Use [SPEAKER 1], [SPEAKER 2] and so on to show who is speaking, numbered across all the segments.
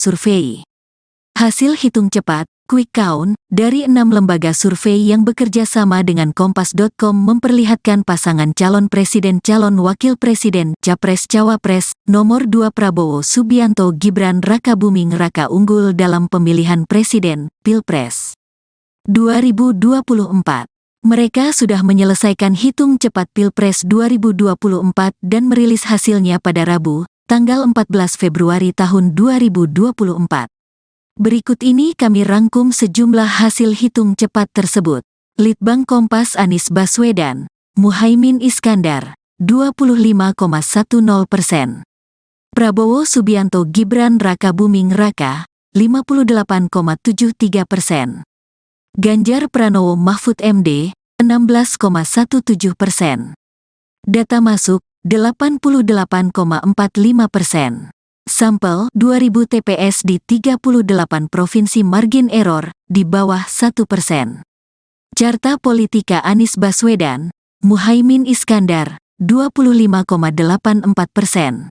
[SPEAKER 1] survei. Hasil hitung cepat, quick count, dari 6 lembaga survei yang bekerja sama dengan Kompas.com memperlihatkan pasangan calon presiden calon wakil presiden Capres-Cawapres nomor 2 Prabowo Subianto Gibran Rakabuming Raka unggul dalam pemilihan presiden, Pilpres 2024. Mereka sudah menyelesaikan hitung cepat Pilpres 2024 dan merilis hasilnya pada Rabu, tanggal 14 Februari tahun 2024. Berikut ini kami rangkum sejumlah hasil hitung cepat tersebut. Litbang Kompas Anies Baswedan, Muhaimin Iskandar, 25,10%. Prabowo Subianto Gibran Rakabuming Raka, 58,73%. Ganjar Pranowo Mahfud MD, 16,17%. Data masuk, 88,45%. Sampel 2000 TPS di 38 provinsi margin error, di bawah 1%. Carta Politika Anies Baswedan, Muhaimin Iskandar, 25,84%.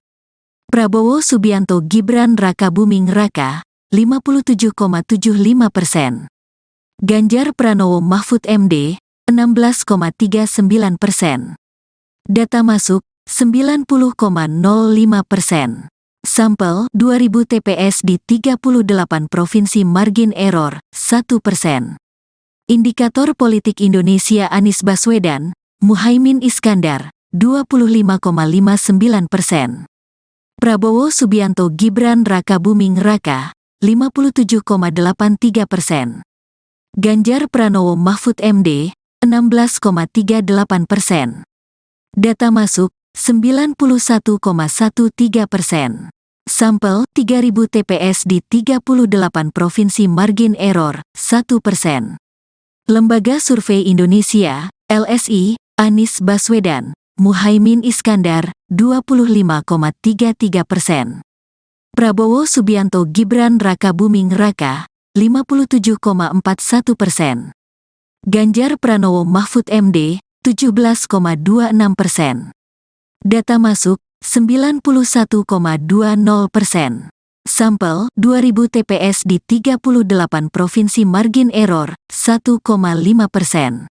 [SPEAKER 1] Prabowo Subianto Gibran Rakabuming Raka, 57,75%. Ganjar Pranowo Mahfud MD, 16,39%. Data masuk, 90,05%. Sampel 2000 TPS di 38 provinsi margin error, 1%. Indikator Politik Indonesia Anies Baswedan, Muhaimin Iskandar, 25,59%. Prabowo Subianto Gibran Rakabuming Raka, 57,83%. Ganjar Pranowo Mahfud MD, 16,38%. Data masuk, 91,13%. Sampel 3000 TPS di 38 provinsi margin error, 1%. Lembaga Survei Indonesia, LSI, Anies Baswedan, Muhaimin Iskandar, 25,33%. Prabowo Subianto Gibran Rakabuming Raka, 57,41%. Ganjar Pranowo Mahfud MD, 17,26%. Data masuk, 91,20%. Sampel 2000 TPS di 38 provinsi margin error, 1,5%.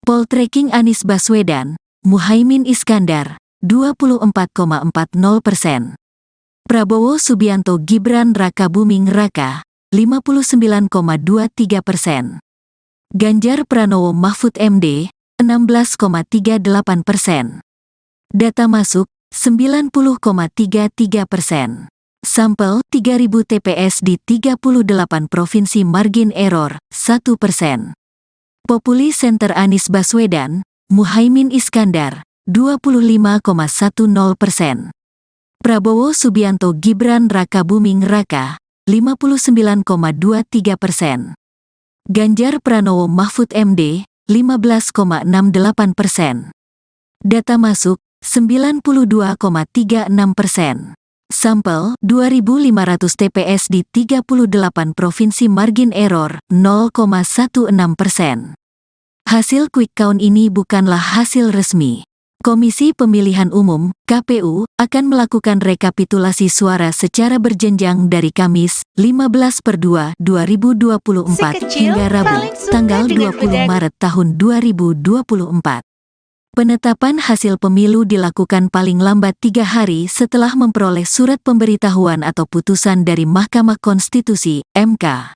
[SPEAKER 1] Poltreking Anies Baswedan, Muhaimin Iskandar, 24,40%. Prabowo Subianto Gibran Rakabuming Raka, 59,23%. Ganjar Pranowo Mahfud MD, 16,38%. Data masuk, 90,33%. Sampel 3000 TPS di 38 provinsi margin error, 1%. Populi Center Anies Baswedan, Muhaimin Iskandar, 25,10%. Prabowo Subianto Gibran Rakabuming Raka, 59,23%. Ganjar Pranowo Mahfud MD, 15,68%. Data masuk, 92,36%. Sampel 2500 TPS di 38 provinsi margin error, 0,16%. Hasil quick count ini bukanlah hasil resmi. Komisi Pemilihan Umum, KPU, akan melakukan rekapitulasi suara secara berjenjang dari Kamis, 15/2/2024 hingga Rabu, tanggal 20 Maret tahun 2024. Penetapan hasil pemilu dilakukan paling lambat 3 hari setelah memperoleh surat pemberitahuan atau putusan dari Mahkamah Konstitusi, MK.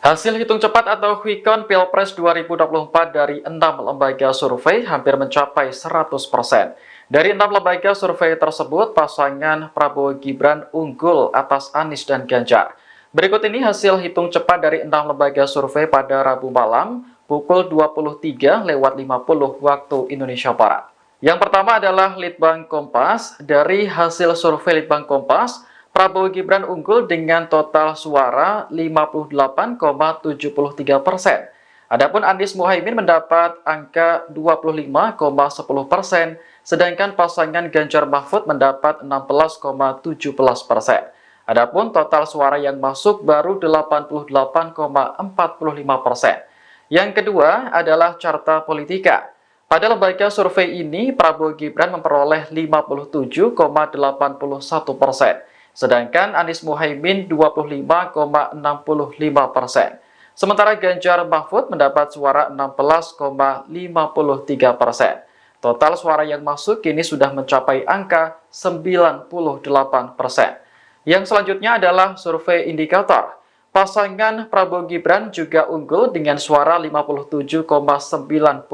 [SPEAKER 2] Hasil hitung cepat atau quick count Pilpres 2024 dari 6 lembaga survei hampir mencapai 100%. Dari 6 lembaga survei tersebut, pasangan Prabowo Gibran unggul atas Anies dan Ganjar. Berikut ini hasil hitung cepat dari 6 lembaga survei pada Rabu malam, pukul 23:50 waktu Indonesia Barat. Yang pertama adalah Litbang Kompas. Dari hasil survei Litbang Kompas, Prabowo Gibran unggul dengan total suara 58,73%. Adapun Anies Muhaimin mendapat angka 25,10%, sedangkan pasangan Ganjar Mahfud mendapat 16,17%. Adapun total suara yang masuk baru 88,45%. Yang kedua adalah Carta Politika. Pada lembaga survei ini, Prabowo Gibran memperoleh 57,81%, sedangkan Anies Muhaimin 25,65%. Sementara Ganjar Mahfud mendapat suara 16,53%. Total suara yang masuk kini sudah mencapai angka 98%. Yang selanjutnya adalah survei indikator. Pasangan Prabowo Gibran juga unggul dengan suara 57,95%.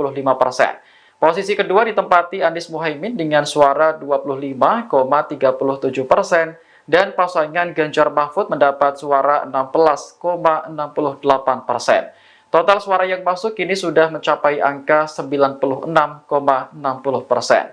[SPEAKER 2] Posisi kedua ditempati Anies Muhaimin dengan suara 25,37% dan pasangan Ganjar Mahfud mendapat suara 16,68%. Total suara yang masuk kini sudah mencapai angka 96,60%.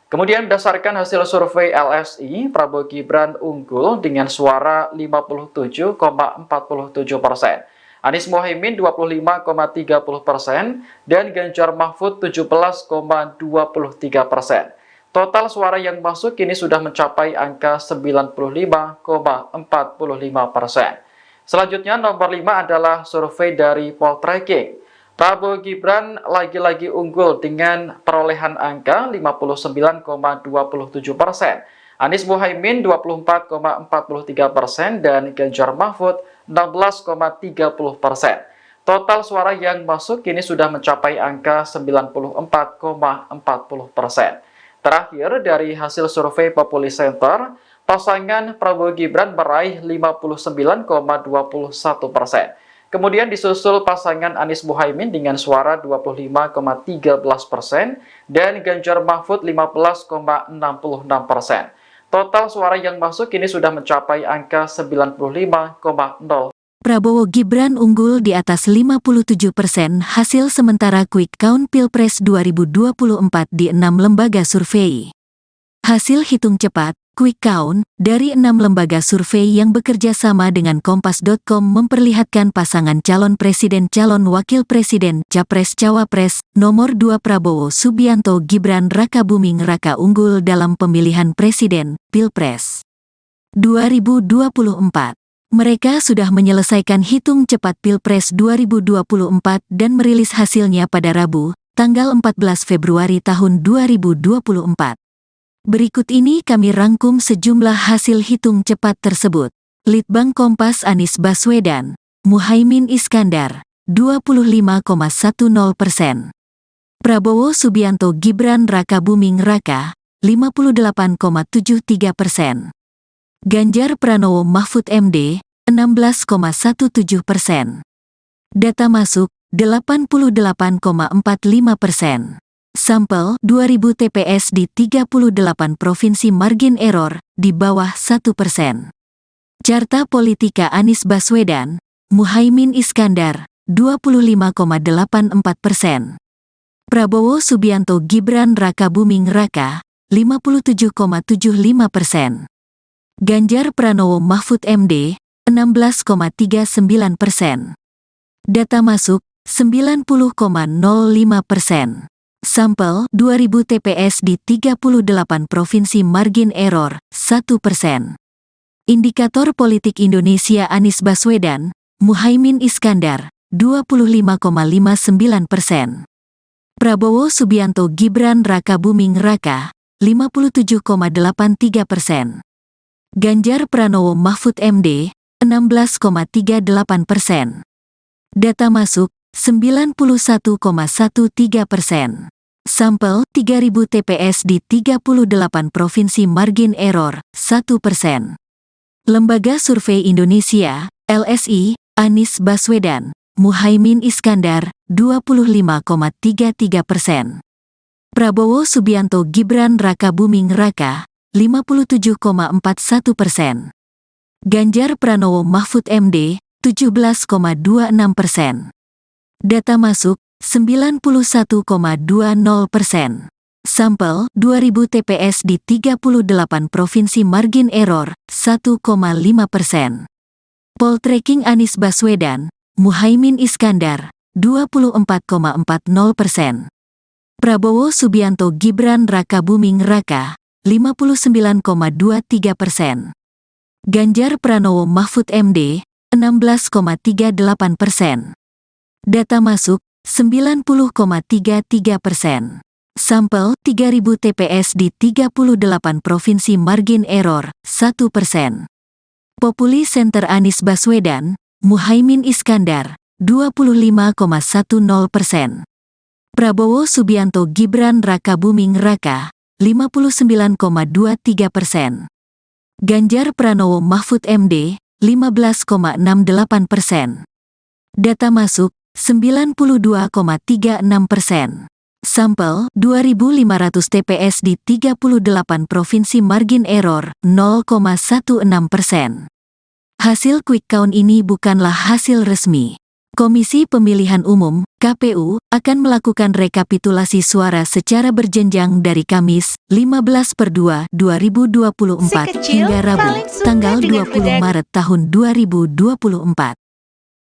[SPEAKER 2] Kemudian berdasarkan hasil survei LSI, Prabowo Gibran unggul dengan suara 57,47%. Anies Muhaimin 25,30% dan Ganjar Mahfud 17,23%. Total suara yang masuk kini sudah mencapai angka 95,45%. Selanjutnya nomor 5 adalah survei dari Poltreking. Prabowo Gibran lagi-lagi unggul dengan perolehan angka 59,27%. Anies Muhaimin 24,43% dan Ganjar Mahfud 16,30%. Total suara yang masuk kini sudah mencapai angka 94,40%. Terakhir, dari hasil survei Populi Center, pasangan Prabowo Gibran meraih 59,21%. Kemudian disusul pasangan Anies Muhaimin dengan suara 25,13% dan Ganjar Mahfud 15,66%. Total suara yang masuk kini sudah mencapai angka 95,0%.
[SPEAKER 1] Prabowo Gibran unggul di atas 57% hasil sementara quick count Pilpres 2024 di 6 lembaga survei. Hasil hitung cepat, quick count, dari 6 lembaga survei yang bekerja sama dengan Kompas.com memperlihatkan pasangan calon presiden calon wakil presiden Capres-Cawapres nomor 2 Prabowo Subianto Gibran Rakabuming Raka unggul dalam pemilihan presiden, Pilpres 2024. Mereka sudah menyelesaikan hitung cepat Pilpres 2024 dan merilis hasilnya pada Rabu, tanggal 14 Februari tahun 2024. Berikut ini kami rangkum sejumlah hasil hitung cepat tersebut. Litbang Kompas Anies Baswedan, Muhaimin Iskandar, 25,10%. Prabowo Subianto Gibran Rakabuming Raka, 58,73%. Ganjar Pranowo Mahfud MD, 16,17%. Data masuk, 88,45%. Sampel, 2000 TPS di 38 provinsi margin error, di bawah 1%. Carta Politika Anies Baswedan, Muhaimin Iskandar, 25,84%. Prabowo Subianto Gibran Rakabuming Raka, 57,75%. Ganjar Pranowo Mahfud MD, 16,39%. Data masuk, 90,05%. Sampel, 2000 TPS di 38 provinsi margin error, 1%. Indikator Politik Indonesia Anies Baswedan, Muhaimin Iskandar, 25,59%. Prabowo Subianto Gibran Rakabuming Raka, 57,83%. Ganjar Pranowo Mahfud MD, 16,38%. Data masuk, 91,13%. Sampel, 3000 TPS di 38 provinsi margin error, 1%. Lembaga Survei Indonesia, LSI, Anies Baswedan, Muhaimin Iskandar, 25,33%. Prabowo Subianto Gibran Rakabuming Raka, 57,41%. Ganjar Pranowo Mahfud MD, 17,26%. Data masuk, 91,20%. Sampel, 2000 TPS di 38 provinsi margin error, 1,5%. Poltreking Anies Baswedan, Muhaimin Iskandar, 24,40%. Prabowo Subianto Gibran Rakabuming Raka, 59,23%. Ganjar Pranowo Mahfud MD, 16,38%. Data masuk, 90,33%. Sampel 3.000 TPS di 38 provinsi margin error, 1%. Populi Center Anies Baswedan, Muhaimin Iskandar, 25,10%. Prabowo Subianto Gibran Raka Buming Raka, 59,23%. Ganjar Pranowo Mahfud MD, 15,68%. Data masuk, 92,36%. Sampel 2.500 TPS di 38 provinsi margin error 0,16%. Hasil quick count ini bukanlah hasil resmi. Komisi Pemilihan Umum (KPU) akan melakukan rekapitulasi suara secara berjenjang dari Kamis 15/2/2024 hingga Rabu tanggal 20 Maret tahun 2024.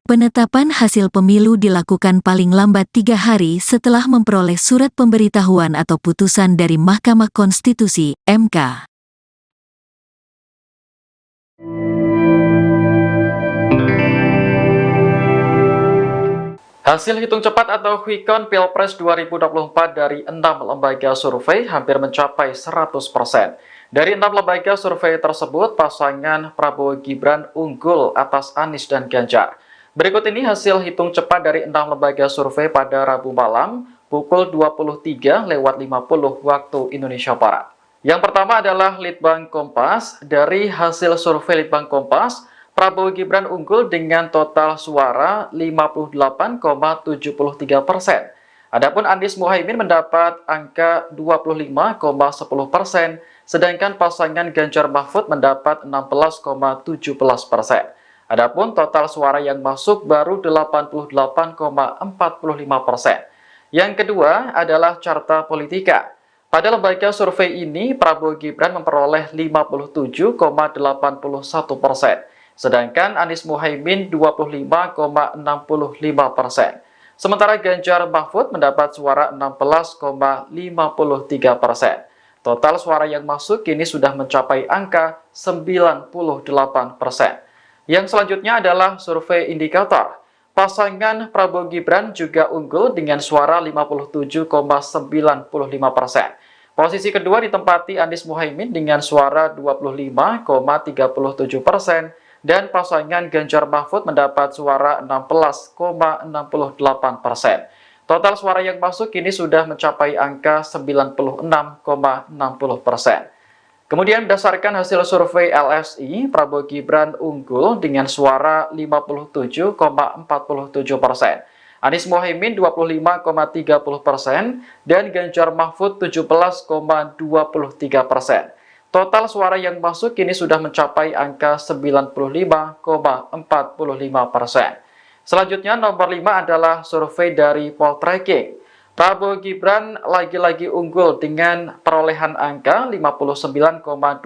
[SPEAKER 1] Penetapan hasil pemilu dilakukan paling lambat 3 hari setelah memperoleh surat pemberitahuan atau putusan dari Mahkamah Konstitusi (MK).
[SPEAKER 2] Hasil hitung cepat atau quick count Pilpres 2024 dari 6 lembaga survei hampir mencapai 100%. Dari 6 lembaga survei tersebut, pasangan Prabowo Gibran unggul atas Anies dan Ganjar. Berikut ini hasil hitung cepat dari 6 lembaga survei pada Rabu malam pukul 23.50 waktu Indonesia Barat. Yang pertama adalah Litbang Kompas. Dari hasil survei Litbang Kompas, Prabowo Gibran unggul dengan total suara 58,73%. Adapun Anies Muhaimin mendapat angka 25,10%, sedangkan pasangan Ganjar Mahfud mendapat 16,17%. Adapun total suara yang masuk baru 88,45%. Yang kedua adalah Carta Politika. Pada lembaga survei ini, Prabowo Gibran memperoleh 57,81%, sedangkan Anies Muhaimin 25,65%. Sementara Ganjar Mahfud mendapat suara 16,53%. Total suara yang masuk kini sudah mencapai angka 98%. Yang selanjutnya adalah survei indikator. Pasangan Prabowo Gibran juga unggul dengan suara 57,95%. Posisi kedua ditempati Anies Muhaimin dengan suara 25,37%, dan pasangan Ganjar Mahfud mendapat suara 16,68%. Total suara yang masuk kini sudah mencapai angka 96,60%. Kemudian berdasarkan hasil survei LSI, Prabowo Gibran unggul dengan suara 57,47%. Anies Muhaimin 25,30% dan Ganjar Mahfud 17,23%. Total suara yang masuk kini sudah mencapai angka 95,45%. Selanjutnya nomor 5 adalah survei dari Poltreking. Prabowo Gibran lagi-lagi unggul dengan perolehan angka 59,27%.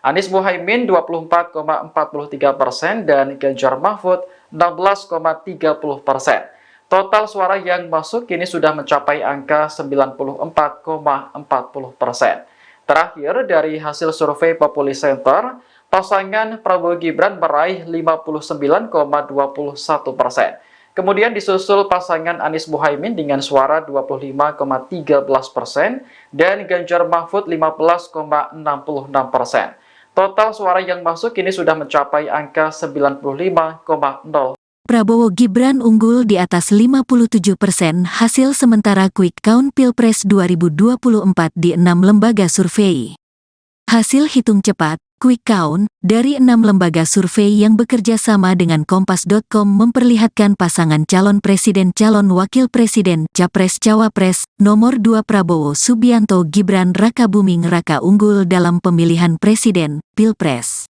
[SPEAKER 2] Anies Muhaimin 24,43% dan Ganjar Mahfud 16,30%. Total suara yang masuk kini sudah mencapai angka 94,40%. Terakhir, dari hasil survei Populi Center, pasangan Prabowo Gibran meraih 59,21%. Kemudian disusul pasangan Anies Muhaimin dengan suara 25,13% dan Ganjar Mahfud 15,66%. Total suara yang masuk kini sudah mencapai angka 95,0%.
[SPEAKER 1] Prabowo Gibran unggul di atas 57% hasil sementara quick count Pilpres 2024 di 6 lembaga survei. Hasil hitung cepat quick count dari 6 lembaga survei yang bekerja sama dengan Kompas.com memperlihatkan pasangan calon presiden calon wakil presiden Capres-Cawapres nomor 2 Prabowo Subianto Gibran Raka Buming Raka unggul dalam pemilihan presiden Pilpres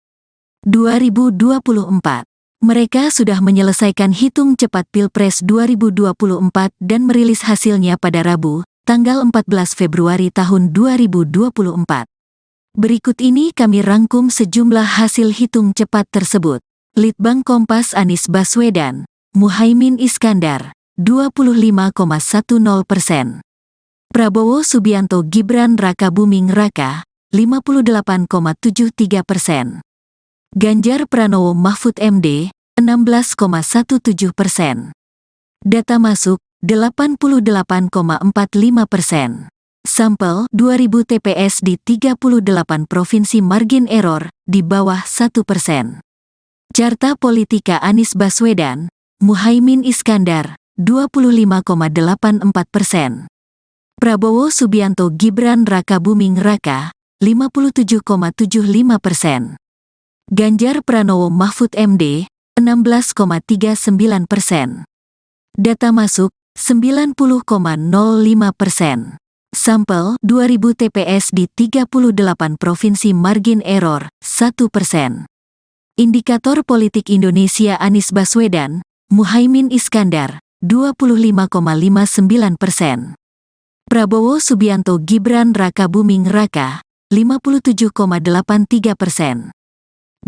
[SPEAKER 1] 2024. Mereka sudah menyelesaikan hitung cepat Pilpres 2024 dan merilis hasilnya pada Rabu, tanggal 14 Februari tahun 2024. Berikut ini kami rangkum sejumlah hasil hitung cepat tersebut. Litbang Kompas Anies Baswedan, Muhaimin Iskandar, 25,10%. Prabowo Subianto Gibran Raka Buming Raka, 58,73%. Ganjar Pranowo Mahfud MD, 16,17%. Data masuk 88,45%. Sampel 2000 TPS di 38 provinsi margin error di bawah 1%. Carta Politika Anies Baswedan, Muhaimin Iskandar 25,84%. Prabowo Subianto Gibran Raka Buming Raka 57,75%. Ganjar Pranowo Mahfud MD 16,39%. Data masuk 90,05%. Sampel 2000 TPS di 38 provinsi margin error 1%. Indikator Politik Indonesia Anies Baswedan, Muhaimin Iskandar 25,59%. Prabowo Subianto Gibran Raka Buming Raka 57,83%.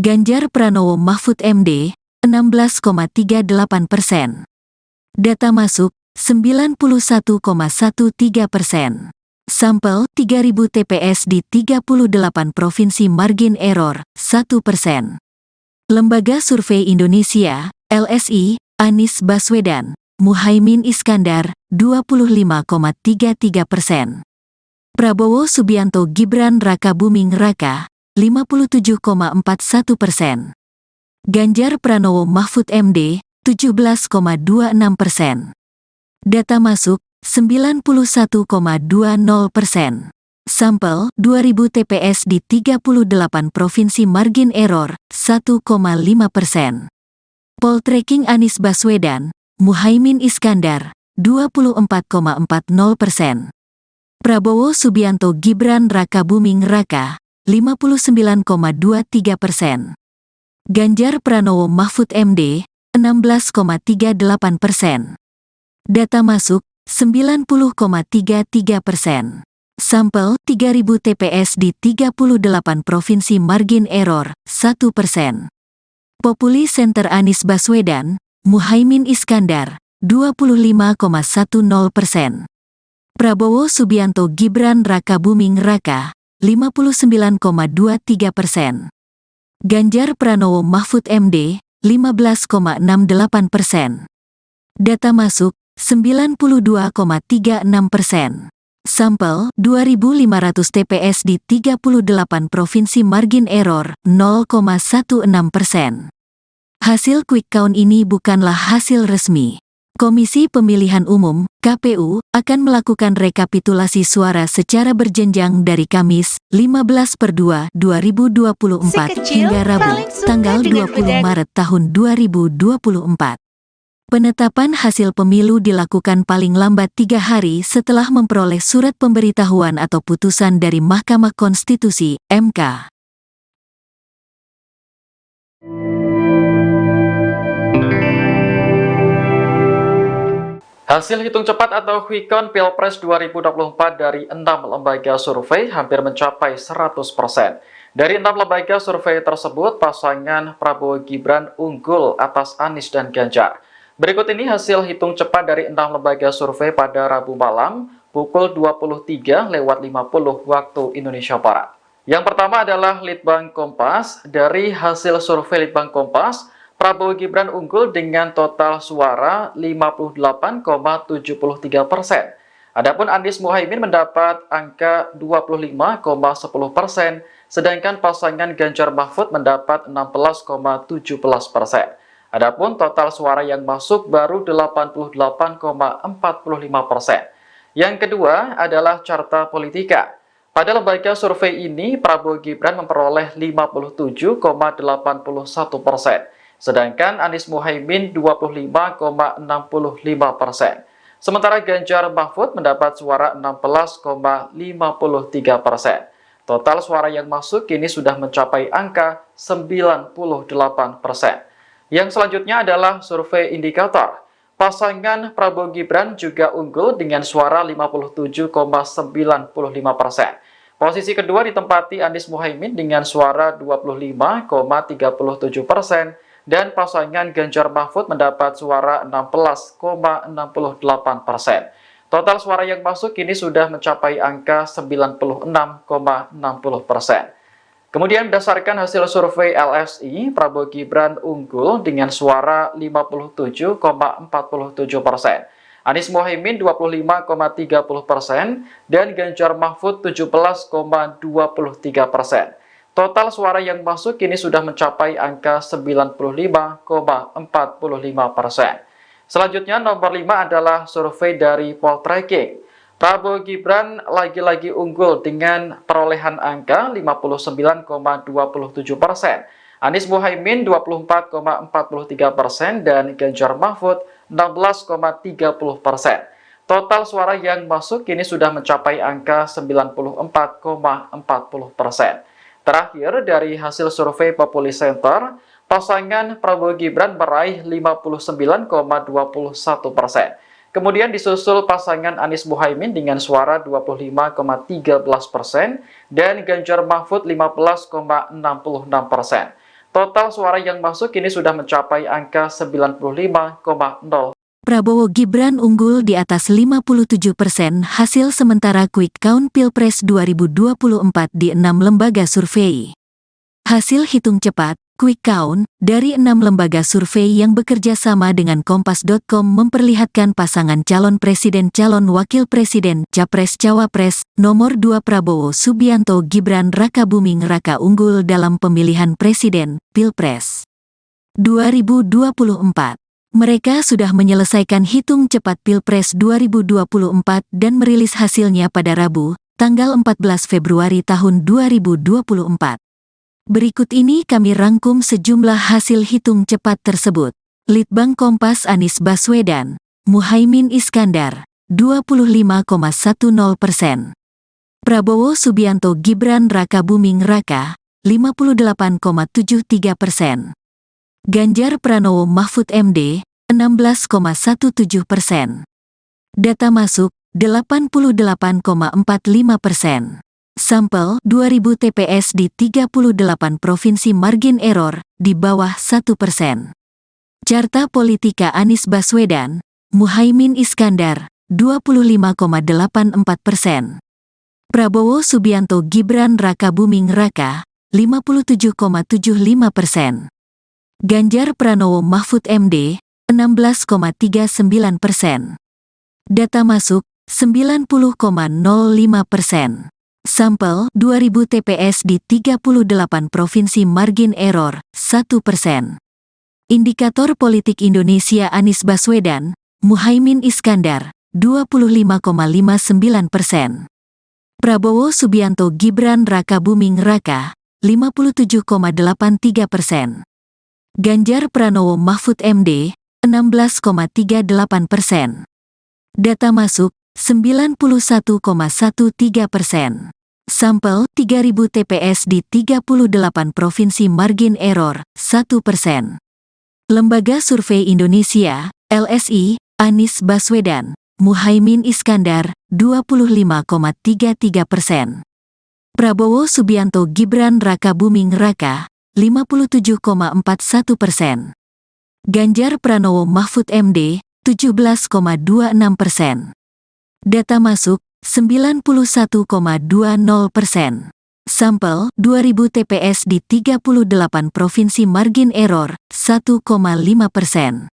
[SPEAKER 1] Ganjar Pranowo Mahfud MD 16,38%. Data masuk 91,13%. Sampel 3000 TPS di 38 provinsi margin error 1%. Lembaga Survei Indonesia, LSI, Anies Baswedan, Muhaimin Iskandar 25,33%. Prabowo Subianto Gibran Raka Buming Raka 57,41%. Ganjar Pranowo Mahfud MD 17,26%. Data masuk 91,20%. Sampel 2000 TPS di 38 provinsi margin error 1,5%. Poltreking Anies Baswedan, Muhaimin Iskandar 24,40%. Prabowo Subianto Gibran Raka Buming Raka 59,23%. Ganjar Pranowo Mahfud MD 16,38%. Data masuk 90,33%. Sampel 3000 TPS di 38 provinsi margin error 1%. Populi Center Anies Baswedan, Muhaimin Iskandar 25,10%. Prabowo Subianto Gibran Raka Buming Raka 59,23%. Ganjar Pranowo Mahfud MD 15,68%. Data masuk 92,36%. Sampel 2500 TPS di 38 provinsi margin error 0,16%. Hasil quick count ini bukanlah hasil resmi. Komisi Pemilihan Umum, KPU, akan melakukan rekapitulasi suara secara berjenjang dari Kamis, 15/2/2024 hingga Rabu, tanggal 20 Maret tahun 2024. Penetapan hasil pemilu dilakukan paling lambat 3 hari setelah memperoleh surat pemberitahuan atau putusan dari Mahkamah Konstitusi, MK.
[SPEAKER 2] Hasil hitung cepat atau quick count Pilpres 2024 dari 6 lembaga survei hampir mencapai 100%. Dari 6 lembaga survei tersebut, pasangan Prabowo Gibran unggul atas Anies dan Ganjar. Berikut ini hasil hitung cepat dari 6 lembaga survei pada Rabu malam, pukul 23.50 waktu Indonesia Barat. Yang pertama adalah Litbang Kompas. Dari hasil survei Litbang Kompas, Prabowo Gibran unggul dengan total suara 58,73%. Adapun Anies Muhaimin mendapat angka 25,10%, sedangkan pasangan Ganjar Mahfud mendapat 16,17%. Adapun total suara yang masuk baru 88,45%. Yang kedua adalah Carta Politika. Pada lembaga survei ini, Prabowo Gibran memperoleh 57,81%. Sedangkan Anies Muhaimin 25,65%. Sementara Ganjar Mahfud mendapat suara 16,53%. Total suara yang masuk kini sudah mencapai angka 98%. Yang selanjutnya adalah survei indikator. Pasangan Prabowo Gibran juga unggul dengan suara 57,95%. Posisi kedua ditempati Anies Muhaimin dengan suara 25,37%. Dan pasangan Ganjar Mahfud mendapat suara 16,68%. Total suara yang masuk kini sudah mencapai angka 96,60%. Kemudian berdasarkan hasil survei LSI, Prabowo Gibran unggul dengan suara 57,47%. Anies Mohaimin 25,30% dan Ganjar Mahfud 17,23%. Total suara yang masuk kini sudah mencapai angka 95,45%. Selanjutnya nomor 5 adalah survei dari Poltreking. Prabowo Gibran lagi-lagi unggul dengan perolehan angka 59,27%. Anies Mohaimin 24,43% dan Ganjar Mahfud 16,30%. Total suara yang masuk kini sudah mencapai angka 94,40%. Terakhir, dari hasil survei Populi Center, pasangan Prabowo Gibran meraih 59,21%. Kemudian disusul pasangan Anies Mohaimin dengan suara 25,13% dan Ganjar Mahfud 15,66%. Total suara yang masuk kini sudah mencapai angka 95,0%.
[SPEAKER 1] Prabowo Gibran unggul di atas 57% hasil sementara quick count Pilpres 2024 di 6 lembaga survei. Hasil hitung cepat, quick count, dari 6 lembaga survei yang bekerja sama dengan Kompas.com memperlihatkan pasangan calon presiden calon wakil presiden Capres-Cawapres nomor 2 Prabowo Subianto Gibran Rakabuming Raka unggul dalam pemilihan presiden, Pilpres 2024. Mereka sudah menyelesaikan hitung cepat Pilpres 2024 dan merilis hasilnya pada Rabu, tanggal 14 Februari tahun 2024. Berikut ini kami rangkum sejumlah hasil hitung cepat tersebut. Litbang Kompas Anies Baswedan, Muhaimin Iskandar, 25,10%. Prabowo Subianto Gibran Rakabuming Raka, 58,73%. Ganjar Pranowo Mahfud MD, 16,17%. Data masuk, 88,45%. Sampel 2000 TPS di 38 provinsi margin error, di bawah 1%. Carta Politika Anies Baswedan, Muhaimin Iskandar, 25,84%. Prabowo Subianto Gibran Rakabuming Raka, 57,75%. Ganjar Pranowo Mahfud MD, 16,39%. Data masuk, 90,05%. Sampel 2000 TPS di 38 provinsi margin error, 1%. Indikator Politik Indonesia Anies Baswedan, Muhaimin Iskandar, 25,59%. Prabowo Subianto Gibran Rakabuming Raka, 57,83%. Ganjar Pranowo Mahfud MD, 16,38%. Data masuk, 91,13%. Sampel 3000 TPS di 38 provinsi margin error, 1%. Lembaga Survei Indonesia, LSI, Anies Baswedan, Muhaimin Iskandar, 25,33%. Prabowo Subianto Gibran Rakabuming Raka, 57,41%. Ganjar Pranowo Mahfud MD, 17,26%. Data masuk, 91,20%. Sampel 2000 TPS di 38 provinsi margin error, 1,5%.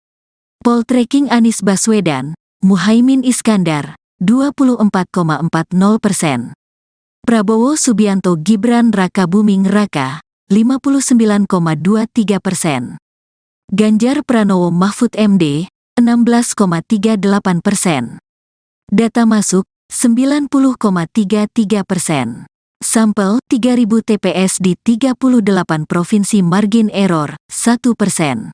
[SPEAKER 1] Poltreking Anies Baswedan, Muhaimin Iskandar, 24,40%. Prabowo Subianto Gibran Rakabuming Raka, 59,23%. Ganjar Pranowo Mahfud MD, 16,38%. Data masuk, 90,33%. Sampel 3000 TPS di 38 provinsi margin error, 1%.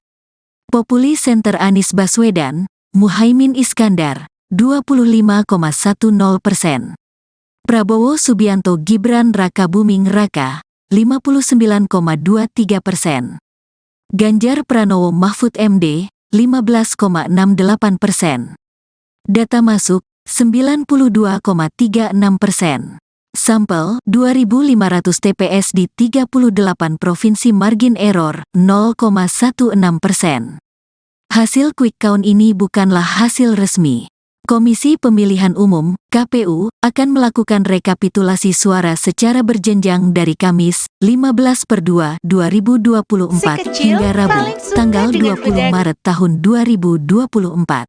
[SPEAKER 1] Populi Center Anies Baswedan, Muhaimin Iskandar, 25,10%. Prabowo Subianto Gibran Rakabuming Raka, 59,23%. Ganjar Pranowo Mahfud MD, 15,68%. Data masuk, 92,36%. Sampel 2.500 TPS di 38 provinsi margin error, 0,16%. Hasil quick count ini bukanlah hasil resmi. Komisi Pemilihan Umum (KPU) akan melakukan rekapitulasi suara secara berjenjang dari Kamis 15/2/2024 hingga Rabu tanggal 20 Maret tahun 2024.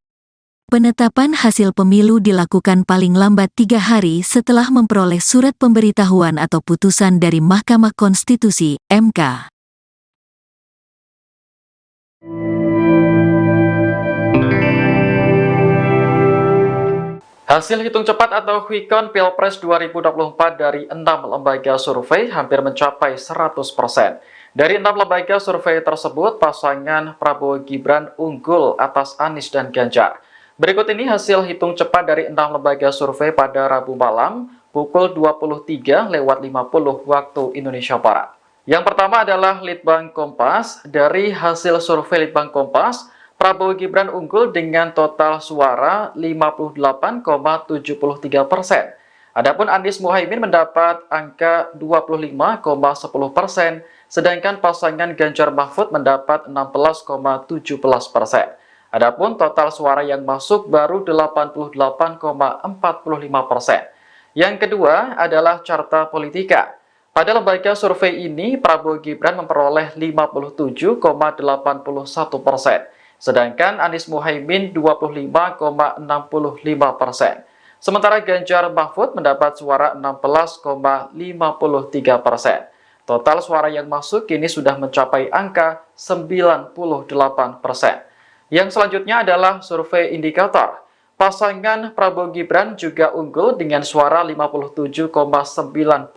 [SPEAKER 1] Penetapan hasil pemilu dilakukan paling lambat 3 hari setelah memperoleh surat pemberitahuan atau putusan dari Mahkamah Konstitusi (MK).
[SPEAKER 2] Hasil hitung cepat atau quick count Pilpres 2024 dari 6 lembaga survei hampir mencapai 100%. Dari 6 lembaga survei tersebut, pasangan Prabowo Gibran unggul atas Anies dan Ganjar. Berikut ini hasil hitung cepat dari 6 lembaga survei pada Rabu malam pukul 23.50 waktu Indonesia Barat. Yang pertama adalah Litbang Kompas. Dari hasil survei Litbang Kompas, Prabowo Gibran unggul dengan total suara 58,73%. Adapun Anies Muhaimin mendapat angka 25,10%, sedangkan pasangan Ganjar Mahfud mendapat 16,17%. Adapun total suara yang masuk baru 88,45%. Yang kedua adalah Carta Politika. Pada lembaga survei ini, Prabowo Gibran memperoleh 57,81%. Sedangkan Anies Muhaimin 25,65%. Sementara Ganjar Mahfud mendapat suara 16,53%. Total suara yang masuk kini sudah mencapai angka 98%. Yang selanjutnya adalah survei indikator. Pasangan Prabowo Gibran juga unggul dengan suara 57,95%.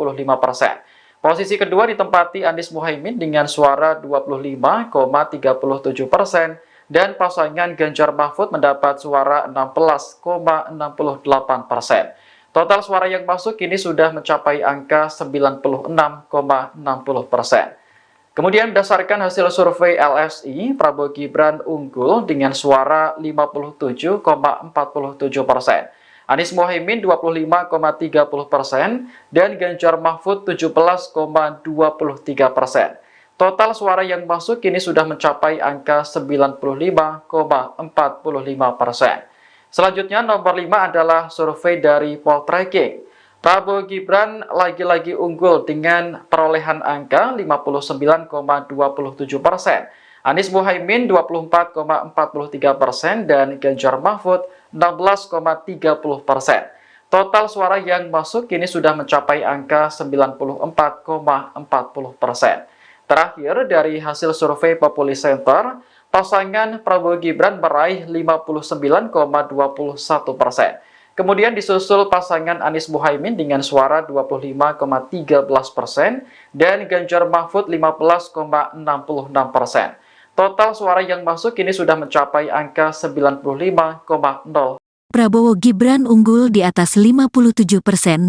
[SPEAKER 2] Posisi kedua ditempati Anies Muhaimin dengan suara 25,37%. Dan pasangan Ganjar Mahfud mendapat suara 16,68%. Total suara yang masuk kini sudah mencapai angka 96,60%. Kemudian berdasarkan hasil survei LSI, Prabowo Gibran unggul dengan suara 57,47%. Anies Muhaimin 25,30% dan Ganjar Mahfud 17,23%. Total suara yang masuk kini sudah mencapai angka 95,45%. Selanjutnya nomor 5 adalah survei dari Poltreking. Prabowo Gibran lagi-lagi unggul dengan perolehan angka 59,27%. Anies Muhaimin 24,43% dan Ganjar Mahfud 16,30%. Total suara yang masuk kini sudah mencapai angka 94,40%. Terakhir, dari hasil survei Populi Center, pasangan Prabowo Gibran meraih 59,21%. Kemudian disusul pasangan Anies Muhaimin dengan suara 25,13% dan Ganjar Mahfud 15,66%. Total suara yang masuk kini sudah mencapai angka 95,0%.
[SPEAKER 1] Prabowo Gibran unggul di atas 57%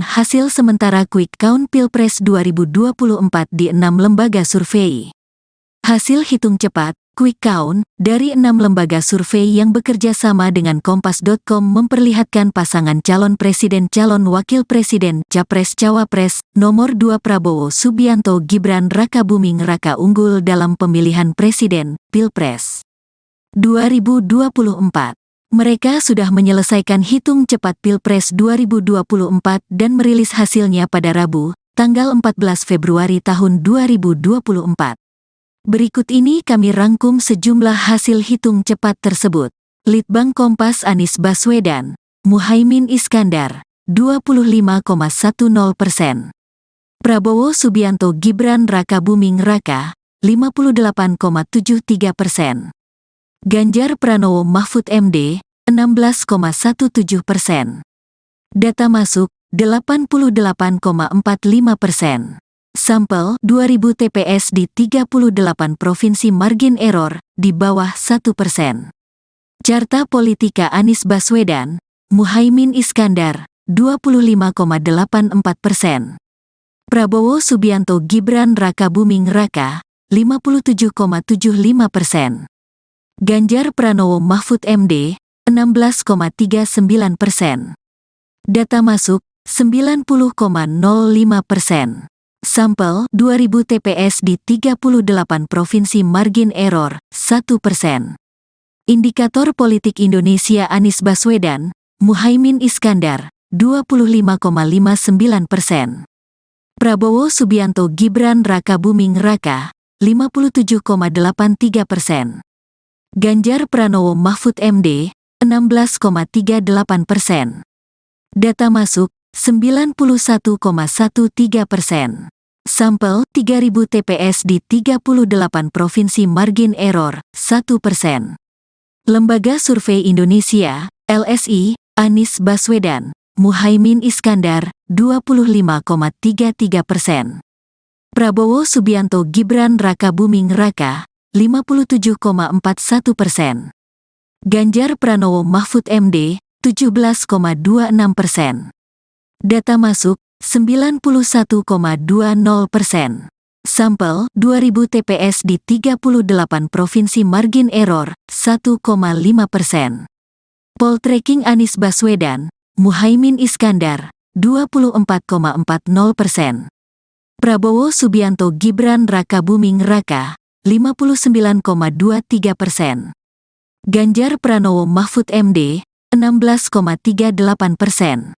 [SPEAKER 1] hasil sementara quick count Pilpres 2024 di 6 lembaga survei. Hasil hitung cepat, quick count, dari 6 lembaga survei yang bekerja sama dengan Kompas.com memperlihatkan pasangan calon presiden calon wakil presiden Capres-Cawapres nomor 2 Prabowo Subianto Gibran Rakabuming Raka unggul dalam pemilihan presiden, Pilpres 2024. Mereka sudah menyelesaikan hitung cepat Pilpres 2024 dan merilis hasilnya pada Rabu, tanggal 14 Februari tahun 2024. Berikut ini kami rangkum sejumlah hasil hitung cepat tersebut. Litbang Kompas Anies Baswedan, Muhaimin Iskandar, 25,10%. Prabowo Subianto Gibran Rakabuming Raka, 58,73%. Ganjar Pranowo Mahfud MD, 16,17%. Data masuk, 88,45%. Sampel, 2000 TPS di 38 provinsi margin error, di bawah 1%. Carta Politika Anies Baswedan, Muhaimin Iskandar, 25,84%. Prabowo Subianto Gibran Rakabuming Raka, 57,75%. Ganjar Pranowo Mahfud MD, 16,39%. Data masuk, 90,05%. Sampel, 2000 TPS di 38 provinsi margin error, 1%. Indikator Politik Indonesia Anies Baswedan, Muhaimin Iskandar, 25,59%. Prabowo Subianto Gibran Raka Buming Raka, 57,83%. Ganjar Pranowo Mahfud MD, 16,38%. Data masuk, 91,13%. Sampel 3.000 TPS di 38 provinsi margin error, 1%. Lembaga Survei Indonesia, LSI, Anies Baswedan, Muhaimin Iskandar, 25,33%. Prabowo Subianto Gibran Raka Buming Raka, 57,41%. Ganjar Pranowo Mahfud MD, 17,26%. Data masuk, 91,20%. Sampel 2.000 TPS di 38 provinsi margin error, 1,5%. Poltreking Anies Baswedan, Muhaimin Iskandar, 24,40%. Prabowo Subianto Gibran Raka Buming Raka, 59,23%. Ganjar Pranowo Mahfud MD, 16,38%.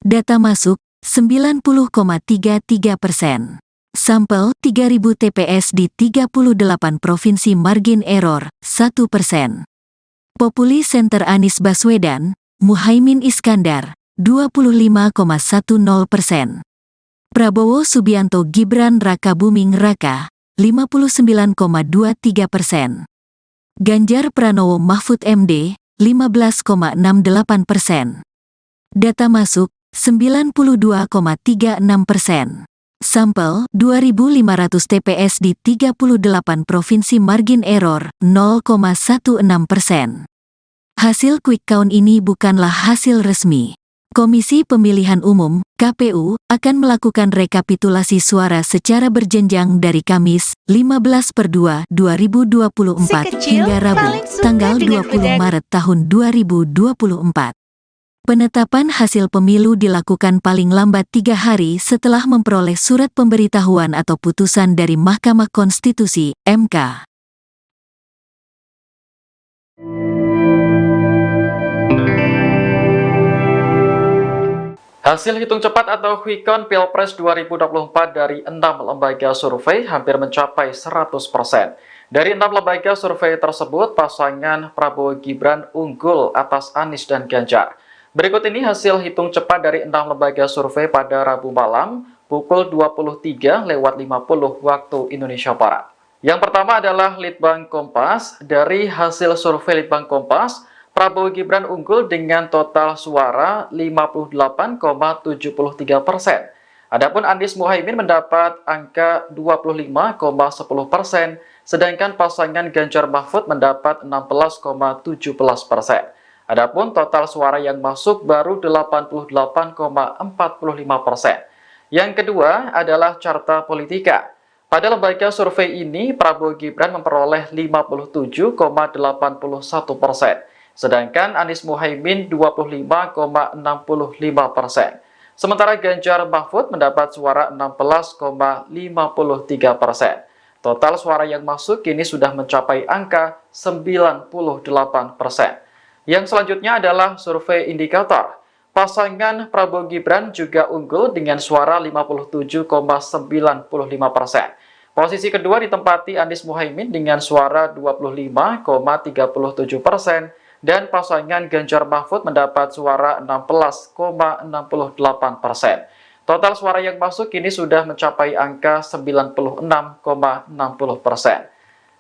[SPEAKER 1] Data masuk, 90,33%. Sampel 3.000 TPS di 38 provinsi margin error, 1%. Populi Center Anies Baswedan, Muhaimin Iskandar, 25,10%. Prabowo Subianto Gibran Raka Buming Raka, 59,23%. Ganjar Pranowo Mahfud MD, 15,68%. Data masuk, 92,36%. Sampel 2.500 TPS di 38 provinsi margin error, 0,16%. Hasil quick count ini bukanlah hasil resmi. Komisi Pemilihan Umum, KPU, akan melakukan rekapitulasi suara secara berjenjang dari Kamis, 15/2/2024 hingga Rabu, tanggal 20 Maret tahun 2024. Penetapan hasil pemilu dilakukan paling lambat 3 hari setelah memperoleh surat pemberitahuan atau putusan dari Mahkamah Konstitusi, MK.
[SPEAKER 2] Hasil hitung cepat atau quick count Pilpres 2024 dari 6 lembaga survei hampir mencapai 100%. Dari 6 lembaga survei tersebut, pasangan Prabowo Gibran unggul atas Anies dan Ganjar. Berikut ini hasil hitung cepat dari 6 lembaga survei pada Rabu malam, pukul 23.50 waktu Indonesia Barat. Yang pertama adalah Litbang Kompas. Dari hasil survei Litbang Kompas, Prabowo Gibran unggul dengan total suara 58,73%. Adapun Anies Muhaimin mendapat angka 25,10%, sedangkan pasangan Ganjar Mahfud mendapat 16,17%. Adapun total suara yang masuk baru 88,45%. Yang kedua adalah Carta Politika. Pada lembaga survei ini, Prabowo Gibran memperoleh 57,81%, sedangkan Anies Muhaimin 25,65%. Sementara Ganjar Mahfud mendapat suara 16,53%. Total suara yang masuk kini sudah mencapai angka 98%. Yang selanjutnya adalah survei indikator. Pasangan Prabowo Gibran juga unggul dengan suara 57,95%. Posisi kedua ditempati Anies Muhaimin dengan suara 25,37%, dan pasangan Ganjar Mahfud mendapat suara 16,68%. Total suara yang masuk kini sudah mencapai angka 96,60%.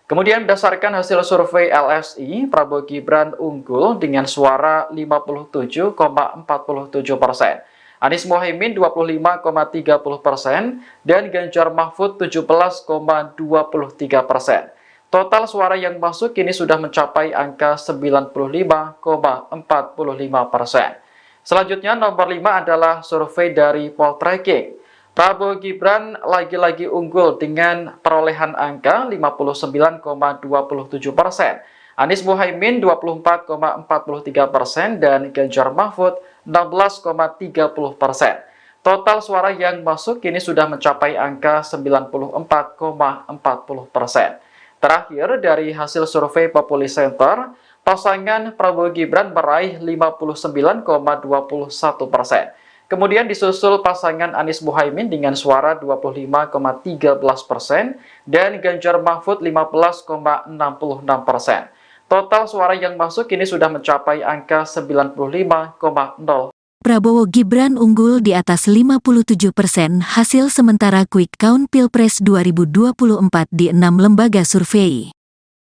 [SPEAKER 2] Kemudian berdasarkan hasil survei LSI, Prabowo Gibran unggul dengan suara 57,47%. Anies Muhaimin 25,30% dan Ganjar Mahfud 17,23%. Total suara yang masuk kini sudah mencapai angka 95,45%. Selanjutnya nomor 5 adalah survei dari Poltreking. Prabowo Gibran lagi-lagi unggul dengan perolehan angka 59,27%. Anies Muhaimin 24,43% dan Ganjar Mahfud 16,30%. Total suara yang masuk kini sudah mencapai angka 94,40%. Terakhir, dari hasil survei Populi Center, pasangan Prabowo Gibran meraih 59,21%. Kemudian disusul pasangan Anies Muhaimin dengan suara 25,13% dan Ganjar Mahfud 15,66%. Total suara yang masuk kini sudah mencapai angka 95,0%.
[SPEAKER 1] Prabowo Gibran unggul di atas 57% hasil sementara quick count Pilpres 2024 di 6 lembaga survei.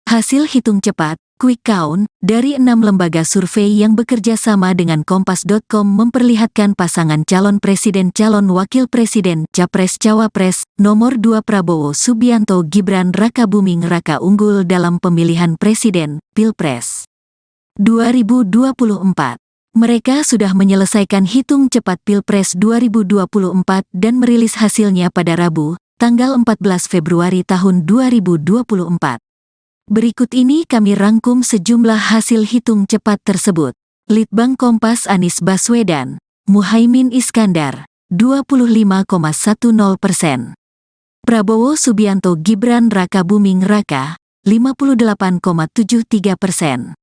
[SPEAKER 1] Hasil hitung cepat, quick count, dari 6 lembaga survei yang bekerja sama dengan Kompas.com memperlihatkan pasangan calon presiden calon wakil presiden Capres-Cawapres nomor 2 Prabowo Subianto Gibran Rakabuming Raka unggul dalam pemilihan presiden, Pilpres 2024. Mereka sudah menyelesaikan hitung cepat Pilpres 2024 dan merilis hasilnya pada Rabu, tanggal 14 Februari tahun 2024. Berikut ini kami rangkum sejumlah hasil hitung cepat tersebut. Litbang Kompas Anies Baswedan, Muhaimin Iskandar, 25,10%. Prabowo Subianto Gibran Rakabuming Raka, 58,73%.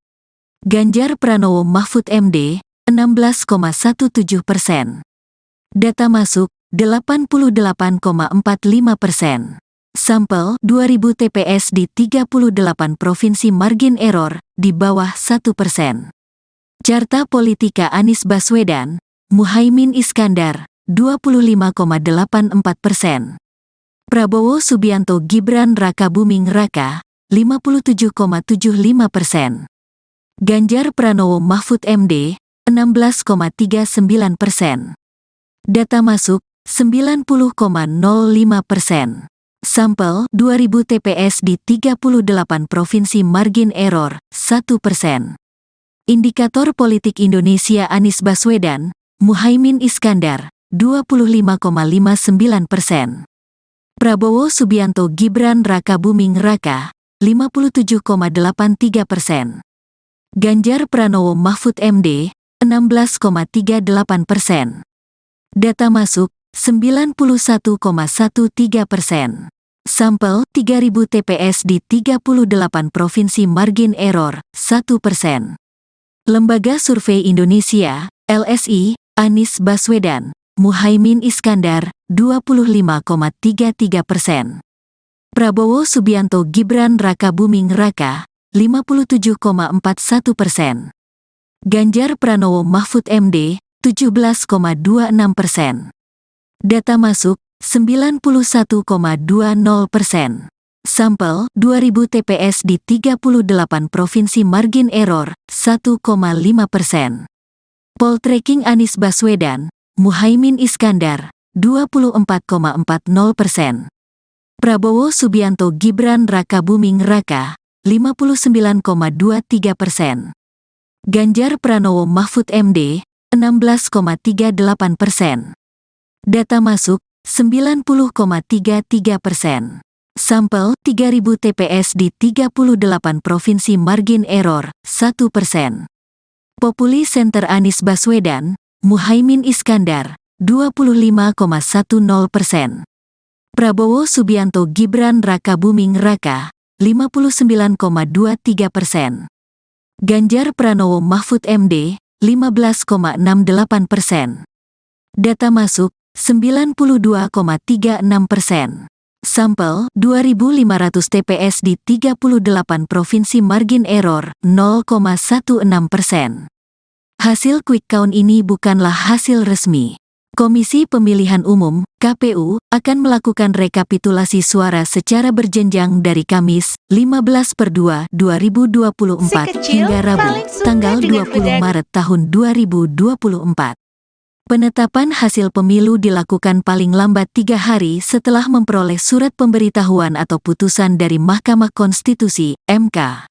[SPEAKER 1] Ganjar Pranowo Mahfud MD, 16,17%. Data masuk, 88,45%. Sampel, 2000 TPS di 38 provinsi margin error, di bawah 1%. Carta Politika Anies Baswedan, Muhaimin Iskandar, 25,84%. Prabowo Subianto Gibran Rakabuming Raka, 57,75%. Ganjar Pranowo Mahfud MD, 16,39%. Data masuk, 90,05%. Sampel, 2000 TPS di 38 provinsi margin error, 1%. Indikator Politik Indonesia Anies Baswedan, Muhaimin Iskandar, 25,59%. Prabowo Subianto Gibran Rakabuming Raka, 57,83%. Ganjar Pranowo Mahfud MD, 16,38%. Data masuk, 91,13%. Sampel, 3000 TPS di 38 provinsi margin error, 1%. Lembaga Survei Indonesia, LSI, Anies Baswedan, Muhaimin Iskandar, 25,33%. Prabowo Subianto Gibran Rakabuming Raka, 57,41%. Ganjar Pranowo Mahfud MD, 17,26%. Data masuk, 91,20%. Sampel, 2000 TPS di 38 provinsi margin error, 1,5%. Poltreking Anies Baswedan, Muhaimin Iskandar, 24,40%. Prabowo Subianto Gibran Rakabuming Raka, 59,23%. Ganjar Pranowo Mahfud MD, 16,38%. Data masuk, 90,33%. Sampel, 3000 TPS di 38 provinsi margin error, 1%. Populi Center Anies Baswedan, Muhaimin Iskandar, 25,10%. Prabowo Subianto Gibran Rakabuming Raka, 59,23%. Ganjar Pranowo Mahfud MD, 15,68%. Data masuk, 92,36%. Sampel, 2.500 TPS di 38 provinsi margin error, 0,16%. Hasil quick count ini bukanlah hasil resmi. Komisi Pemilihan Umum, KPU, akan melakukan rekapitulasi suara secara berjenjang dari Kamis, 15/2/2024 hingga Rabu, tanggal 20 Maret tahun 2024. Penetapan hasil pemilu dilakukan paling lambat 3 hari setelah memperoleh surat pemberitahuan atau putusan dari Mahkamah Konstitusi, MK.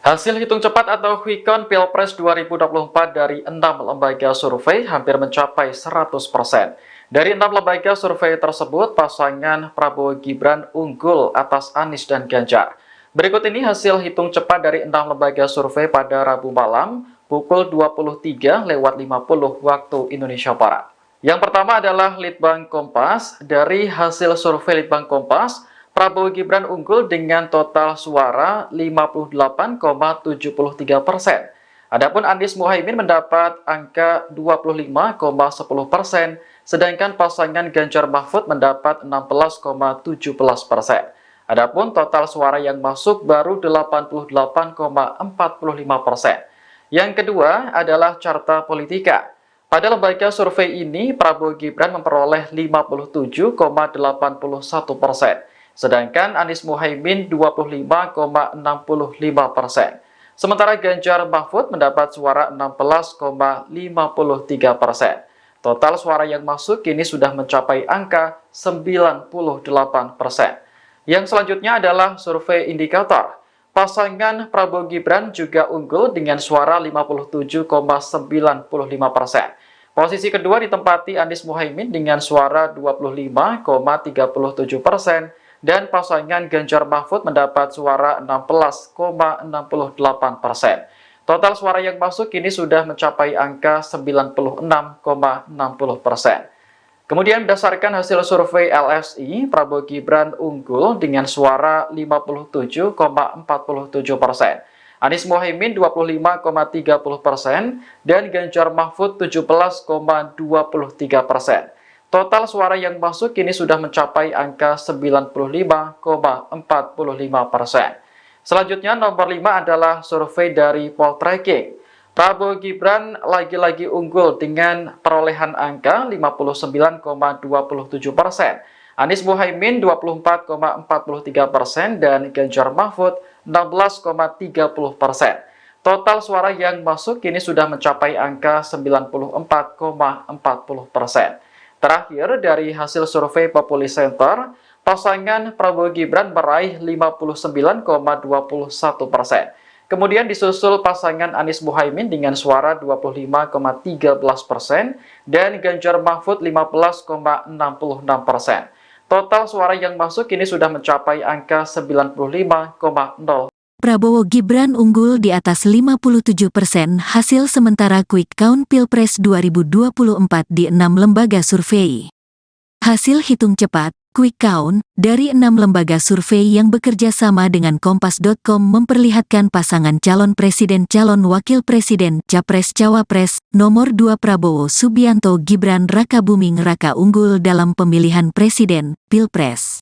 [SPEAKER 2] Hasil hitung cepat atau quick count Pilpres 2024 dari 6 lembaga survei hampir mencapai 100%. Dari 6 lembaga survei tersebut, pasangan Prabowo Gibran unggul atas Anies dan Ganjar. Berikut ini hasil hitung cepat dari 6 lembaga survei pada Rabu malam, pukul 23:50 waktu Indonesia Barat. Yang pertama adalah Litbang Kompas. Dari hasil survei Litbang Kompas, Prabowo Gibran unggul dengan total suara 58,73%. Adapun Anies Muhaimin mendapat angka 25,10%, sedangkan pasangan Ganjar Mahfud mendapat 16,17%. Adapun total suara yang masuk baru 88,45%. Yang kedua adalah Carta Politika. Pada lembaga survei ini, Prabowo Gibran memperoleh 57,81%, sedangkan Anies Muhaimin 25,65%. Sementara Ganjar Mahfud mendapat suara 16,53%. Total suara yang masuk kini sudah mencapai angka 98%. Yang selanjutnya adalah survei indikator. Pasangan Prabowo Gibran juga unggul dengan suara 57,95%. Posisi kedua ditempati Anies Muhaimin dengan suara 25,37% dan pasangan Ganjar Mahfud mendapat suara 16,68%. Total suara yang masuk kini sudah mencapai angka 96,60%. Kemudian berdasarkan hasil survei LSI, Prabowo Gibran unggul dengan suara 57,47%. Anies Muhaimin 25,30% dan Ganjar Mahfud 17,23%. Total suara yang masuk kini sudah mencapai angka 95,45%. Selanjutnya nomor 5 adalah survei dari Poltreking. Prabowo Gibran lagi-lagi unggul dengan perolehan angka 59,27%. Anies Muhaimin 24,43% dan Ganjar Mahfud 16,30%. Total suara yang masuk kini sudah mencapai angka 94,40%. Terakhir, dari hasil survei Populi Center, pasangan Prabowo Gibran meraih 59,21%. Kemudian disusul pasangan Anies Muhaimin dengan suara 25,13% dan Ganjar Mahfud 15,66%. Total suara yang masuk kini sudah mencapai angka 95,0%.
[SPEAKER 1] Prabowo Gibran unggul di atas 57% hasil sementara quick count Pilpres 2024 di 6 lembaga survei. Hasil hitung cepat, quick count, dari 6 lembaga survei yang bekerja sama dengan Kompas.com memperlihatkan pasangan calon presiden calon wakil presiden Capres-Cawapres nomor 2 Prabowo Subianto Gibran Rakabuming Raka unggul dalam pemilihan presiden, Pilpres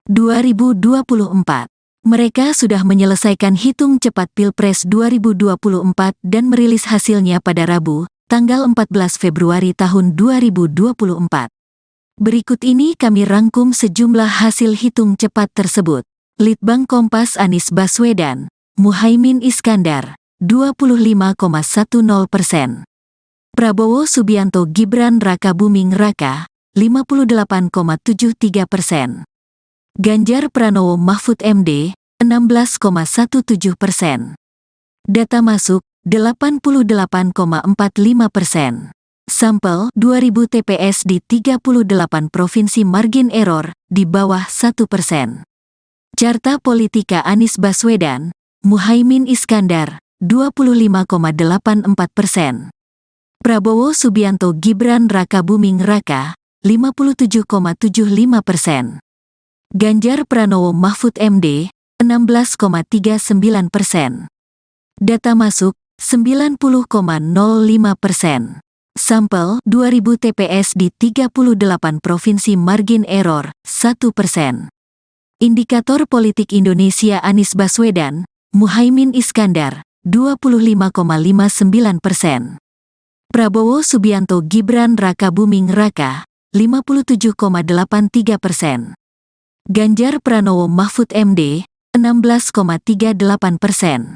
[SPEAKER 1] 2024. Mereka sudah menyelesaikan hitung cepat Pilpres 2024 dan merilis hasilnya pada Rabu, tanggal 14 Februari tahun 2024. Berikut ini kami rangkum sejumlah hasil hitung cepat tersebut. Litbang Kompas Anies Baswedan, Muhaimin Iskandar, 25,10%. Prabowo Subianto Gibran Rakabuming Raka, 58,73%. Ganjar Pranowo Mahfud MD, 16,17%. Data masuk, 88,45%. Sampel 2000 TPS di 38 provinsi margin error, di bawah 1%. Carta Politika Anies Baswedan, Muhaimin Iskandar, 25,84%. Prabowo Subianto Gibran Rakabuming Raka, 57,75%. Ganjar Pranowo Mahfud MD, 16,39%. Data masuk, 90,05%. Sampel 2000 TPS di 38 provinsi margin error, 1%. Indikator politik Indonesia Anies Baswedan, Muhaimin Iskandar, 25,59%. Prabowo Subianto Gibran Rakabuming Raka, 57,83%. Ganjar Pranowo Mahfud MD, 16,38%.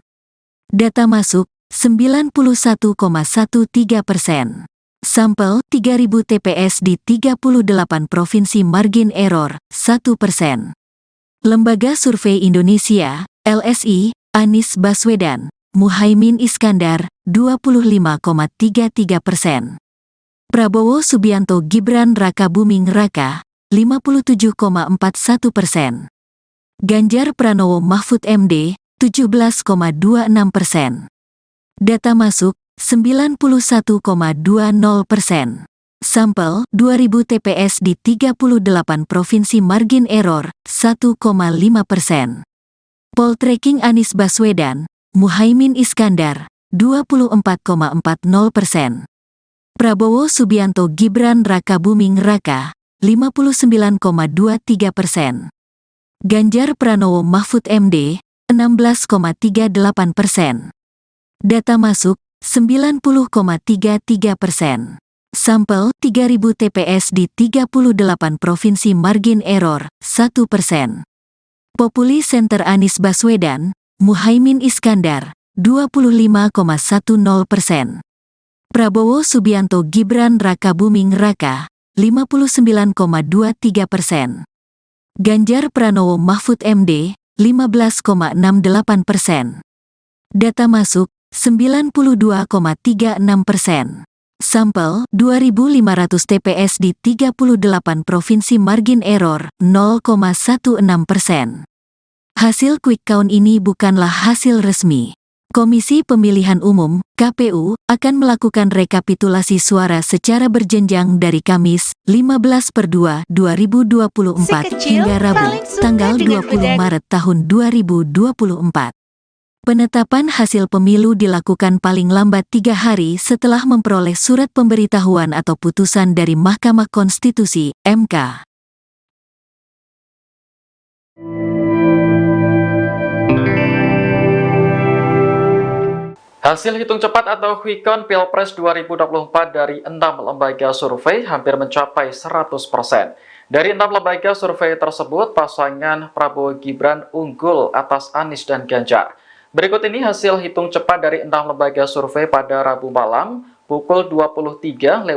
[SPEAKER 1] Data masuk, 91,13%. Sampel 3000 TPS di 38 provinsi margin error, 1%. Lembaga Survei Indonesia, LSI, Anies Baswedan, Muhaimin Iskandar, 25,33%. Prabowo Subianto Gibran Rakabuming Raka, 57,41%. Ganjar Pranowo Mahfud MD, 17,26%. Data masuk, 91,20%. Sampel 2000 TPS di 38 provinsi, margin error 1,5%. Poltreking Anies Baswedan, Muhaimin Iskandar 24,40%. Prabowo Subianto Gibran Raka Buming Raka 59,23%. Ganjar Pranowo Mahfud MD 16,38%. Data masuk 90,33%. Sampel 3000 TPS di 38 provinsi, margin error 1%. Populi Center Anies Baswedan, Muhaimin Iskandar 25,10%. Prabowo Subianto Gibran Raka Buming Raka 59,23%. Ganjar Pranowo Mahfud MD 15,68%. Data masuk 92,36%. Sampel 2.500 TPS di 38 provinsi, margin error 0,16%. Hasil quick count ini bukanlah hasil resmi. Komisi Pemilihan Umum (KPU) akan melakukan rekapitulasi suara secara berjenjang dari Kamis 15/2/2024 hingga Rabu tanggal 20 Maret tahun 2024. Penetapan hasil pemilu dilakukan paling lambat 3 hari setelah memperoleh surat pemberitahuan atau putusan dari Mahkamah Konstitusi (MK).
[SPEAKER 2] Hasil hitung cepat atau quick count Pilpres 2024 dari 6 lembaga survei hampir mencapai 100%. Dari 6 lembaga survei tersebut, pasangan Prabowo Gibran unggul atas Anies dan Ganjar. Berikut ini hasil hitung cepat dari 6 lembaga survei pada Rabu malam pukul 23.50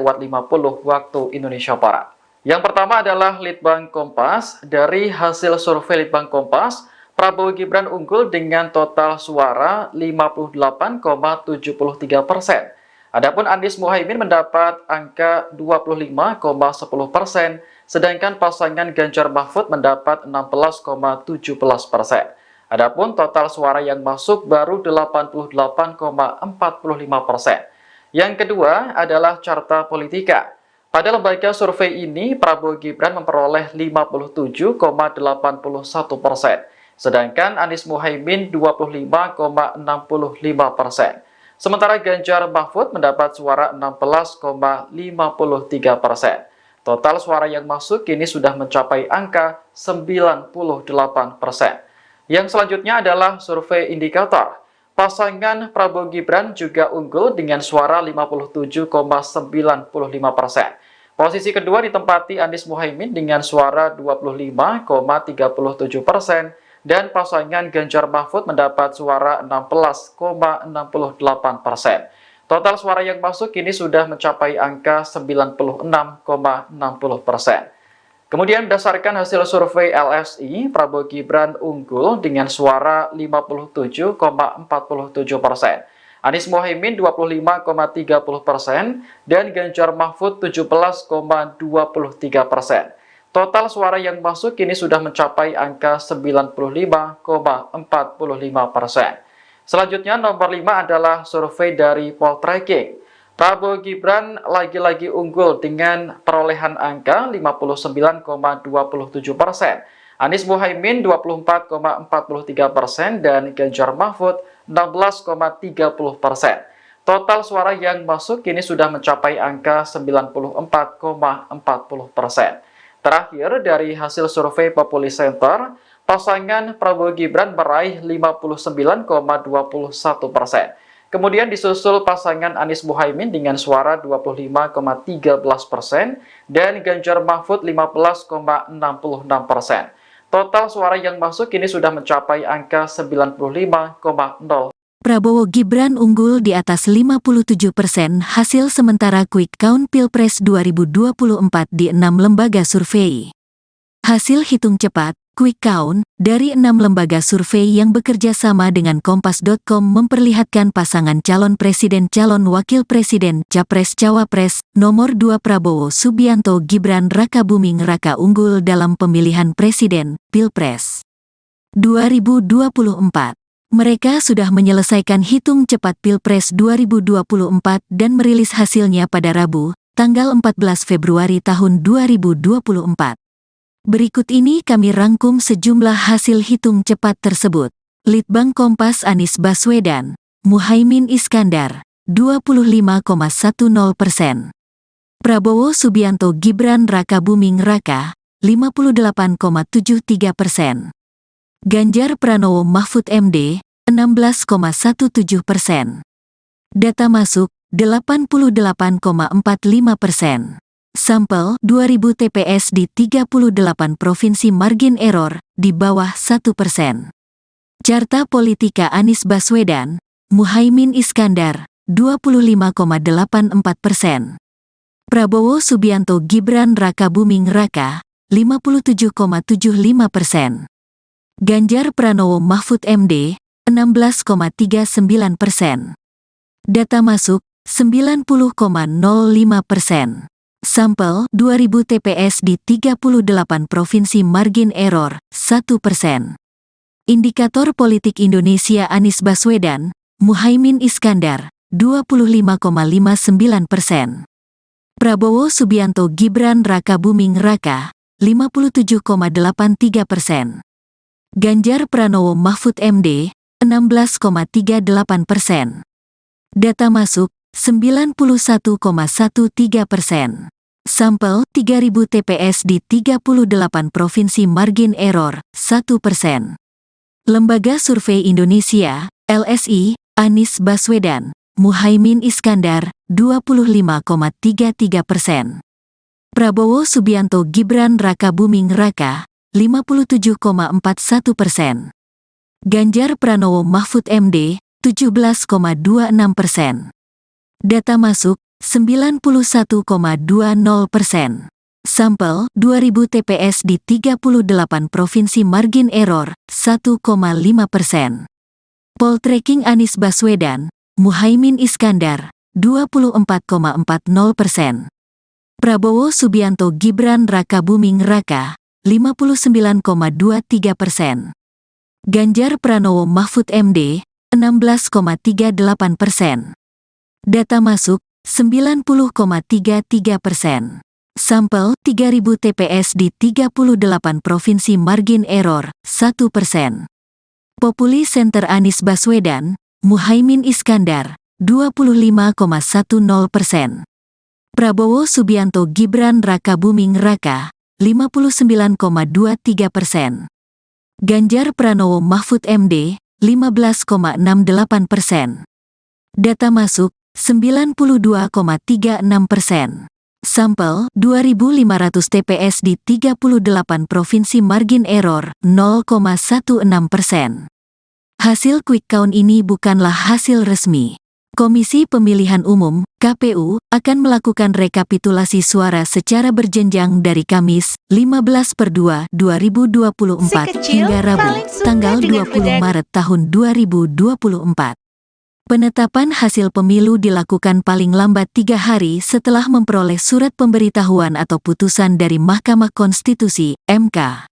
[SPEAKER 2] waktu Indonesia Barat. Yang pertama adalah Litbang Kompas. Dari hasil survei Litbang Kompas, Prabowo Gibran unggul dengan total suara 58,73%. Adapun Anies Muhaimin mendapat angka 25,10%, sedangkan pasangan Ganjar Mahfud mendapat 16,17%. Adapun total suara yang masuk baru 88,45%. Yang kedua adalah Carta Politika. Pada lembaga survei ini, Prabowo Gibran memperoleh 57,81%, sedangkan Anies Muhaimin 25,65%. Sementara Ganjar Mahfud mendapat suara 16,53%. Total suara yang masuk kini sudah mencapai angka 98%. Yang selanjutnya adalah survei indikator. Pasangan Prabowo Gibran juga unggul dengan suara 57,95%. Posisi kedua ditempati Anies Muhaimin dengan suara 25,37%, dan pasangan Ganjar Mahfud mendapat suara 16,68%. Total suara yang masuk kini sudah mencapai angka 96,60%. Kemudian berdasarkan hasil survei LSI, Prabowo Gibran unggul dengan suara 57,47%. Anies Muhaimin 25,30% dan Ganjar Mahfud 17,23%. Total suara yang masuk kini sudah mencapai angka 95,45%. Selanjutnya nomor 5 adalah survei dari Poltreking. Prabowo Gibran lagi-lagi unggul dengan perolehan angka 59,27%. Anies Muhaimin 24,43% dan Ganjar Mahfud 16,30%. Total suara yang masuk kini sudah mencapai angka 94,40%. Terakhir, dari hasil survei Populi Center, pasangan Prabowo Gibran meraih 59,21%. Kemudian disusul pasangan Anies Muhaimin dengan suara 25,13% dan Ganjar Mahfud 15,66%. Total suara yang masuk kini sudah mencapai angka 95,0%.
[SPEAKER 1] Prabowo Gibran unggul di atas 57% hasil sementara quick count Pilpres 2024 di 6 lembaga survei. Hasil hitung cepat quick count dari 6 lembaga survei yang bekerja sama dengan Kompas.com memperlihatkan pasangan calon presiden calon wakil presiden Capres-Cawapres nomor 2 Prabowo Subianto Gibran Raka Buming Raka unggul dalam pemilihan presiden Pilpres 2024. Mereka sudah menyelesaikan hitung cepat Pilpres 2024 dan merilis hasilnya pada Rabu, tanggal 14 Februari tahun 2024. Berikut ini kami rangkum sejumlah hasil hitung cepat tersebut. Litbang Kompas Anies Baswedan, Muhaimin Iskandar, 25,10%. Prabowo Subianto Gibran Rakabuming Raka, 58,73%. Ganjar Pranowo Mahfud MD, 16,17%. Data masuk, 88,45%. Sampel 2000 TPS di 38 provinsi margin error, di bawah 1%. Carta Politika Anies Baswedan, Muhaimin Iskandar, 25,84%. Prabowo Subianto Gibran Rakabuming Raka, 57,75%. Ganjar Pranowo Mahfud MD, 16,39%. Data masuk, 90,05%. Sampel 2000 TPS di 38 provinsi margin error, 1%. Indikator Politik Indonesia Anies Baswedan, Muhaimin Iskandar, 25,59%. Prabowo Subianto Gibran Rakabuming Raka, 57,83%. Ganjar Pranowo Mahfud MD, 16,38%. Data masuk, 91,13%. Sampel 3000 TPS di 38 provinsi margin error, 1%. Lembaga Survei Indonesia, LSI, Anies Baswedan, Muhaimin Iskandar, 25,33%. Prabowo Subianto Gibran Rakabuming Raka, 57,41%. Ganjar Pranowo Mahfud MD, 17,26%. Data masuk, 91,20%. Sampel 2000 TPS di 38 provinsi margin error, 1,5%. Poltreking Anies Baswedan, Muhaimin Iskandar, 24,40%. Prabowo Subianto Gibran Rakabuming Raka, 59,23%. Ganjar Pranowo Mahfud MD, 16,38%. Data masuk, 90,33%. Sampel 3000 TPS di 38 provinsi margin error, 1%. Populi Center Anies Baswedan, Muhaimin Iskandar, 25,10%. Prabowo Subianto Gibran Rakabuming Raka, 59,23%. Ganjar Pranowo Mahfud MD, 15,68%. Data masuk, 92,36%. Sampel 2500 TPS di 38 provinsi margin error, 0,16%. Hasil quick count ini bukanlah hasil resmi. Komisi Pemilihan Umum, KPU, akan melakukan rekapitulasi suara secara berjenjang dari Kamis, 15/2/2024 hingga Rabu, tanggal 20 Maret tahun 2024. Penetapan hasil pemilu dilakukan paling lambat 3 hari setelah memperoleh surat pemberitahuan atau putusan dari Mahkamah Konstitusi, MK.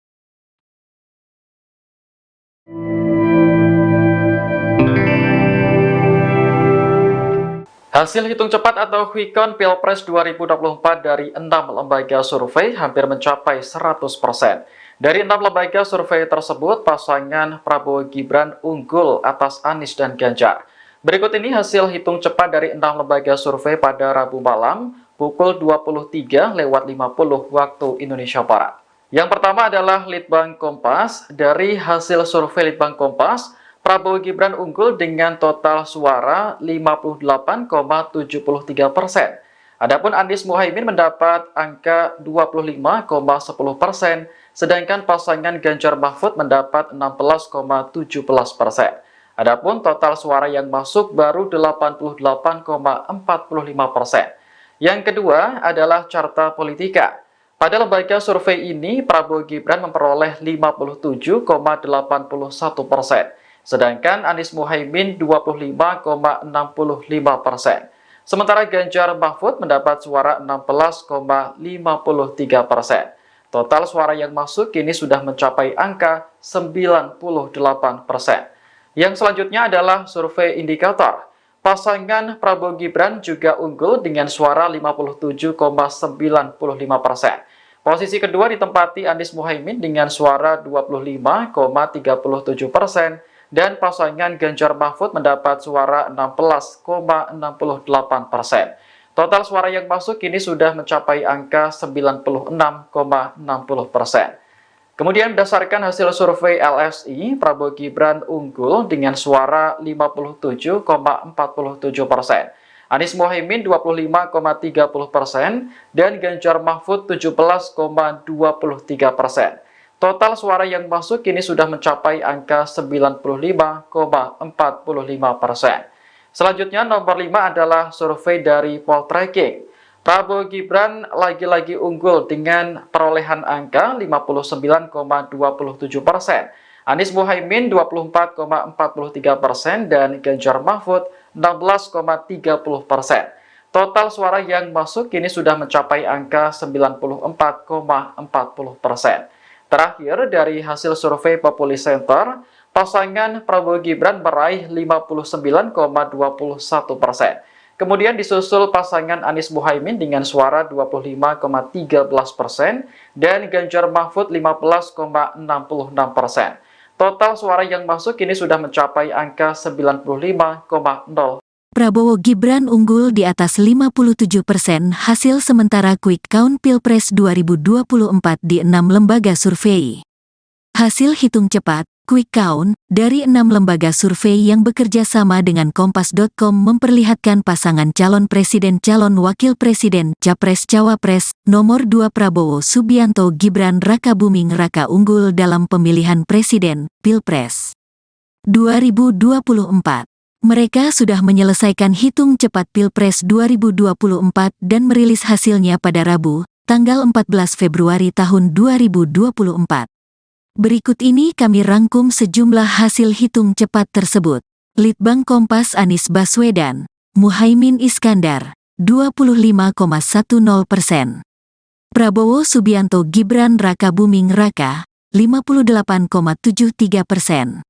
[SPEAKER 2] Hasil hitung cepat atau quick count Pilpres 2024 dari 6 lembaga survei hampir mencapai 100%. Dari 6 lembaga survei tersebut, pasangan Prabowo Gibran unggul atas Anies dan Ganjar. Berikut ini hasil hitung cepat dari 6 lembaga survei pada Rabu malam, pukul 23.50 waktu Indonesia Barat. Yang pertama adalah Litbang Kompas. Dari hasil survei Litbang Kompas, Prabowo Gibran unggul dengan total suara 58,73%. Adapun Anies Muhaimin mendapat angka 25,10%, sedangkan pasangan Ganjar Mahfud mendapat 16,17%. Adapun total suara yang masuk baru 88,45%. Yang kedua adalah Carta Politika. Pada lembaga survei ini, Prabowo Gibran memperoleh 57,81%, sedangkan Anies Muhaimin 25,65%. Sementara Ganjar Mahfud mendapat suara 16,53%. Total suara yang masuk kini sudah mencapai angka 98%. Yang selanjutnya adalah survei indikator. Pasangan Prabowo Gibran juga unggul dengan suara 57,95%. Posisi kedua ditempati Anies Muhaimin dengan suara 25,37% dan pasangan Ganjar Mahfud mendapat suara 16,68%. Total suara yang masuk kini sudah mencapai angka 96,60%. Kemudian berdasarkan hasil survei LSI, Prabowo Gibran unggul dengan suara 57,47%. Anies Muhaimin 25,30% dan Ganjar Mahfud 17,23%. Total suara yang masuk kini sudah mencapai angka 95,45%. Selanjutnya nomor 5 adalah survei dari Poltreking. Prabowo Gibran lagi-lagi unggul dengan perolehan angka 59,27%. Anies Muhaimin 24,43% dan Ganjar Mahfud 16,30%. Total suara yang masuk kini sudah mencapai angka 94,40%. Terakhir dari hasil survei Populi Center, pasangan Prabowo Gibran meraih 59,21%. Kemudian disusul pasangan Anies Muhaimin dengan suara 25,13% dan Ganjar Mahfud 15,66%. Total suara yang masuk kini sudah mencapai angka 95,0%.
[SPEAKER 1] Prabowo Gibran unggul di atas 57% hasil sementara quick count Pilpres 2024 di 6 lembaga survei. Hasil hitung cepat quick count dari 6 lembaga survei yang bekerja sama dengan Kompas.com memperlihatkan pasangan calon presiden calon wakil presiden Capres-Cawapres nomor 2 Prabowo Subianto Gibran Rakabuming Raka unggul dalam pemilihan presiden Pilpres 2024. Mereka sudah menyelesaikan hitung cepat Pilpres 2024 dan merilis hasilnya pada Rabu, tanggal 14 Februari tahun 2024. Berikut ini kami rangkum sejumlah hasil hitung cepat tersebut. Litbang Kompas Anies Baswedan, Muhaimin Iskandar, 25,10%. Prabowo Subianto Gibran Rakabuming Raka, 58,73%.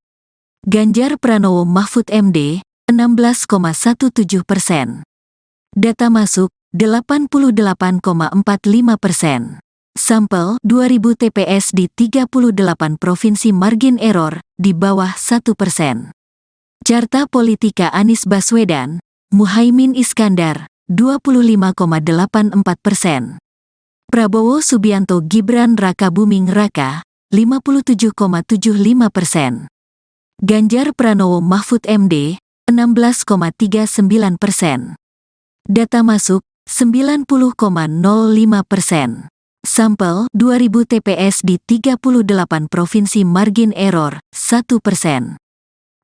[SPEAKER 1] Ganjar Pranowo Mahfud MD, 16,17%. Data masuk, 88,45%. Sampel 2000 TPS di 38 provinsi margin error, di bawah 1%. Carta Politika Anies Baswedan, Muhaimin Iskandar, 25,84%. Prabowo Subianto Gibran Rakabuming Raka, 57,75%. Ganjar Pranowo Mahfud MD, 16,39%. Data masuk, 90,05%. Sampel 2000 TPS di 38 provinsi margin error, 1%.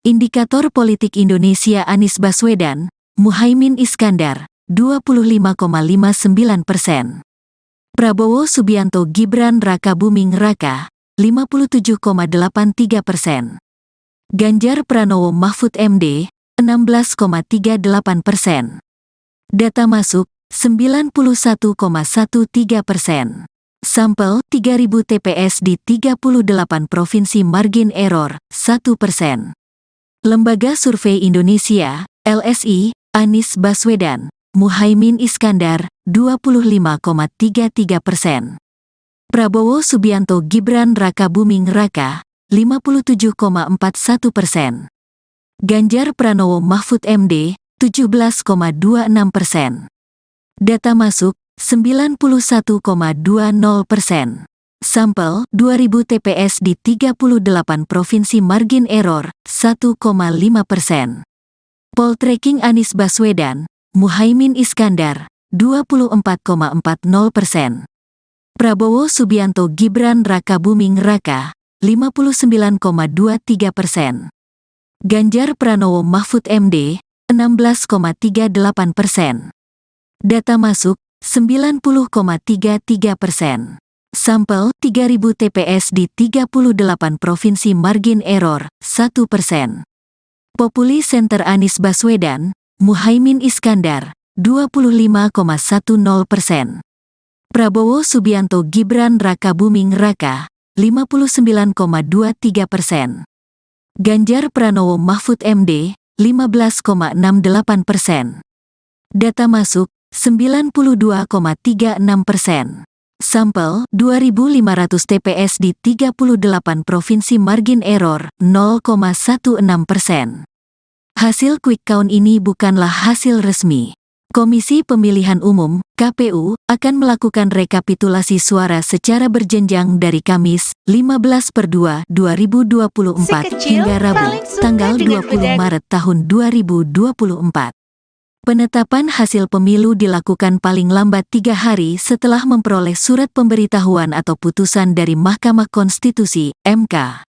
[SPEAKER 1] Indikator Politik Indonesia Anies Baswedan, Muhaimin Iskandar, 25,59%. Prabowo Subianto Gibran Rakabuming Raka, 57,83%. Ganjar Pranowo Mahfud MD, 16,38%. Data masuk, 91,13%. Sampel 3000 TPS di 38 provinsi margin error, 1%. Lembaga Survei Indonesia, LSI, Anies Baswedan, Muhaimin Iskandar, 25,33%. Prabowo Subianto Gibran Rakabuming Raka, 57,41%. Ganjar Pranowo Mahfud MD, 17,26%. Data masuk, 91,20%. Sampel 2000 TPS di 38 provinsi margin error, 1,5%. Poltreking Anies Baswedan, Muhaimin Iskandar, 24,40%. Prabowo Subianto Gibran Rakabuming Raka, 59,23%. Ganjar Pranowo Mahfud MD, 16,38%. Data masuk, 90,33%. Sampel 3000 TPS di 38 provinsi margin error, 1%. Populi Center Anies Baswedan, Muhaimin Iskandar, 25,10%. Prabowo Subianto Gibran Rakabuming Raka, 59,23%. Ganjar Pranowo Mahfud MD, 15,68%. Data masuk, 92,36%. Sampel, 2.500 TPS di 38 provinsi, margin error, 0,16%. Hasil quick count ini bukanlah hasil resmi. Komisi Pemilihan Umum, KPU, akan melakukan rekapitulasi suara secara berjenjang dari Kamis, 15/2/2024 hingga Rabu, tanggal 20 Maret tahun 2024. Penetapan hasil pemilu dilakukan paling lambat 3 hari setelah memperoleh surat pemberitahuan atau putusan dari Mahkamah Konstitusi, MK.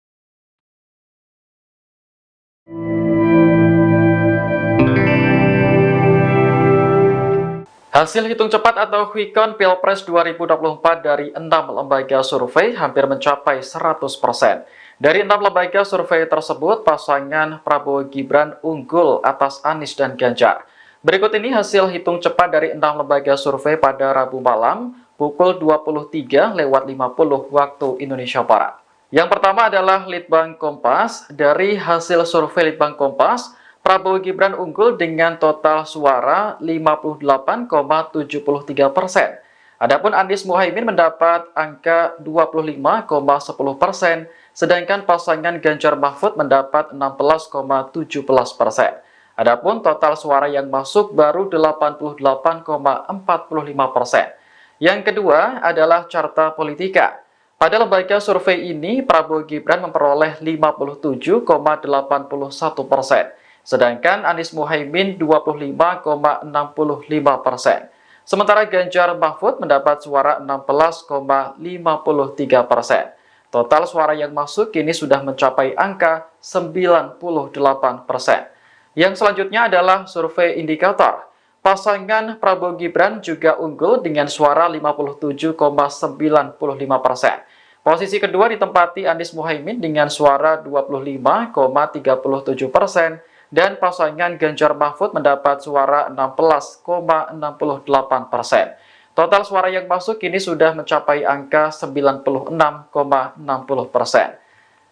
[SPEAKER 2] Hasil hitung cepat atau quick count Pilpres 2024 dari 6 lembaga survei hampir mencapai 100%. Dari 6 lembaga survei tersebut, pasangan Prabowo Gibran unggul atas Anies dan Ganjar. Berikut ini hasil hitung cepat dari 6 lembaga survei pada Rabu malam, pukul 23:50 waktu Indonesia Barat. Yang pertama adalah Litbang Kompas. Dari hasil survei Litbang Kompas, Prabowo Gibran unggul dengan total suara 58,73%. Adapun Anies Muhaimin mendapat angka 25,10%, sedangkan pasangan Ganjar Mahfud mendapat 16,17%. Adapun total suara yang masuk baru 88,45%. Yang kedua adalah Carta Politika. Pada lembaga survei ini, Prabowo Gibran memperoleh 57,81%, sedangkan Anies Muhaimin 25,65%. Sementara Ganjar Mahfud mendapat suara 16,53%. Total suara yang masuk kini sudah mencapai angka 98%. Yang selanjutnya adalah survei indikator. Pasangan Prabowo Gibran juga unggul dengan suara 57,95%. Posisi kedua ditempati Anies Muhaimin dengan suara 25,37%, dan pasangan Ganjar Mahfud mendapat suara 16,68%. Total suara yang masuk kini sudah mencapai angka 96,60%.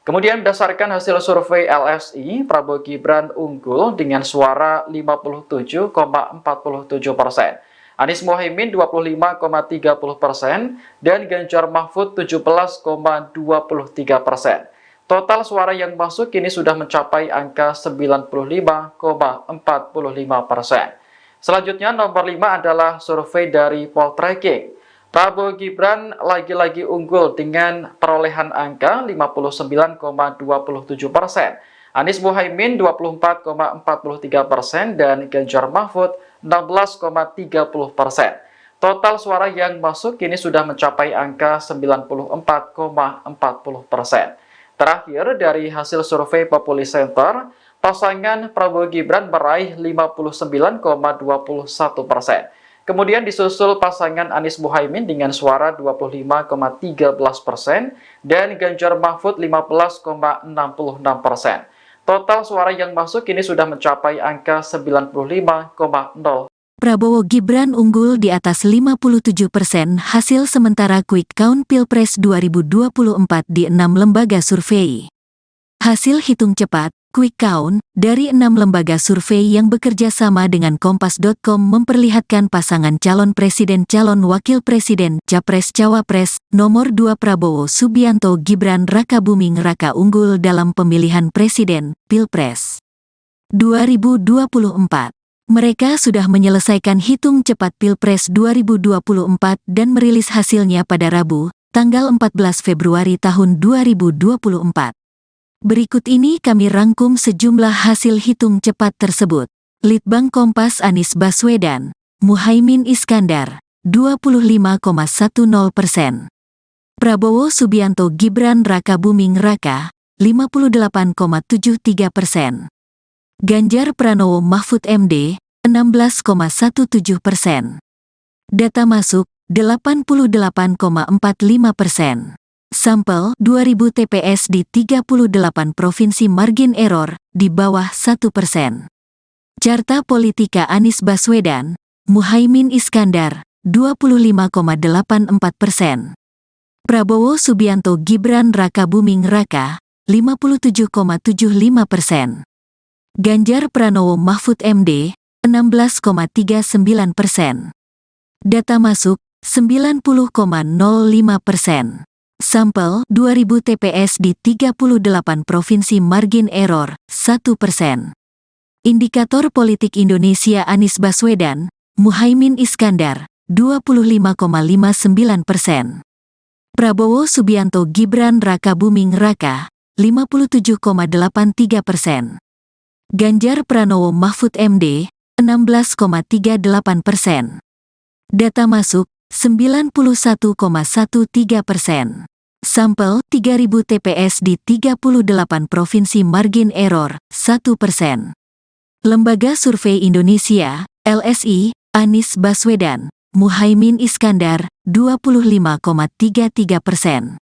[SPEAKER 2] Kemudian berdasarkan hasil survei LSI, Prabowo Gibran unggul dengan suara 57,47%. Anies Muhaimin 25,30% dan Ganjar Mahfud 17,23%. Total suara yang masuk kini sudah mencapai angka 95,45%. Selanjutnya nomor 5 adalah survei dari Poltreking. Prabowo Gibran lagi-lagi unggul dengan perolehan angka 59,27%. Anies Muhaimin 24,43% dan Ganjar Mahfud 16,30%. Total suara yang masuk kini sudah mencapai angka 94,40%. Terakhir, dari hasil survei Populi Center, pasangan Prabowo Gibran meraih 59,21%. Kemudian disusul pasangan Anies Muhaimin dengan suara 25,13% dan Ganjar Mahfud 15,66%. Total suara yang masuk kini sudah mencapai angka 95,0%.
[SPEAKER 1] Prabowo Gibran unggul di atas 57% hasil sementara quick count Pilpres 2024 di 6 lembaga survei. Hasil hitung cepat quick count dari 6 lembaga survei yang bekerja sama dengan Kompas.com memperlihatkan pasangan calon presiden calon wakil presiden Capres-Cawapres nomor 2 Prabowo Subianto Gibran Rakabuming Raka unggul dalam pemilihan presiden Pilpres 2024. Mereka sudah menyelesaikan hitung cepat Pilpres 2024 dan merilis hasilnya pada Rabu, tanggal 14 Februari tahun 2024. Berikut ini kami rangkum sejumlah hasil hitung cepat tersebut. Litbang Kompas Anies Baswedan, Muhaimin Iskandar, 25,10%. Prabowo Subianto Gibran Rakabuming Raka, 58,73%. Ganjar Pranowo Mahfud MD, 16,17%. Data masuk, 88,45%. Sampel 2000 TPS di 38 provinsi, margin error di bawah 1%. Carta Politika Anies Baswedan, Muhaimin Iskandar, 25,84%. Prabowo Subianto Gibran Rakabuming Raka, 57,75%. Ganjar Pranowo Mahfud MD, 16,39%. Data masuk, 90,05%. Sampel, 2000 TPS di 38 provinsi, margin error, 1%. Indikator politik Indonesia Anies Baswedan, Muhaimin Iskandar, 25,59%. Prabowo Subianto Gibran Raka Buming Raka, 57,83%. Ganjar Pranowo Mahfud MD, 16,38%. Data masuk, 91,13%. Sampel, 3000 TPS di 38 provinsi, margin error, 1%. Lembaga Survei Indonesia, LSI, Anies Baswedan, Muhaimin Iskandar, 25,33%.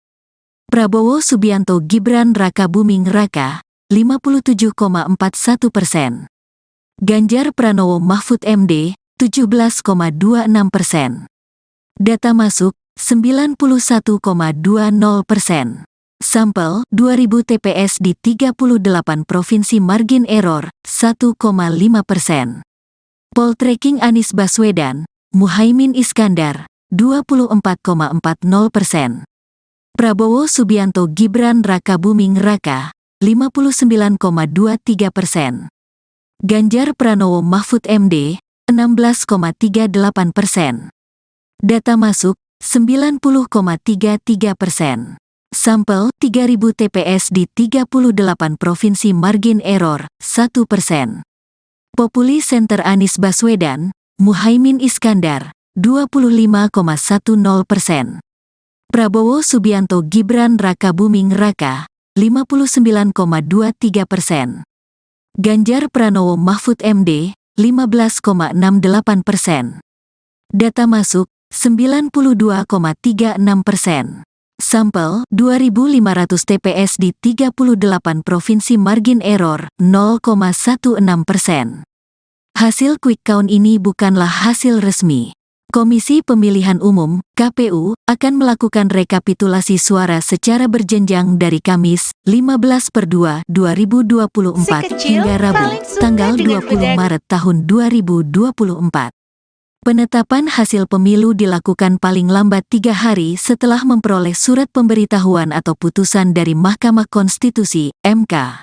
[SPEAKER 1] Prabowo Subianto Gibran Raka Buming Raka, 57,41%. Ganjar Pranowo Mahfud MD, 17,26%. Data masuk, 91,20%. Sampel, 2000 TPS di 38 provinsi, margin error, 1,5%. Poltreking Anies Baswedan, Muhaimin Iskandar, 24,40%. Prabowo Subianto Gibran Raka Buming Raka, 59,23%. Ganjar Pranowo Mahfud MD, 16,38%. Data masuk, 90,33%. Sampel, 3000 TPS di 38 provinsi, margin error, 1%. Populi Center Anies Baswedan, Muhaimin Iskandar, 25,10%. Prabowo Subianto Gibran Raka Buming Raka, 59,23%. Ganjar Pranowo Mahfud MD, 15,68%. Data masuk, 92,36%. Sampel, 2500 TPS di 38 provinsi, margin error, 0,16%. Hasil quick count ini bukanlah hasil resmi. Komisi Pemilihan Umum, KPU, akan melakukan rekapitulasi suara secara berjenjang dari Kamis, 15/2/2024 hingga Rabu, tanggal 20 Maret tahun 2024. Penetapan hasil pemilu dilakukan paling lambat 3 hari setelah memperoleh surat pemberitahuan atau putusan dari Mahkamah Konstitusi, MK.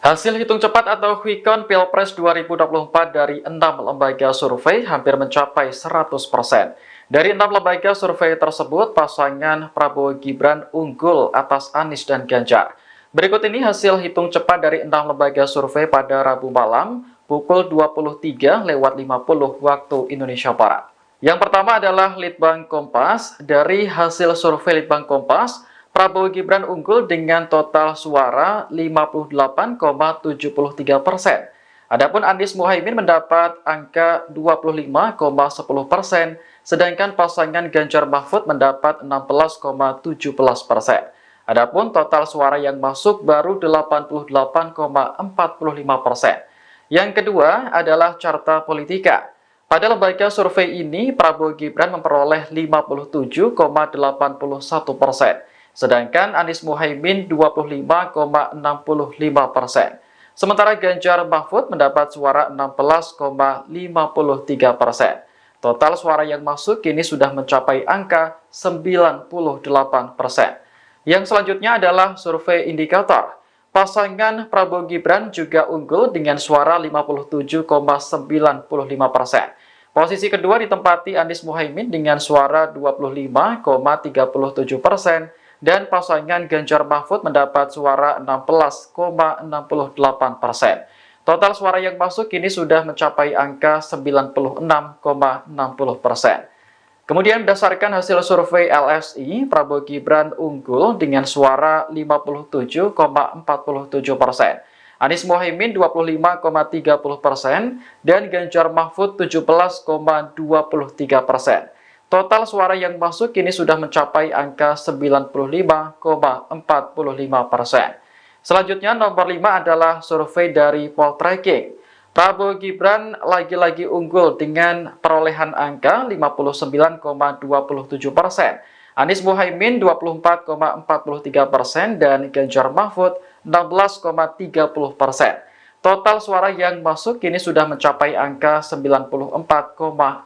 [SPEAKER 2] Hasil hitung cepat atau quick count Pilpres 2024 dari 6 lembaga survei hampir mencapai 100%. Dari 6 lembaga survei tersebut, pasangan Prabowo Gibran unggul atas Anies dan Ganjar. Berikut ini hasil hitung cepat dari 6 lembaga survei pada Rabu malam, pukul 23:50 waktu Indonesia Barat. Yang pertama adalah Litbang Kompas. Dari hasil survei Litbang Kompas, Prabowo Gibran unggul dengan total suara 58,73%. Adapun Anies Muhaimin mendapat angka 25,10%, sedangkan pasangan Ganjar Mahfud mendapat 16,17%. Adapun total suara yang masuk baru 88,45%. Yang kedua adalah Carta Politika. Pada lembaga survei ini, Prabowo Gibran memperoleh 57,81%. Sedangkan Anies Muhaimin 25,65%. Sementara Ganjar Mahfud mendapat suara 16,53%. Total suara yang masuk kini sudah mencapai angka 98%. Yang selanjutnya adalah survei indikator. Pasangan Prabowo Gibran juga unggul dengan suara 57,95%. Posisi kedua ditempati Anies Muhaimin dengan suara 25,37%. Dan pasangan Ganjar Mahfud mendapat suara 16,68%. Total suara yang masuk kini sudah mencapai angka 96,60%. Kemudian berdasarkan hasil survei LSI, Prabowo Gibran unggul dengan suara 57,47%. Anies Muhaimin 25,30% dan Ganjar Mahfud 17,23%. Total suara yang masuk kini sudah mencapai angka 95,45%. Selanjutnya nomor 5 adalah survei dari Poltreking. Prabowo Gibran lagi-lagi unggul dengan perolehan angka 59,27%. Anies Muhaimin 24,43% dan Ganjar Mahfud 16,30%. Total suara yang masuk kini sudah mencapai angka 94,40%.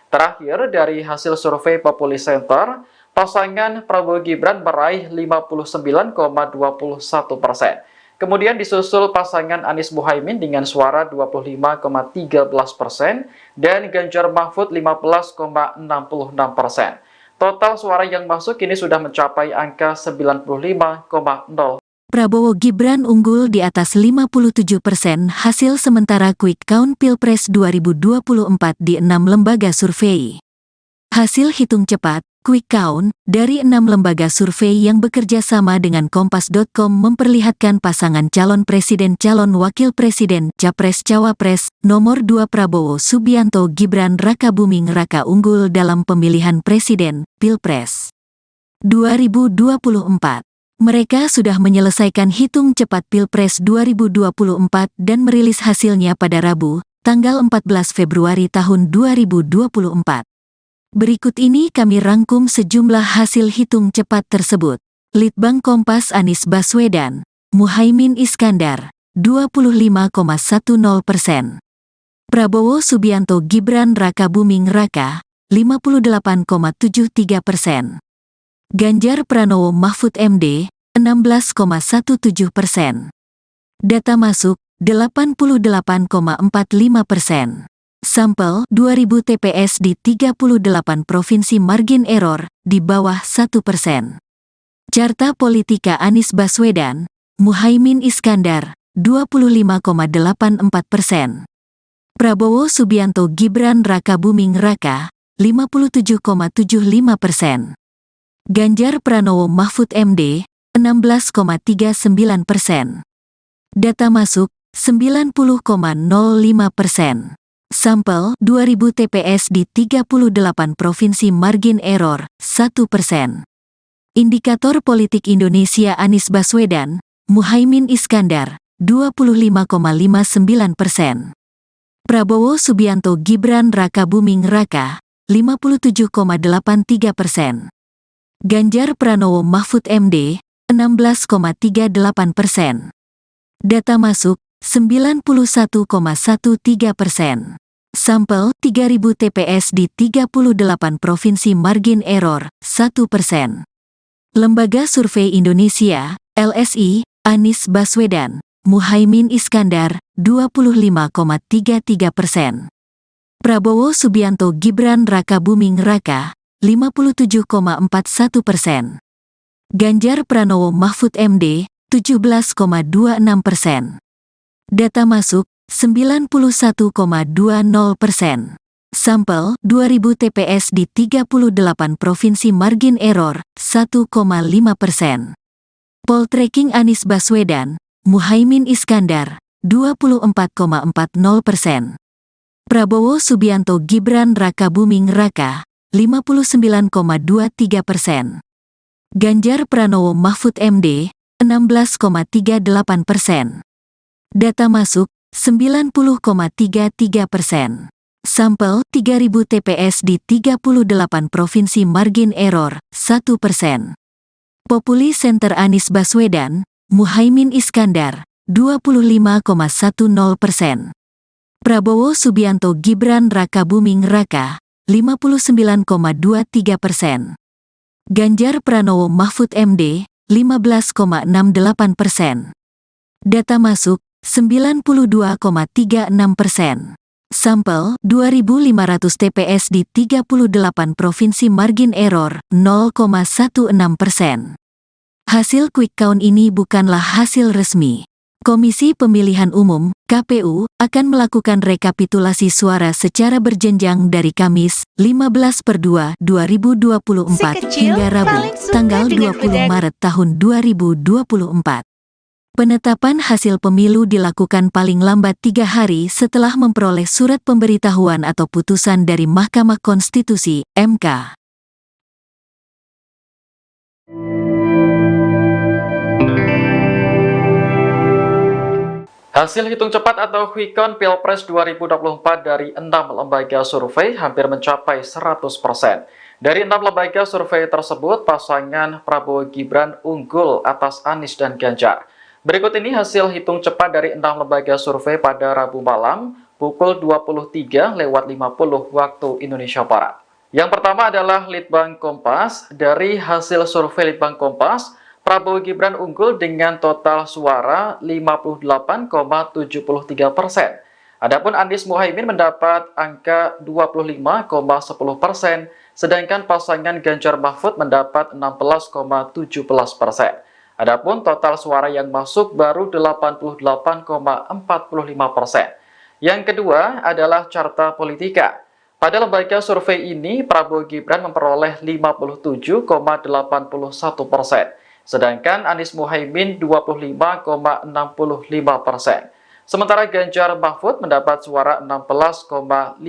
[SPEAKER 2] Terakhir, dari hasil survei Populi Center, pasangan Prabowo Gibran meraih 59,21%. Kemudian disusul pasangan Anies Muhaimin dengan suara 25,13% dan Ganjar Mahfud 15,66%. Total suara yang masuk kini sudah mencapai angka 95,0%.
[SPEAKER 1] Prabowo Gibran unggul di atas 57% hasil sementara quick count Pilpres 2024 di 6 lembaga survei. Hasil hitung cepat, quick count, dari 6 lembaga survei yang bekerja sama dengan Kompas.com memperlihatkan pasangan calon presiden calon wakil presiden Capres-Cawapres nomor 2 Prabowo Subianto Gibran Rakabuming Raka unggul dalam pemilihan presiden, Pilpres 2024. Mereka sudah menyelesaikan hitung cepat Pilpres 2024 dan merilis hasilnya pada Rabu, tanggal 14 Februari tahun 2024. Berikut ini kami rangkum sejumlah hasil hitung cepat tersebut. Litbang Kompas Anies Baswedan, Muhaimin Iskandar, 25,10%. Prabowo Subianto Gibran Rakabuming Raka, 58,73%. Ganjar Pranowo Mahfud MD, 16,17%. Data masuk, 88,45%. Sampel, 2000 TPS di 38 provinsi margin error, di bawah 1%. Carta Politika Anies Baswedan, Muhaimin Iskandar, 25,84%. Prabowo Subianto Gibran Rakabuming Raka, 57,75%. Ganjar Pranowo Mahfud MD, 16,39%. Data masuk, 90,05%. Sampel, 2000 TPS di 38 provinsi margin error, 1%. Indikator Politik Indonesia Anies Baswedan, Muhaimin Iskandar, 25,59%. Prabowo Subianto Gibran Rakabuming Raka, 57,83%. Ganjar Pranowo Mahfud MD, 16,38%. Data masuk, 91,13%. Sampel, 3000 TPS di 38 provinsi margin error, 1%. Lembaga Survei Indonesia, LSI, Anies Baswedan, Muhaimin Iskandar, 25,33%. Prabowo Subianto Gibran Rakabuming Raka, 57,41%. Ganjar Pranowo Mahfud MD, 17,26%. Data masuk, 91,20%. Sampel, 2000 TPS di 38 provinsi margin error, 1,5%. Poltreking Anies Baswedan, Muhaimin Iskandar, 24,40%. Prabowo Subianto Gibran Rakabuming Raka, 59,23%. Ganjar Pranowo Mahfud MD, 16,38%. Data masuk, 90,33%. Sampel, 3000 TPS di 38 provinsi margin error, 1%. Populi Center Anies Baswedan, Muhaimin Iskandar, 25,10%. Prabowo Subianto Gibran Rakabuming Raka, 59,23%. Ganjar Pranowo Mahfud MD, 15,68%. Data masuk, 92,36%. Sampel, 2.500 TPS di 38 provinsi margin error, 0,16%. Hasil quick count ini bukanlah hasil resmi. Komisi Pemilihan Umum, KPU, akan melakukan rekapitulasi suara secara berjenjang dari Kamis, 15/2/2024 hingga Rabu, tanggal 20 Maret tahun 2024. Penetapan hasil pemilu dilakukan paling lambat 3 hari setelah memperoleh surat pemberitahuan atau putusan dari Mahkamah Konstitusi, MK.
[SPEAKER 2] Hasil hitung cepat atau quick count Pilpres 2024 dari 6 lembaga survei hampir mencapai 100%. Dari 6 lembaga survei tersebut, pasangan Prabowo Gibran unggul atas Anies dan Ganjar. Berikut ini hasil hitung cepat dari 6 lembaga survei pada Rabu malam, pukul 23.50 waktu Indonesia Barat. Yang pertama adalah Litbang Kompas. Dari hasil survei Litbang Kompas, Prabowo Gibran unggul dengan total suara 58,73%. Adapun Anies Muhaimin mendapat angka 25,10%, sedangkan pasangan Ganjar Mahfud mendapat 16,17%. Adapun total suara yang masuk baru 88,45%. Yang kedua adalah Carta Politika. Pada lembaga survei ini, Prabowo Gibran memperoleh 57,81%, sedangkan Anies Muhaimin 25,65%. Sementara Ganjar Mahfud mendapat suara 16,53%.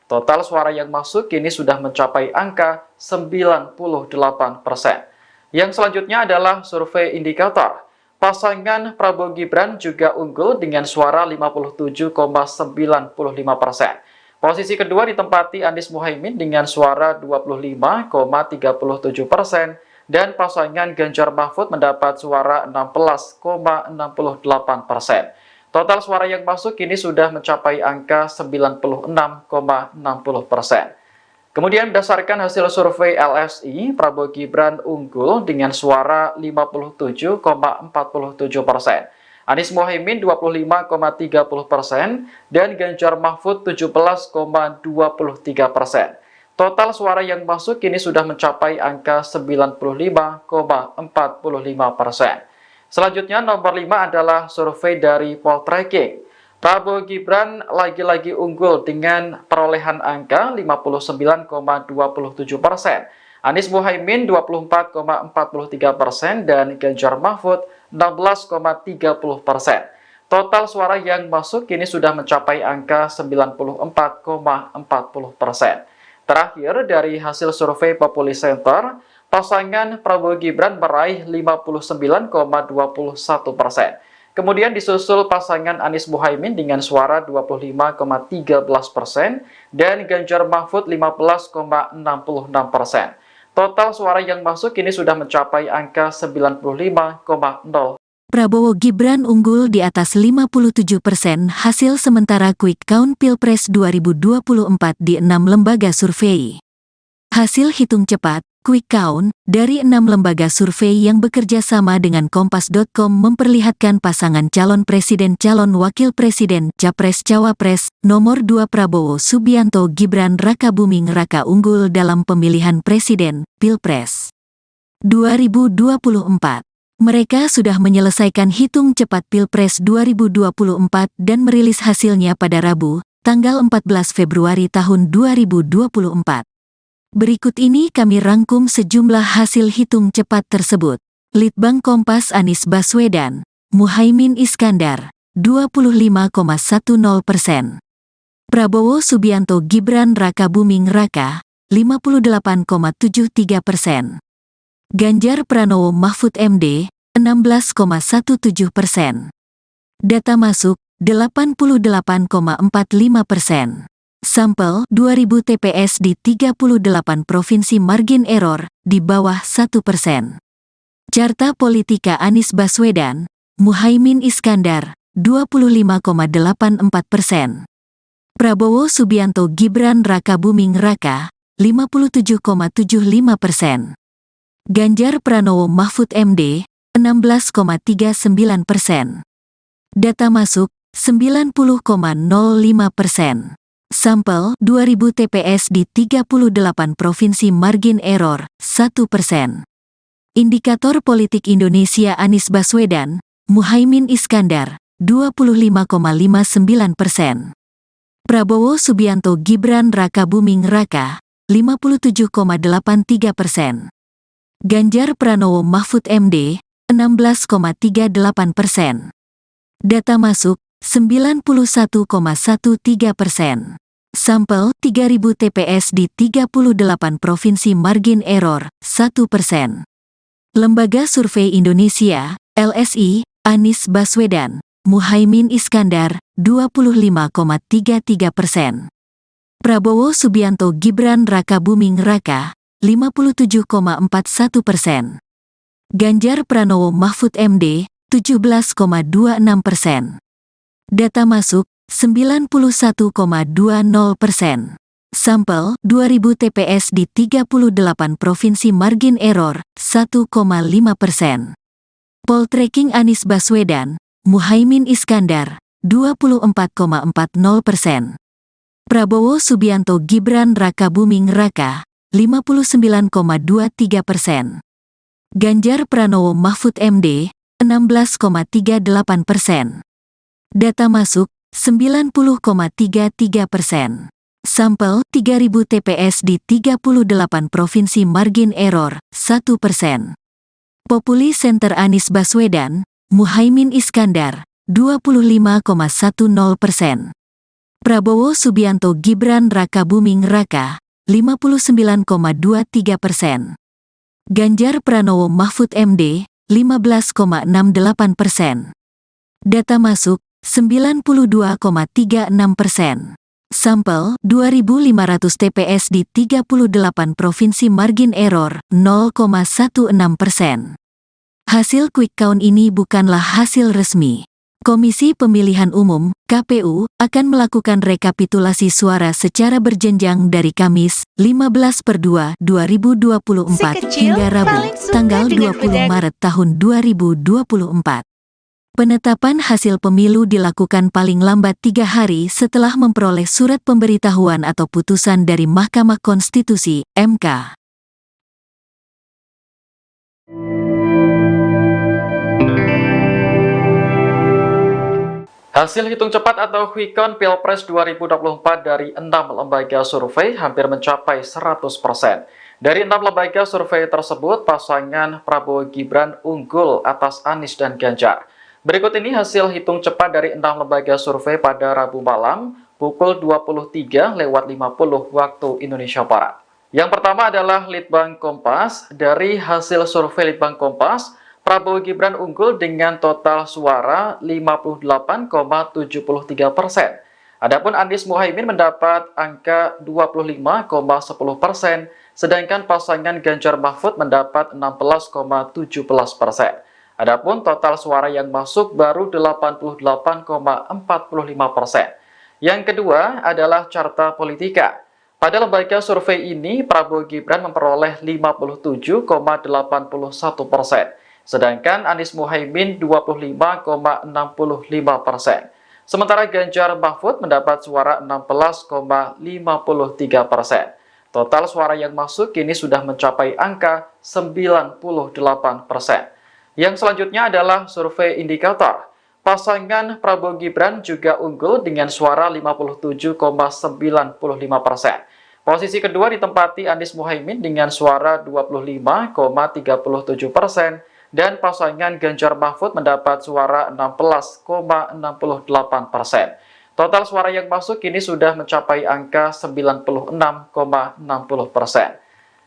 [SPEAKER 2] Total suara yang masuk kini sudah mencapai angka 98%. Yang selanjutnya adalah survei indikator. Pasangan Prabowo Gibran juga unggul dengan suara 57,95%. Posisi kedua ditempati Anies Muhaimin dengan suara 25,37%. Dan pasangan Ganjar Mahfud mendapat suara 16,68%. Total suara yang masuk kini sudah mencapai angka 96,60%. Kemudian berdasarkan hasil survei LSI, Prabowo Gibran unggul dengan suara 57,47%. Anies Muhaimin 25,30% dan Ganjar Mahfud 17,23%. Total suara yang masuk kini sudah mencapai angka 95,45%. Selanjutnya nomor 5 adalah survei dari Poltreking. Prabowo Gibran lagi-lagi unggul dengan perolehan angka 59,27%. Anies Muhaimin 24,43% dan Ganjar Mahfud 16,30%. Total suara yang masuk kini sudah mencapai angka 94,40%. Terakhir, dari hasil survei Populi Center, pasangan Prabowo Gibran meraih 59,21%. Kemudian disusul pasangan Anies Muhaimin dengan suara 25,13% dan Ganjar Mahfud 15,66%. Total suara yang masuk kini sudah mencapai angka 95,0%.
[SPEAKER 1] Prabowo Gibran unggul di atas 57% hasil sementara quick count Pilpres 2024 di 6 lembaga survei. Hasil hitung cepat, quick count, dari 6 lembaga survei yang bekerja sama dengan Kompas.com memperlihatkan pasangan calon presiden calon wakil presiden Capres-Cawapres nomor 2 Prabowo Subianto Gibran Rakabuming Raka unggul dalam pemilihan presiden, Pilpres 2024. Mereka sudah menyelesaikan hitung cepat Pilpres 2024 dan merilis hasilnya pada Rabu, tanggal 14 Februari tahun 2024. Berikut ini kami rangkum sejumlah hasil hitung cepat tersebut. Litbang Kompas Anies Baswedan, Muhaimin Iskandar, 25,10%. Prabowo Subianto Gibran Rakabuming Raka, 58,73%. Ganjar Pranowo Mahfud MD, 16,17%. Data masuk, 88,45%. Sampel, 2000 TPS di 38 provinsi margin error, di bawah 1%. Carta Politika Anies Baswedan, Muhaimin Iskandar, 25,84%. Prabowo Subianto Gibran Rakabuming Raka, 57,75%. Ganjar Pranowo Mahfud MD, 16,39%. Data masuk, 90,05%. Sampel, 2000 TPS di 38 provinsi margin error, 1%. Indikator politik Indonesia Anies Baswedan, Muhaimin Iskandar, 25,59%. Prabowo Subianto Gibran Rakabuming Raka, 57,83%. Ganjar Pranowo Mahfud MD, 16,38%. Data masuk, 91,13%. Sampel, 3000 TPS di 38 provinsi margin error, 1%. Lembaga Survei Indonesia, LSI, Anies Baswedan, Muhaimin Iskandar, 25,33%. Prabowo Subianto Gibran Raka Buming Raka, 57,41%. Ganjar Pranowo Mahfud MD, 17,26%. Data masuk, 91,20%. Sampel, 2000 TPS di 38 provinsi margin error, 1,5%. Poltreking Anies Baswedan, Muhaimin Iskandar, 24,40%. Prabowo Subianto Gibran Raka Buming Raka, 59,23%. Ganjar Pranowo Mahfud MD, 16,38%. Data masuk, 90,33%. Sampel, 3000 TPS di 38 provinsi margin error, 1%. Populi Center Anies Baswedan, Muhaimin Iskandar, 25,10%. Prabowo Subianto Gibran Raka Buming Raka, 59,23%. Ganjar Pranowo Mahfud MD, 15,68%. Data masuk, 92,36%. Sampel, 2.500 TPS di 38 provinsi margin error, 0,16%. Hasil quick count ini bukanlah hasil resmi. Komisi Pemilihan Umum, KPU, akan melakukan rekapitulasi suara secara berjenjang dari Kamis, 15/2/2024 hingga Rabu, tanggal 20 Maret tahun 2024. Penetapan hasil pemilu dilakukan paling lambat 3 hari setelah memperoleh surat pemberitahuan atau putusan dari Mahkamah Konstitusi, MK.
[SPEAKER 2] Hasil hitung cepat atau quick count Pilpres 2024 dari 6 lembaga survei hampir mencapai 100%. Dari 6 lembaga survei tersebut, pasangan Prabowo Gibran unggul atas Anies dan Ganjar. Berikut ini hasil hitung cepat dari 6 lembaga survei pada Rabu malam, pukul 23.50 waktu Indonesia Barat. Yang pertama adalah Litbang Kompas. Dari hasil survei Litbang Kompas, Prabowo Gibran unggul dengan total suara 58,73%. Adapun Anies Muhaimin mendapat angka 25,10%, sedangkan pasangan Ganjar Mahfud mendapat 16,17%. Adapun total suara yang masuk baru 88,45%. Yang kedua adalah Carta Politika. Pada lembaga survei ini, Prabowo Gibran memperoleh 57,81%. Sedangkan Anies Muhaimin 25,65%. Sementara Ganjar Mahfud mendapat suara 16,53%. Total suara yang masuk kini sudah mencapai angka 98%. Yang selanjutnya adalah survei indikator. Pasangan Prabowo Gibran juga unggul dengan suara 57,95%. Posisi kedua ditempati Anies Muhaimin dengan suara 25,37%. Dan pasangan Ganjar Mahfud mendapat suara 16,68%. Total suara yang masuk kini sudah mencapai angka 96,60%.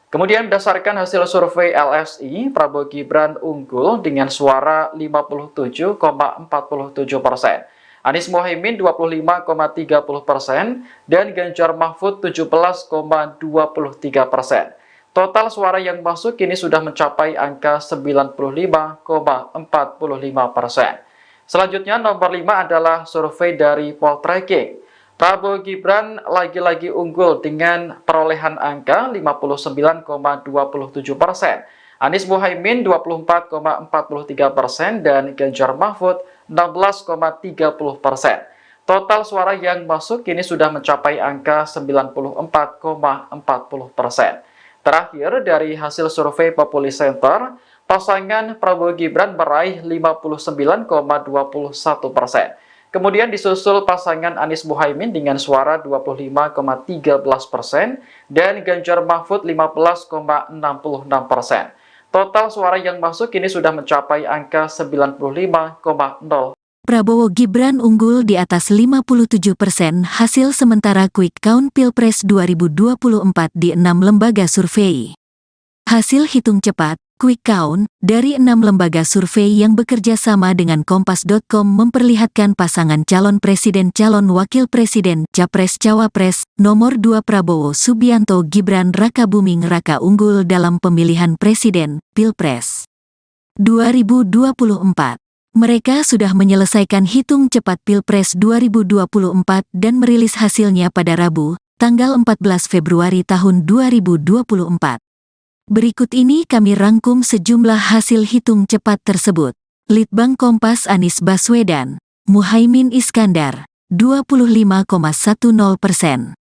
[SPEAKER 2] Kemudian berdasarkan hasil survei LSI, Prabowo Gibran unggul dengan suara 57,47%. Anies Muhaimin 25,30% dan Ganjar Mahfud 17,23%. Total suara yang masuk kini sudah mencapai angka 95,45%. Selanjutnya nomor 5 adalah survei dari Poltreking. Prabowo Gibran lagi-lagi unggul dengan perolehan angka 59,27%. Anies Muhaimin 24,43% dan Ganjar Mahfud 16,30%. Total suara yang masuk kini sudah mencapai angka 94,40%. Terakhir, dari hasil survei Populi Center, pasangan Prabowo Gibran meraih 59,21%. Kemudian disusul pasangan Anies Muhaimin dengan suara 25,13% dan Ganjar Mahfud 15,66%. Total suara yang masuk kini sudah mencapai angka 95,0%.
[SPEAKER 1] Prabowo Gibran unggul di atas 57% hasil sementara quick count Pilpres 2024 di 6 lembaga survei. Hasil hitung cepat, quick count dari 6 lembaga survei yang bekerja sama dengan Kompas.com memperlihatkan pasangan calon presiden calon wakil presiden Capres Cawapres nomor 2 Prabowo Subianto Gibran Rakabuming Raka unggul dalam pemilihan presiden Pilpres 2024. Mereka sudah menyelesaikan hitung cepat Pilpres 2024 dan merilis hasilnya pada Rabu, tanggal 14 Februari tahun 2024. Berikut ini kami rangkum sejumlah hasil hitung cepat tersebut. Litbang Kompas Anies Baswedan, Muhaimin Iskandar, 25,10%.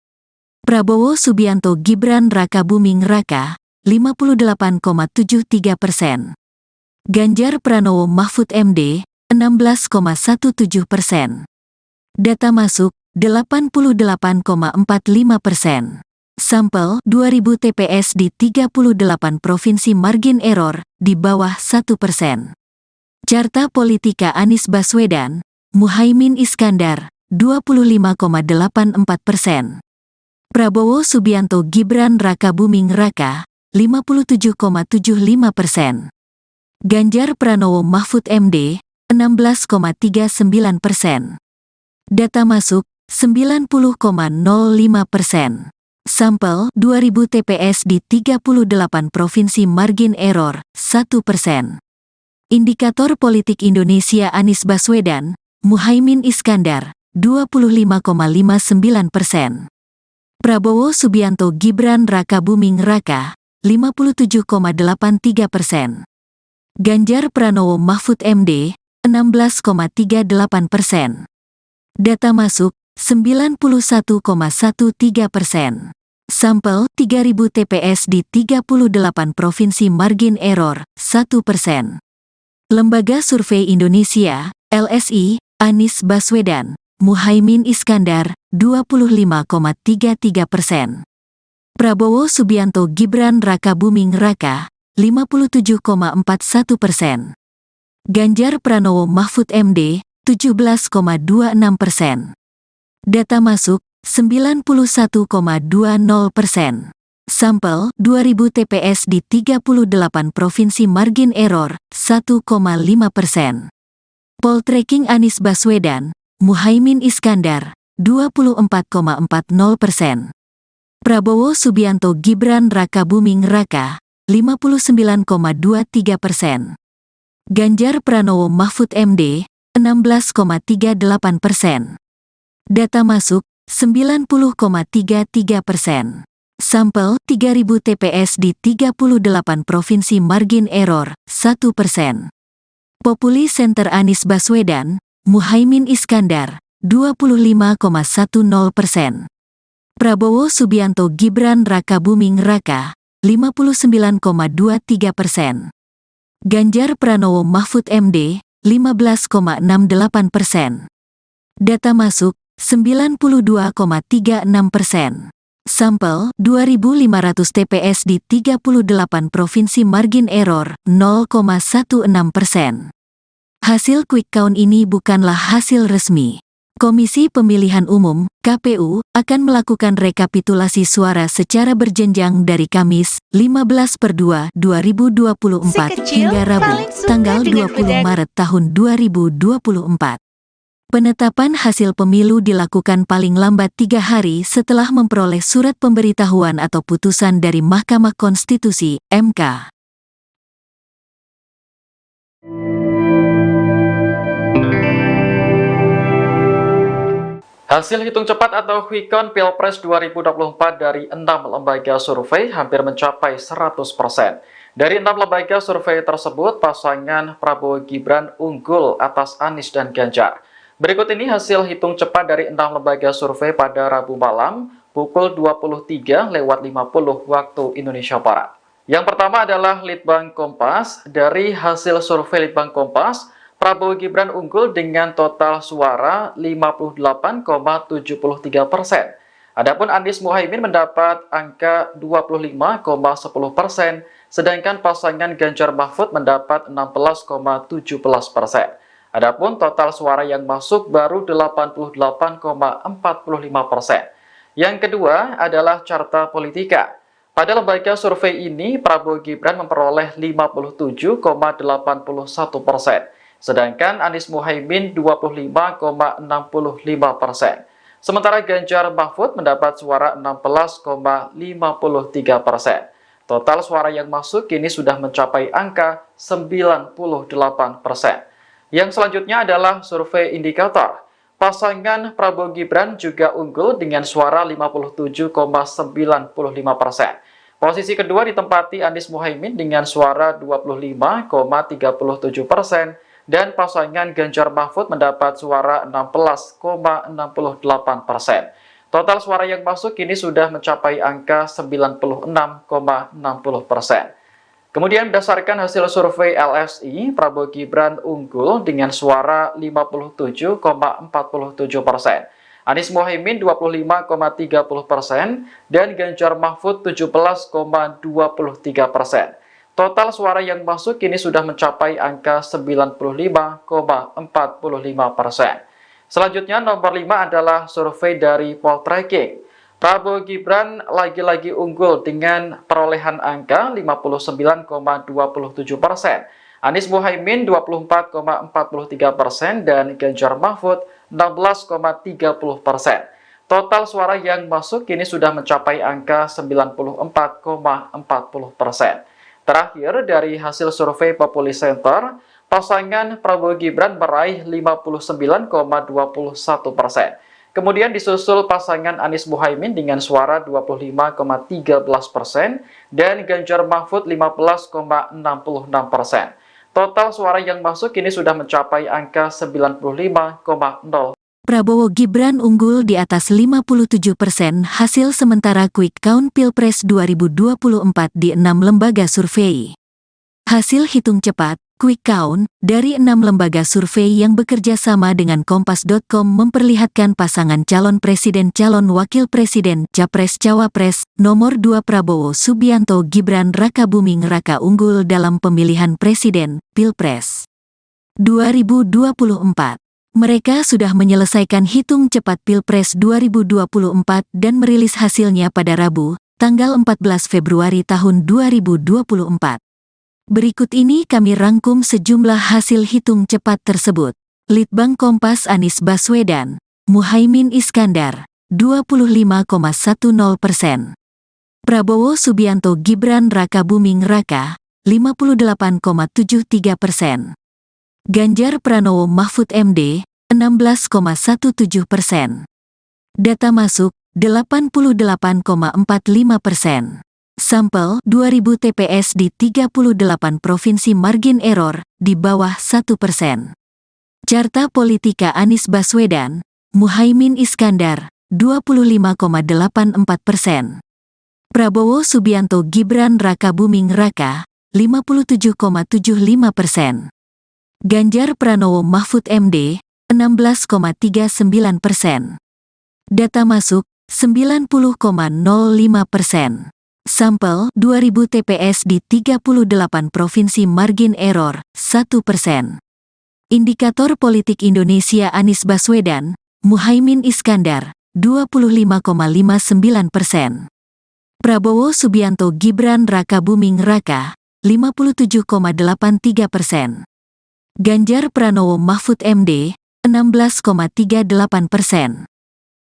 [SPEAKER 1] Prabowo Subianto Gibran Rakabuming Raka, 58,73%. Ganjar Pranowo Mahfud MD, 16,17%. Data masuk, 88,45%. Sampel 2000 TPS di 38 provinsi margin error di bawah 1%. Carta Politika Anies Baswedan, Muhaimin Iskandar, 25,84%. Prabowo Subianto Gibran Rakabuming Raka, 57,75%. Ganjar Pranowo Mahfud MD, 16,39%. Data masuk, 90,05%. Sampel 2000 TPS di 38 provinsi margin error 1%. Indikator politik Indonesia Anies Baswedan, Muhaimin Iskandar, 25,59%. Prabowo Subianto Gibran Rakabuming Raka, 57,83%. Ganjar Pranowo Mahfud MD, 16,38%. Data masuk, 91,13%. Sampel 3000 TPS di 38 provinsi margin error 1%. Lembaga Survei Indonesia, LSI, Anies Baswedan, Muhaimin Iskandar, 25,33%. Prabowo Subianto Gibran Rakabuming Raka, 57,41%. Ganjar Pranowo Mahfud MD, 17,26%. Data masuk, 91,20%. Sampel 2000 TPS di 38 provinsi margin error 1,5%. Poltreking Anies Baswedan, Muhaimin Iskandar, 24,40%. Prabowo Subianto Gibran Rakabuming Raka, 59,23%. Ganjar Pranowo Mahfud MD, 16,38%. Data masuk, 90,33%. Sampel 3000 TPS di 38 provinsi margin error 1%. Populi Center Anies Baswedan, Muhaimin Iskandar, 25,10%. Prabowo Subianto Gibran Rakabuming Raka, 59,23%. Ganjar Pranowo Mahfud MD, 15,68%. Data masuk, 92,36%. Sampel 2.500 TPS di 38 provinsi margin error 0,16%. Hasil quick count ini bukanlah hasil resmi. Komisi Pemilihan Umum, KPU, akan melakukan rekapitulasi suara secara berjenjang dari Kamis, 15/2/2024 hingga Rabu, tanggal 20 Maret tahun 2024. Penetapan hasil pemilu dilakukan paling lambat 3 hari setelah memperoleh surat pemberitahuan atau putusan dari Mahkamah Konstitusi, MK.
[SPEAKER 2] Hasil hitung cepat atau quick count Pilpres 2024 dari 6 lembaga survei hampir mencapai 100%. Dari 6 lembaga survei tersebut, pasangan Prabowo Gibran unggul atas Anies dan Ganjar. Berikut ini hasil hitung cepat dari 6 lembaga survei pada Rabu malam, pukul 23.50 waktu Indonesia Barat. Yang pertama adalah Litbang Kompas. Dari hasil survei Litbang Kompas, Prabowo Gibran unggul dengan total suara 58,73%. Adapun Anies Muhaimin mendapat angka 25,10%, sedangkan pasangan Ganjar Mahfud mendapat 16,17%. Adapun total suara yang masuk baru 88,45%. Yang kedua adalah Carta Politika. Pada lembaga survei ini, Prabowo Gibran memperoleh 57,81%, sedangkan Anies Muhaimin 25,65%. Sementara Ganjar Mahfud mendapat suara 16,53%. Total suara yang masuk kini sudah mencapai angka 98%. Yang selanjutnya adalah survei indikator. Pasangan Prabowo Gibran juga unggul dengan suara 57,95%. Posisi kedua ditempati Anies Muhaimin dengan suara 25,37% dan pasangan Ganjar Mahfud mendapat suara 16,68%. Total suara yang masuk kini sudah mencapai angka 96,60%. Kemudian berdasarkan hasil survei LSI, Prabowo Gibran unggul dengan suara 57,47%. Anies Muhaimin 25,30% dan Ganjar Mahfud 17,23%. Total suara yang masuk kini sudah mencapai angka 95,45%. Selanjutnya nomor 5 adalah survei dari Poltreking. Prabowo Gibran lagi-lagi unggul dengan perolehan angka 59,27%. Anies Muhaimin 24,43% dan Ganjar Mahfud 16,30%. Total suara yang masuk kini sudah mencapai angka 94,40%. Terakhir, dari hasil survei Populi Center, pasangan Prabowo Gibran meraih 59,21%. Kemudian disusul pasangan Anies Muhaimin dengan suara 25,13% dan Ganjar Mahfud 15,66%. Total suara yang masuk kini sudah mencapai angka 95,0%.
[SPEAKER 1] Prabowo Gibran unggul di atas 57% hasil sementara quick count Pilpres 2024 di 6 lembaga survei. Hasil hitung cepat, quick count, dari 6 lembaga survei yang bekerja sama dengan Kompas.com memperlihatkan pasangan calon presiden calon wakil presiden Capres-Cawapres nomor 2 Prabowo Subianto Gibran Rakabuming Raka unggul dalam pemilihan presiden, Pilpres 2024. Mereka sudah menyelesaikan hitung cepat Pilpres 2024 dan merilis hasilnya pada Rabu, tanggal 14 Februari tahun 2024. Berikut ini kami rangkum sejumlah hasil hitung cepat tersebut. Litbang Kompas Anies Baswedan, Muhaimin Iskandar, 25,10%. Prabowo Subianto Gibran Rakabuming Raka, 58,73%. Ganjar Pranowo Mahfud MD, 16,17%. Data masuk, 88,45%. Sampel 2000 TPS di 38 provinsi margin error, di bawah 1%. Carta Politika Anies Baswedan, Muhaimin Iskandar, 25,84%. Prabowo Subianto Gibran Rakabuming Raka, 57,75%. Ganjar Pranowo Mahfud MD, 16,39%. Data masuk, 90,05%. Sampel 2000 TPS di 38 provinsi margin error, 1%. Indikator Politik Indonesia Anies Baswedan, Muhaimin Iskandar, 25,59%. Prabowo Subianto Gibran Rakabuming Raka, 57,83%. Ganjar Pranowo Mahfud MD, 16,38%.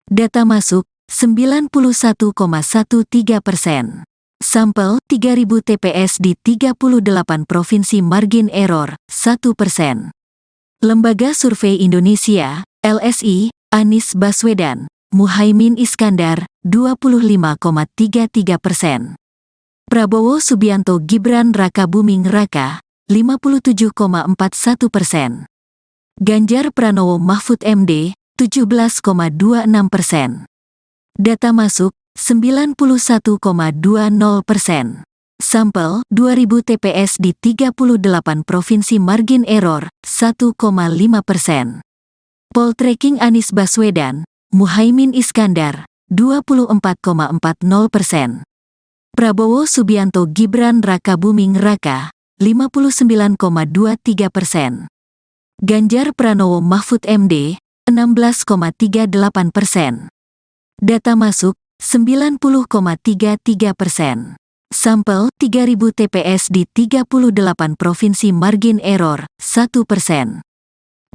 [SPEAKER 1] Data masuk, 91,13%. Sampel 3000 TPS di 38 provinsi margin error, 1%. Lembaga Survei Indonesia, LSI, Anies Baswedan, Muhaimin Iskandar, 25,33%. Prabowo Subianto Gibran Rakabuming Raka, 57,41%. Ganjar Pranowo Mahfud MD, 17,26%. Data masuk, 91,20%. Sampel 2000 TPS di 38 provinsi margin error, 1,5%. Poltreking Anies Baswedan, Muhaimin Iskandar, 24,40%. Prabowo Subianto Gibran Rakabuming Raka, 59,23%. Ganjar Pranowo Mahfud MD, 16,38%. Data masuk, 90,33%. Sampel 3.000 TPS di 38 provinsi margin error 1%.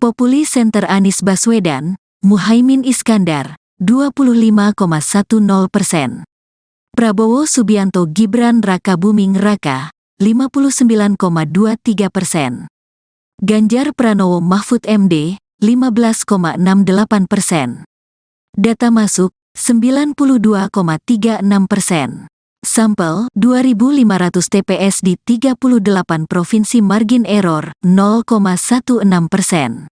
[SPEAKER 1] Populi Center Anies Baswedan, Muhaimin Iskandar 25,10%. Prabowo Subianto Gibran Raka Buming Raka 59,23%. Ganjar Pranowo Mahfud MD 15,68%. Data masuk 92,36%. Sampel 2.500 TPS di 38 provinsi margin error 0,16%.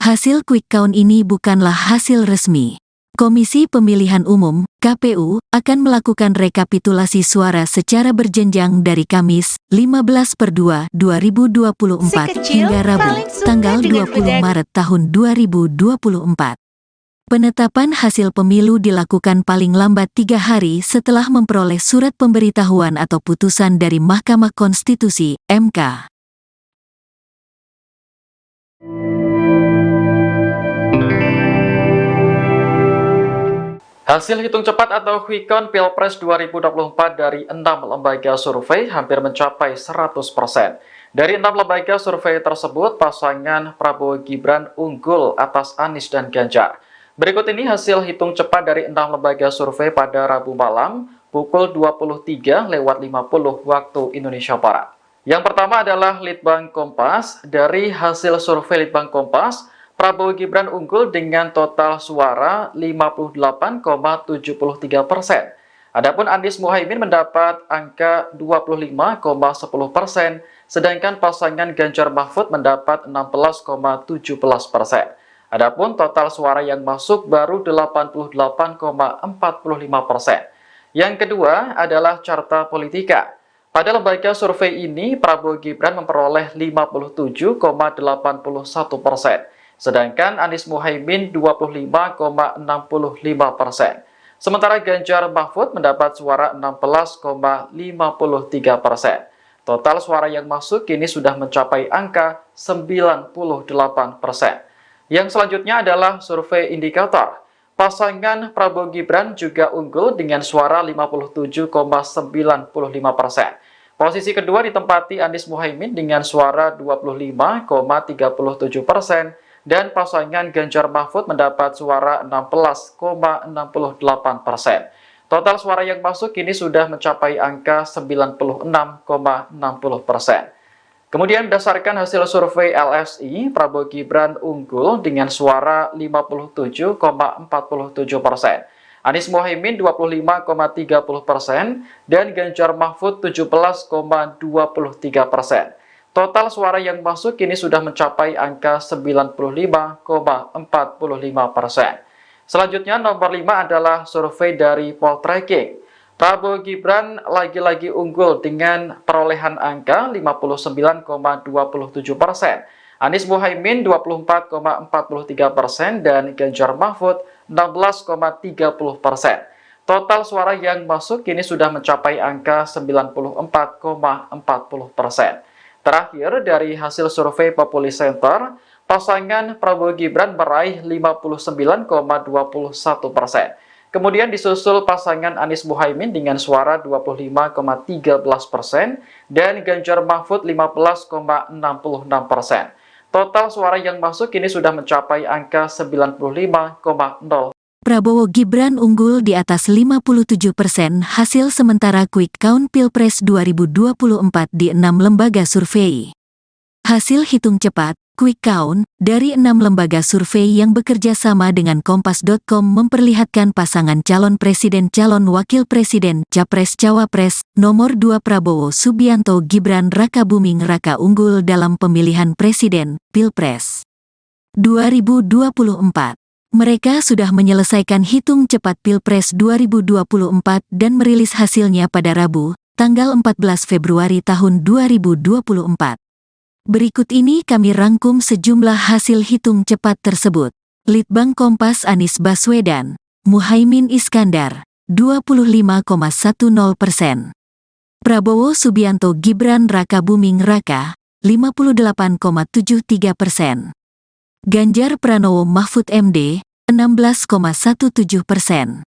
[SPEAKER 1] Hasil quick count ini bukanlah hasil resmi. Komisi Pemilihan Umum (KPU) akan melakukan rekapitulasi suara secara berjenjang dari Kamis 15/2/2024 hingga Rabu tanggal 20 Maret tahun 2024. Penetapan hasil pemilu dilakukan paling lambat 3 hari setelah memperoleh surat pemberitahuan atau putusan dari Mahkamah Konstitusi (MK).
[SPEAKER 2] Hasil hitung cepat atau quick count Pilpres 2024 dari 6 lembaga survei hampir mencapai 100%. Dari 6 lembaga survei tersebut, pasangan Prabowo Gibran unggul atas Anies dan Ganjar. Berikut ini hasil hitung cepat dari 6 lembaga survei pada Rabu malam pukul 23.50 waktu Indonesia Barat. Yang pertama adalah Litbang Kompas. Dari hasil survei Litbang Kompas, Prabowo Gibran unggul dengan total suara 58,73%. Adapun Anies Muhaimin mendapat angka 25,10%, sedangkan pasangan Ganjar Mahfud mendapat 16,17%. Adapun total suara yang masuk baru 88,45%. Yang kedua adalah Carta Politika. Pada lembaga survei ini, Prabowo Gibran memperoleh 57,81%, sedangkan Anies Muhaimin 25,65%. Sementara Ganjar Mahfud mendapat suara 16,53%. Total suara yang masuk kini sudah mencapai angka 98%. Yang selanjutnya adalah survei indikator. Pasangan Prabowo Gibran juga unggul dengan suara 57,95%. Posisi kedua ditempati Anies Muhaimin dengan suara 25,37%, dan pasangan Ganjar Mahfud mendapat suara 16,68%. Total suara yang masuk kini sudah mencapai angka 96,60%. Kemudian berdasarkan hasil survei LSI, Prabowo Gibran unggul dengan suara 57,47%. Anies Muhaimin 25,30% dan Ganjar Mahfud 17,23%. Total suara yang masuk kini sudah mencapai angka 95,45%. Selanjutnya nomor 5 adalah survei dari Poltreking. Prabowo Gibran lagi-lagi unggul dengan perolehan angka 59,27%. Anies Muhaimin 24,43% dan Ganjar Mahfud 16,30%. Total suara yang masuk kini sudah mencapai angka 94,40%. Terakhir, dari hasil survei Populi Center, pasangan Prabowo Gibran meraih 59,21%. Kemudian disusul pasangan Anies Muhaimin dengan suara 25,13% dan Ganjar Mahfud 15,66%. Total suara yang masuk kini sudah mencapai angka 95,0%.
[SPEAKER 1] Prabowo Gibran unggul di atas 57% hasil sementara quick count Pilpres 2024 di 6 lembaga survei. Hasil hitung cepat quick count dari 6 lembaga survei yang bekerja sama dengan Kompas.com memperlihatkan pasangan calon presiden calon wakil presiden Capres-Cawapres nomor 2 Prabowo Subianto Gibran Raka Buming Raka unggul dalam pemilihan presiden Pilpres 2024. Mereka sudah menyelesaikan hitung cepat Pilpres 2024 dan merilis hasilnya pada Rabu, tanggal 14 Februari tahun 2024. Berikut ini kami rangkum sejumlah hasil hitung cepat tersebut. Litbang Kompas Anies Baswedan, Muhaimin Iskandar, 25,10%. Prabowo Subianto Gibran Raka Buming Raka, 58,73%. Ganjar Pranowo Mahfud MD, 16,17%.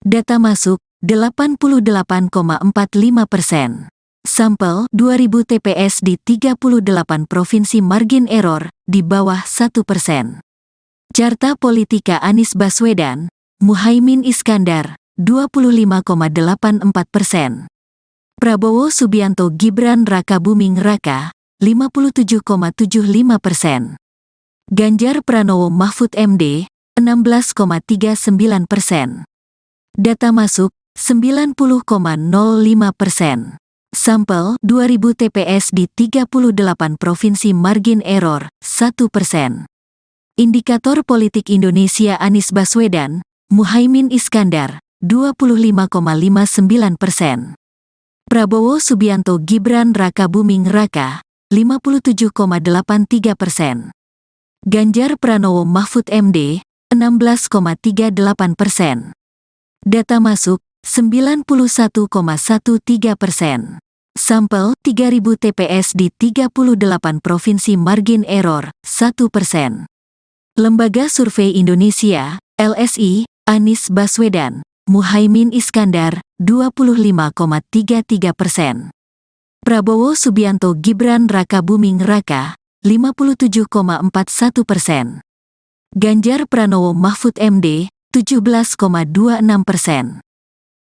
[SPEAKER 1] Data masuk 88,45%. Sampel 2000 TPS di 38 provinsi margin error di bawah 1%. Carta Politika Anies Baswedan, Muhaimin Iskandar 25,84%. Prabowo Subianto Gibran Raka Buming Raka 57,75%. Ganjar Pranowo Mahfud MD 16,39%. Data masuk 90,05%. Sampel 2000 TPS di 38 provinsi margin error 1%. Indikator Politik Indonesia Anies Baswedan, Muhaimin Iskandar 25,59%. Prabowo Subianto Gibran Raka Buming Raka 57,83%. Ganjar Pranowo Mahfud MD 16,38%. Data masuk 91,13%. Sampel 3000 TPS di 38 provinsi margin error 1%. Lembaga Survei Indonesia, LSI, Anies Baswedan, Muhaimin Iskandar 25,33%. Prabowo Subianto Gibran Raka Buming Raka 57,41%. Ganjar Pranowo Mahfud MD 17,26%.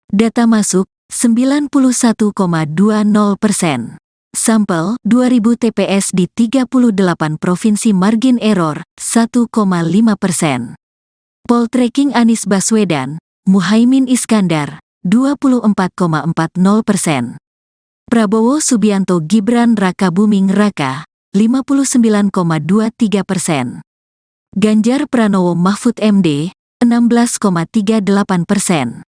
[SPEAKER 1] Data masuk 91,20%. Sampel 2000 TPS di 38 provinsi margin error 1,5%. Poltreking Anies Baswedan, Muhaimin Iskandar 24,40%. Prabowo Subianto Gibran Raka Buming Raka 59,23%. Ganjar Pranowo Mahfud MD 16,38%.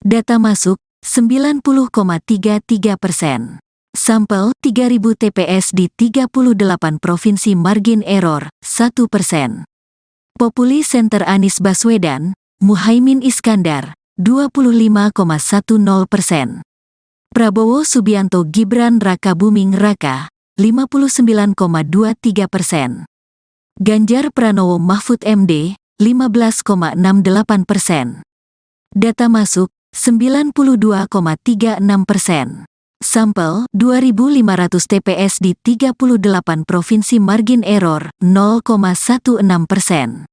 [SPEAKER 1] Data masuk 90,33%. Sampel 3000 TPS di 38 provinsi margin error 1%. Populi Center Anies Baswedan, Muhaimin Iskandar 25,10%. Prabowo Subianto Gibran Raka Buming Raka 59,23%. Ganjar Pranowo Mahfud MD 15,68%. Data masuk 92,36%. Sampel 2500 TPS di 38 provinsi margin error 0,16%.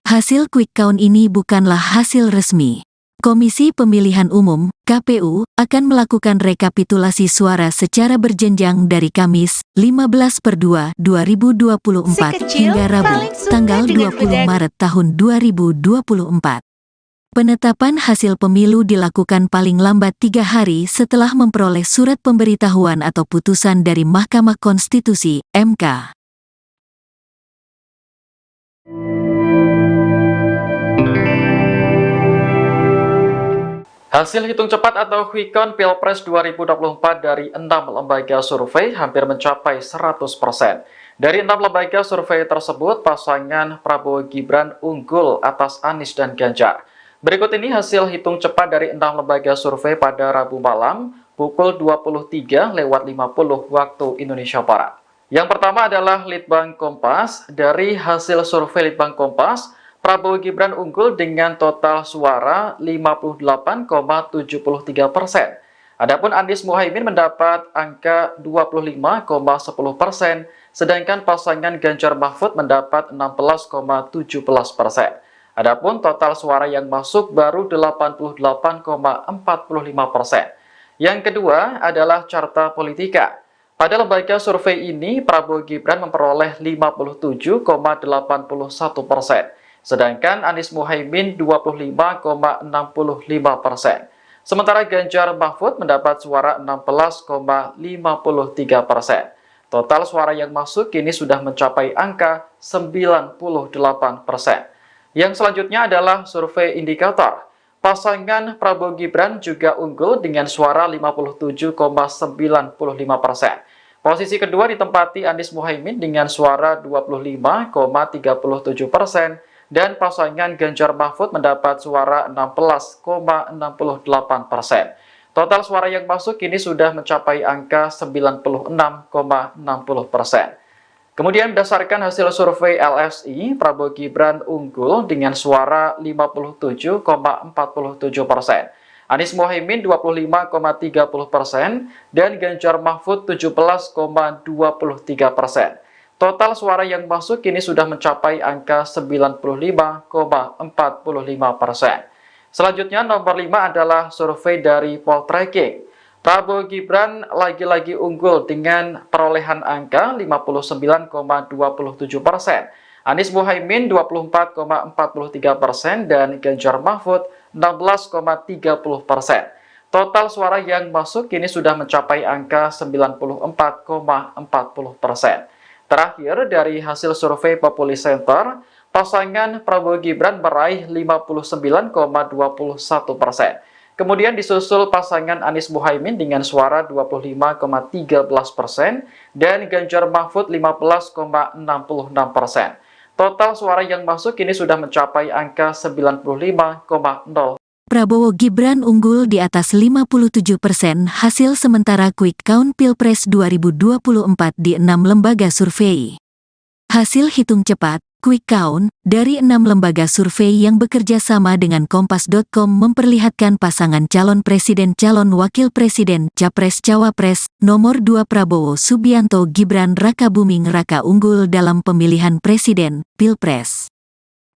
[SPEAKER 1] Hasil quick count ini bukanlah hasil resmi. Komisi Pemilihan Umum, KPU, akan melakukan rekapitulasi suara secara berjenjang dari Kamis, 15/2/2024 hingga Rabu, tanggal 20 Maret tahun 2024. Penetapan hasil pemilu dilakukan paling lambat 3 hari setelah memperoleh surat pemberitahuan atau putusan dari Mahkamah Konstitusi, MK.
[SPEAKER 2] Hasil hitung cepat atau quick count Pilpres 2024 dari 6 lembaga survei hampir mencapai 100%. Dari 6 lembaga survei tersebut, pasangan Prabowo Gibran unggul atas Anies dan Ganjar. Berikut ini hasil hitung cepat dari 6 lembaga survei pada Rabu malam, pukul 23.50 waktu Indonesia Barat. Yang pertama adalah Litbang Kompas. Dari hasil survei Litbang Kompas, Prabowo Gibran unggul dengan total suara 58,73%. Adapun Anies Muhaimin mendapat angka 25,10%, sedangkan pasangan Ganjar Mahfud mendapat 16,17%. Adapun total suara yang masuk baru 88,45%. Yang kedua adalah Carta Politika. Pada lembaga survei ini, Prabowo Gibran memperoleh 57,81%. Sedangkan Anies Muhaimin 25,65%. Sementara Ganjar Mahfud mendapat suara 16,53%. Total suara yang masuk kini sudah mencapai angka 98%. Yang selanjutnya adalah survei indikator. Pasangan Prabowo Gibran juga unggul dengan suara 57,95%. Posisi kedua ditempati Anies Muhaimin dengan suara 25,37%. Dan pasangan Ganjar Mahfud mendapat suara 16,68%. Total suara yang masuk kini sudah mencapai angka 96,60%. Kemudian berdasarkan hasil survei LSI, Prabowo Gibran unggul dengan suara 57,47%. Anies Mohaimin 25,30% dan Ganjar Mahfud 17,23%. Total suara yang masuk kini sudah mencapai angka 95,45%. Selanjutnya nomor 5 adalah survei dari Poltreking. Prabowo Gibran lagi-lagi unggul dengan perolehan angka 59,27%. Anies Mohaimin 24,43% dan Ganjar Mahfud 16,30%. Total suara yang masuk kini sudah mencapai angka 94,40%. Terakhir dari hasil survei Populi Center, pasangan Prabowo Gibran meraih 59,21%. Kemudian disusul pasangan Anies Mohaimin dengan suara 25,13% dan Ganjar Mahfud 15,66%. Total suara yang masuk kini sudah mencapai angka 95,0%.
[SPEAKER 1] Prabowo Gibran unggul di atas 57% hasil sementara quick count Pilpres 2024 di 6 lembaga survei. Hasil hitung cepat, quick count, dari 6 lembaga survei yang bekerja sama dengan Kompas.com memperlihatkan pasangan calon presiden calon wakil presiden Capres-Cawapres nomor 2 Prabowo Subianto Gibran Rakabuming Raka unggul dalam pemilihan presiden, Pilpres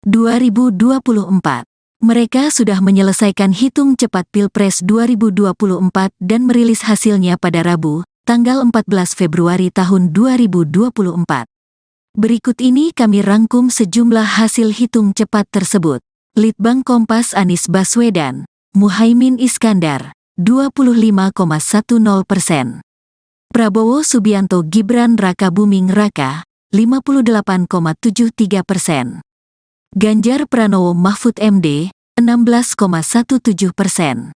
[SPEAKER 1] 2024. Mereka sudah menyelesaikan hitung cepat Pilpres 2024 dan merilis hasilnya pada Rabu, tanggal 14 Februari tahun 2024. Berikut ini kami rangkum sejumlah hasil hitung cepat tersebut. Litbang Kompas Anies Baswedan, Muhaimin Iskandar, 25,10%. Prabowo Subianto Gibran Rakabuming Raka, 58,73%. Ganjar Pranowo Mahfud MD, 16,17%.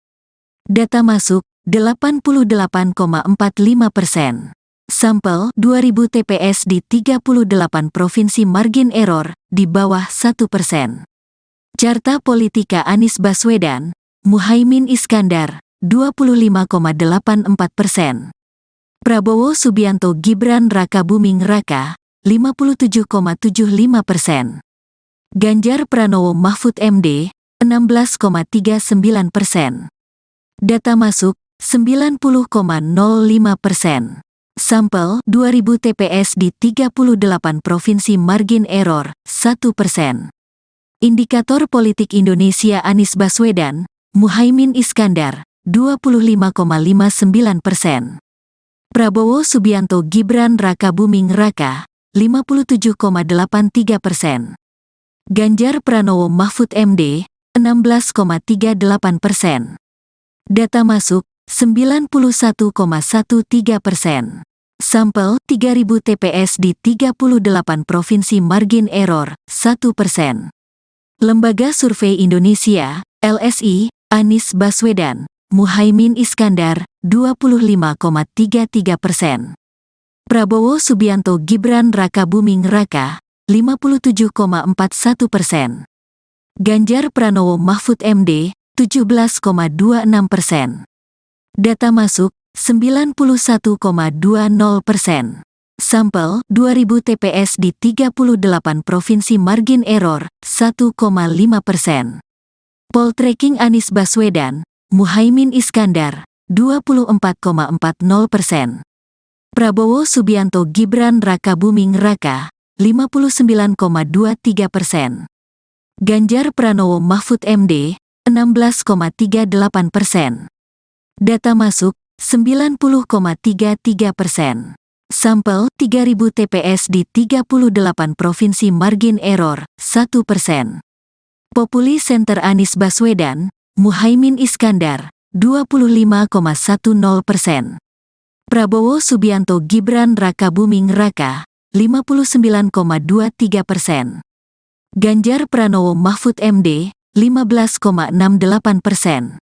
[SPEAKER 1] Data masuk, 88,45%. Sampel 2000 TPS di 38 provinsi margin error, di bawah 1%. Carta Politika Anies Baswedan, Muhaimin Iskandar, 25,84%. Prabowo Subianto Gibran Rakabuming Raka, 57,75%. Ganjar Pranowo Mahfud MD, 16,39%. Data masuk, 90,05%. Sampel 2000 TPS di 38 provinsi margin error, 1%. Indikator Politik Indonesia Anies Baswedan, Muhaimin Iskandar, 25,59%. Prabowo Subianto Gibran Rakabuming Raka, 57,83%. Ganjar Pranowo Mahfud MD, 16,38%. Data masuk, 91,13%. Sampel 3000 TPS di 38 provinsi margin error, 1%. Lembaga Survei Indonesia, LSI, Anies Baswedan, Muhaimin Iskandar, 25,33%. Prabowo Subianto Gibran Rakabuming Raka, 57,41%. Ganjar Pranowo Mahfud MD, 17,26%. Data masuk, 91,20%. Sampel 2000 TPS di 38 provinsi margin error, 1,5%. Poltreking Anies Baswedan, Muhaimin Iskandar, 24,40%. Prabowo Subianto Gibran Rakabuming Raka, 59,23%. Ganjar Pranowo Mahfud MD, 16,38%. Data masuk, 90,33%. Sampel 3000 TPS di 38 provinsi margin error, 1%. Populi Center Anies Baswedan, Muhaimin Iskandar, 25,10%. Prabowo Subianto Gibran Rakabuming Raka, 59,23%. Ganjar Pranowo Mahfud MD, 15,68%.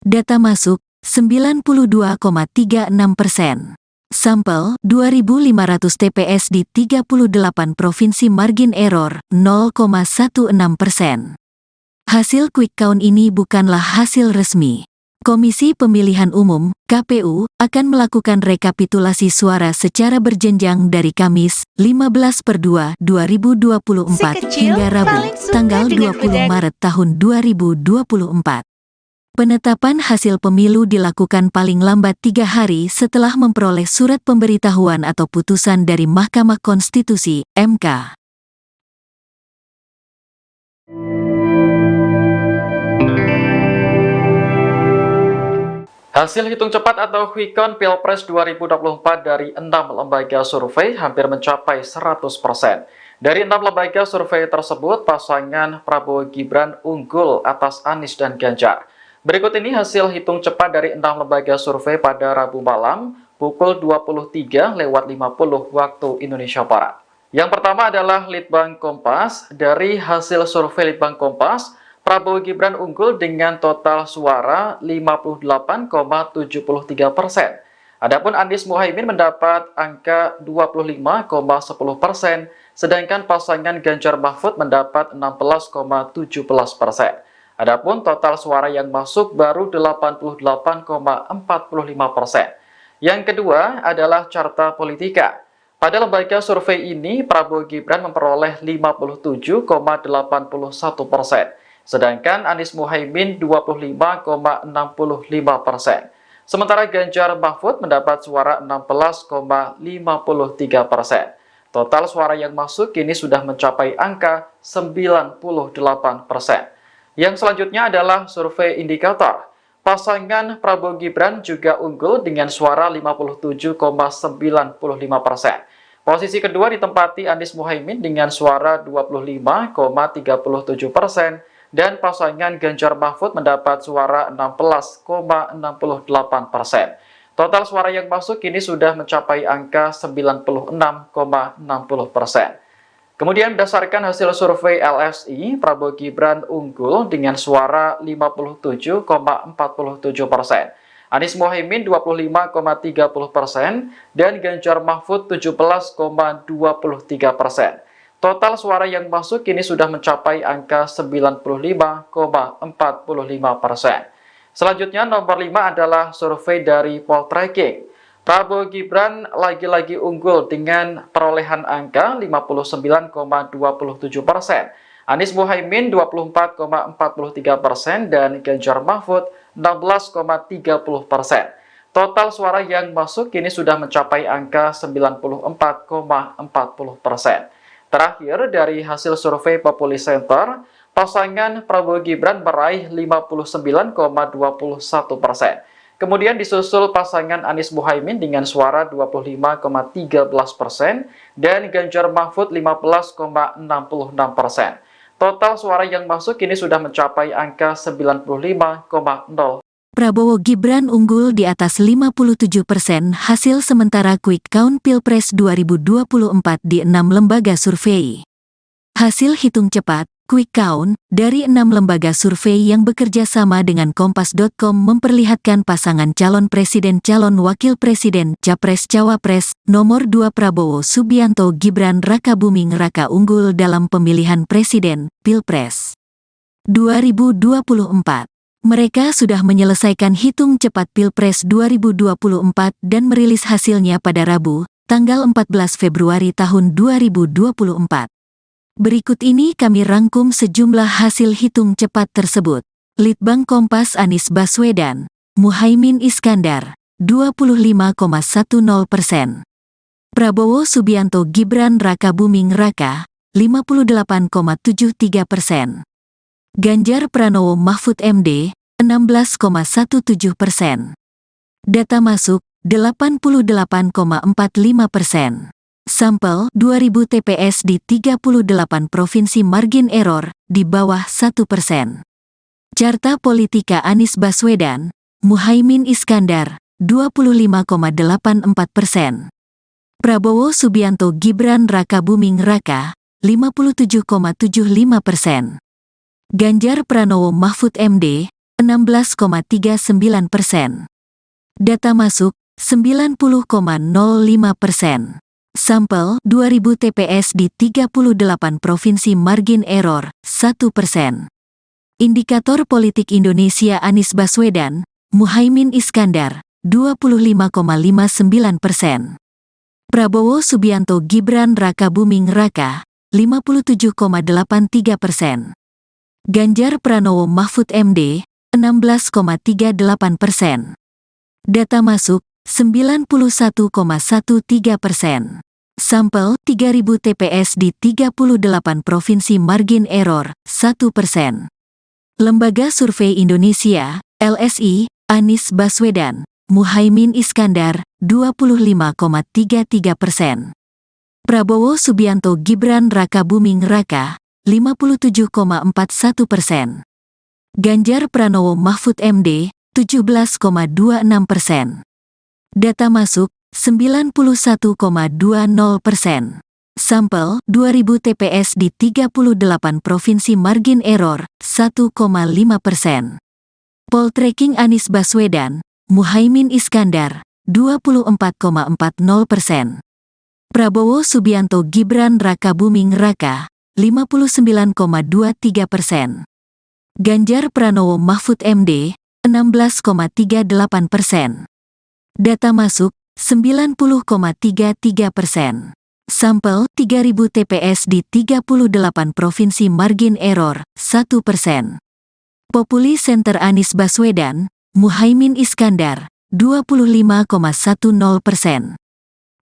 [SPEAKER 1] Data masuk, 92,36%. Sampel 2.500 TPS di 38 provinsi margin error, 0,16%. Hasil quick count ini bukanlah hasil resmi. Komisi Pemilihan Umum (KPU) akan melakukan rekapitulasi suara secara berjenjang dari Kamis 15/2/2024 hingga Rabu tanggal 20 Maret tahun 2024. Penetapan hasil pemilu dilakukan paling lambat 3 hari setelah memperoleh surat pemberitahuan atau putusan dari Mahkamah Konstitusi (MK).
[SPEAKER 2] Hasil hitung cepat atau quick count Pilpres 2024 dari 6 lembaga survei hampir mencapai 100%. Dari 6 lembaga survei tersebut, pasangan Prabowo Gibran unggul atas Anies dan Ganjar. Berikut ini hasil hitung cepat dari 6 lembaga survei pada Rabu malam pukul 23.50 waktu Indonesia Barat. Yang pertama adalah Litbang Kompas. Dari hasil survei Litbang Kompas, Prabowo Gibran unggul dengan total suara 58,73%. Adapun Anies Muhaimin mendapat angka 25,10%, sedangkan pasangan Ganjar Mahfud mendapat 16,17%. Adapun total suara yang masuk baru 88,45%. Yang kedua adalah Carta Politika. Pada lembaga survei ini, Prabowo Gibran memperoleh 57,81%. Sedangkan Anies Muhaimin 25,65%. Sementara Ganjar Mahfud mendapat suara 16,53%. Total suara yang masuk kini sudah mencapai angka 98%. Yang selanjutnya adalah survei indikator. Pasangan Prabowo Gibran juga unggul dengan suara 57,95%. Posisi kedua ditempati Anies Muhaimin dengan suara 25,37%. Dan pasangan Ganjar Mahfud mendapat suara 16,68%. Total suara yang masuk kini sudah mencapai angka 96,60%. Kemudian berdasarkan hasil survei LSI, Prabowo Gibran unggul dengan suara 57,47%. Anies Muhaimin 25,30% dan Ganjar Mahfud 17,23%. Total suara yang masuk kini sudah mencapai angka 95,45%. Selanjutnya nomor 5 adalah survei dari Poltreking. Prabowo Gibran lagi-lagi unggul dengan perolehan angka 59,27%. Anies Muhaimin 24,43% dan Ganjar Mahfud 16,30%. Total suara yang masuk kini sudah mencapai angka 94,40%. Terakhir, dari hasil survei Populi Center, pasangan Prabowo Gibran meraih 59,21%. Kemudian disusul pasangan Anies Muhaimin dengan suara 25,13% dan Ganjar Mahfud 15,66%. Total suara yang masuk kini sudah mencapai angka 95,0%.
[SPEAKER 1] Prabowo Gibran unggul di atas 57% hasil sementara quick count Pilpres 2024 di 6 lembaga survei. Hasil hitung cepat, quick count, dari 6 lembaga survei yang bekerja sama dengan Kompas.com memperlihatkan pasangan calon presiden calon wakil presiden Capres-Cawapres nomor 2 Prabowo Subianto Gibran Rakabuming Raka unggul dalam pemilihan presiden, Pilpres 2024. Mereka sudah menyelesaikan hitung cepat Pilpres 2024 dan merilis hasilnya pada Rabu, tanggal 14 Februari tahun 2024. Berikut ini kami rangkum sejumlah hasil hitung cepat tersebut. Litbang Kompas Anies Baswedan, Muhaimin Iskandar, 25,10%. Prabowo Subianto Gibran Rakabuming Raka, 58,73%. Ganjar Pranowo Mahfud MD, 16,17%. Data masuk, 88,45%. Sampel, 2000 TPS di 38 provinsi margin error, di bawah 1%. Carta Politika Anies Baswedan, Muhaimin Iskandar, 25,84%. Prabowo Subianto Gibran Rakabuming Raka, 57,75%. Ganjar Pranowo Mahfud MD, 16,39%. Data masuk, 90,05%. Sampel, 2000 TPS di 38 provinsi margin error, 1%. Indikator Politik Indonesia Anies Baswedan, Muhaimin Iskandar, 25,59%. Prabowo Subianto Gibran Raka Buming Raka, 57,83%. Ganjar Pranowo Mahfud MD, 16,38%. Data masuk, 91,13%. Sampel 3.000 TPS di 38 provinsi, margin error 1%. Lembaga Survei Indonesia, LSI, Anies Baswedan, Muhaimin Iskandar, 25,33%. Prabowo Subianto Gibran Raka Buming Raka, 57,41%. Ganjar Pranowo Mahfud MD, 17,26%. Data masuk, 91,20%. Sampel 2.000 TPS di 38 provinsi, margin error 1,5%. Poltreking Anies Baswedan, Muhaimin Iskandar, 24,40%. Prabowo Subianto Gibran Raka Buming Raka, 59,23%. Ganjar Pranowo Mahfud MD, 16,38%. Data masuk, 90,33%. Sampel 3.000 TPS di 38 provinsi, margin error 1%. Populi Center Anies Baswedan, Muhaimin Iskandar, 25,10%.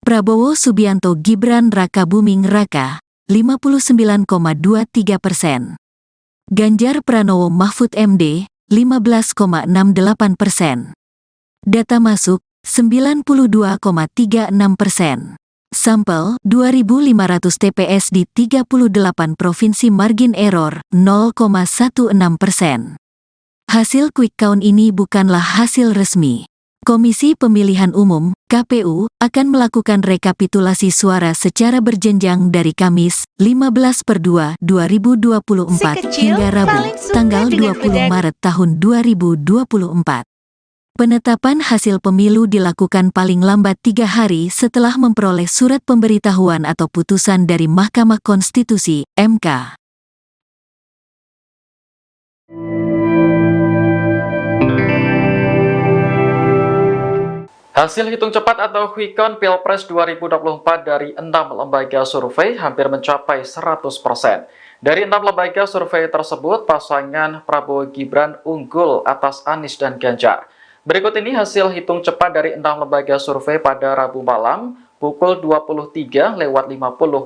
[SPEAKER 1] Prabowo Subianto Gibran Raka Buming Raka, 59,23%. Ganjar Pranowo Mahfud MD, 15,68%. Data masuk, 92,36%. Sampel 2.500 TPS di 38 provinsi, margin error 0,16%. Hasil quick count ini bukanlah hasil resmi. Komisi Pemilihan Umum, KPU, akan melakukan rekapitulasi suara secara berjenjang dari Kamis, 15/2/2024 hingga Rabu, tanggal 20 Maret tahun 2024. Penetapan hasil pemilu dilakukan paling lambat 3 hari setelah memperoleh surat pemberitahuan atau putusan dari Mahkamah Konstitusi, MK.
[SPEAKER 2] Hasil hitung cepat atau quick count Pilpres 2024 dari 6 lembaga survei hampir mencapai 100%. Dari 6 lembaga survei tersebut, pasangan Prabowo Gibran unggul atas Anies dan Ganjar. Berikut ini hasil hitung cepat dari 6 lembaga survei pada Rabu malam pukul 23.50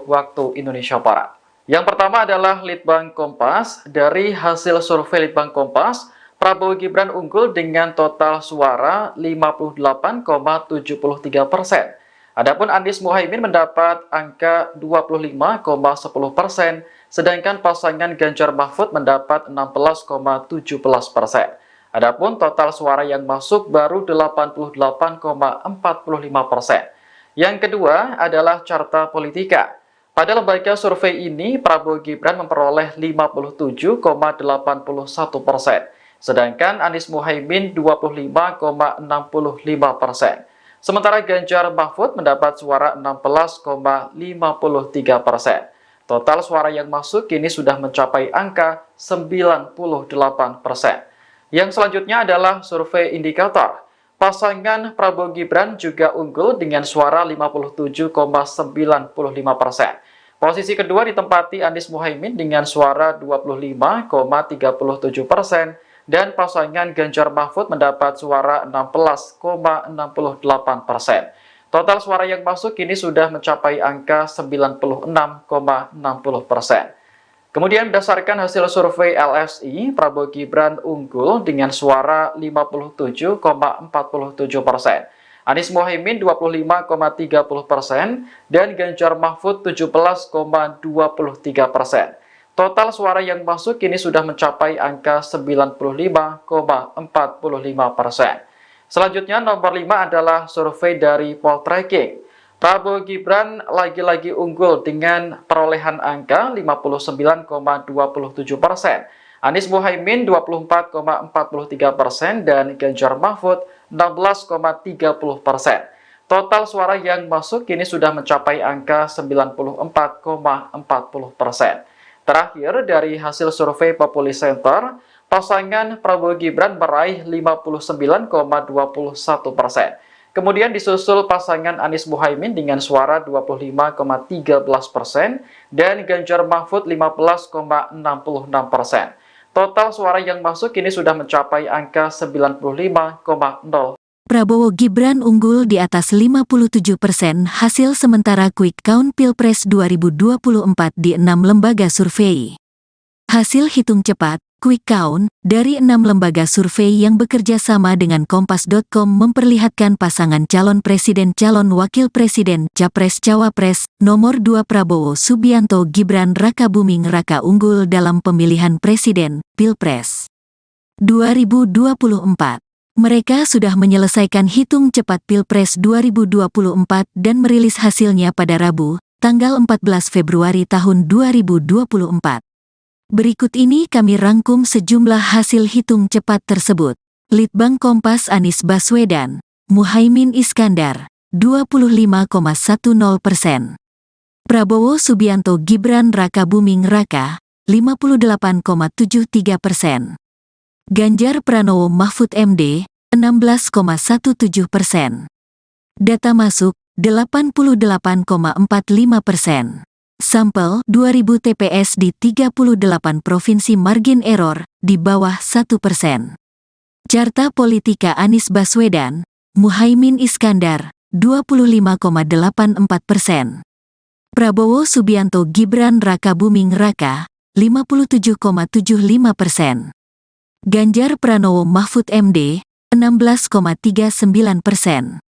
[SPEAKER 2] waktu Indonesia Barat. Yang pertama adalah Litbang Kompas. Dari hasil survei Litbang Kompas, Prabowo Gibran unggul dengan total suara 58,73%. Adapun Anies Muhaimin mendapat angka 25,10%, sedangkan pasangan Ganjar Mahfud mendapat 16,17%. Adapun total suara yang masuk baru 88,45%. Yang kedua adalah Carta Politika. Pada lembaga survei ini, Prabowo Gibran memperoleh 57,81%, sedangkan Anies Muhaimin 25,65%. Sementara Ganjar Mahfud mendapat suara 16,53%. Total suara yang masuk kini sudah mencapai angka 98%. Yang selanjutnya adalah survei indikator. Pasangan Prabowo Gibran juga unggul dengan suara 57,95%. Posisi kedua ditempati Anies Muhaimin dengan suara 25,37%, dan pasangan Ganjar Mahfud mendapat suara 16,68%. Total suara yang masuk kini sudah mencapai angka 96,60%. Kemudian berdasarkan hasil survei LSI, Prabowo Gibran unggul dengan suara 57,47%. Anies Muhaimin 25,30% dan Ganjar Mahfud 17,23%. Total suara yang masuk kini sudah mencapai angka 95,45%. Selanjutnya nomor 5 adalah survei dari Poltreking. Prabowo Gibran lagi-lagi unggul dengan perolehan angka 59,27%. Anies Muhaimin 24,43% dan Ganjar Mahfud 16,30%. Total suara yang masuk kini sudah mencapai angka 94,40%. Terakhir, dari hasil survei Populi Center, pasangan Prabowo Gibran meraih 59,21%. Kemudian disusul pasangan Anies Muhaimin dengan suara 25,13% dan Ganjar Mahfud 15,66%. Total suara yang masuk kini sudah mencapai angka 95,0%.
[SPEAKER 1] Prabowo Gibran unggul di atas 57% hasil sementara quick count Pilpres 2024 di 6 lembaga survei. Hasil hitung cepat, quick count, dari 6 lembaga survei yang bekerja sama dengan Kompas.com memperlihatkan pasangan calon presiden calon wakil presiden Capres-Cawapres nomor 2 Prabowo Subianto Gibran Rakabuming Raka unggul dalam pemilihan presiden, Pilpres 2024. Mereka sudah menyelesaikan hitung cepat Pilpres 2024 dan merilis hasilnya pada Rabu, tanggal 14 Februari tahun 2024. Berikut ini kami rangkum sejumlah hasil hitung cepat tersebut. Litbang Kompas Anies Baswedan, Muhaimin Iskandar, 25,10%. Prabowo Subianto Gibran Rakabuming Raka, 58,73%. Ganjar Pranowo Mahfud MD, 16,17%. Data masuk, 88,45%. Sampel 2000 TPS di 38 provinsi margin error, di bawah 1%. Carta Politika Anies Baswedan, Muhaimin Iskandar, 25,84%. Prabowo Subianto Gibran Rakabuming Raka, 57,75%. Ganjar Pranowo Mahfud MD, 16,39%.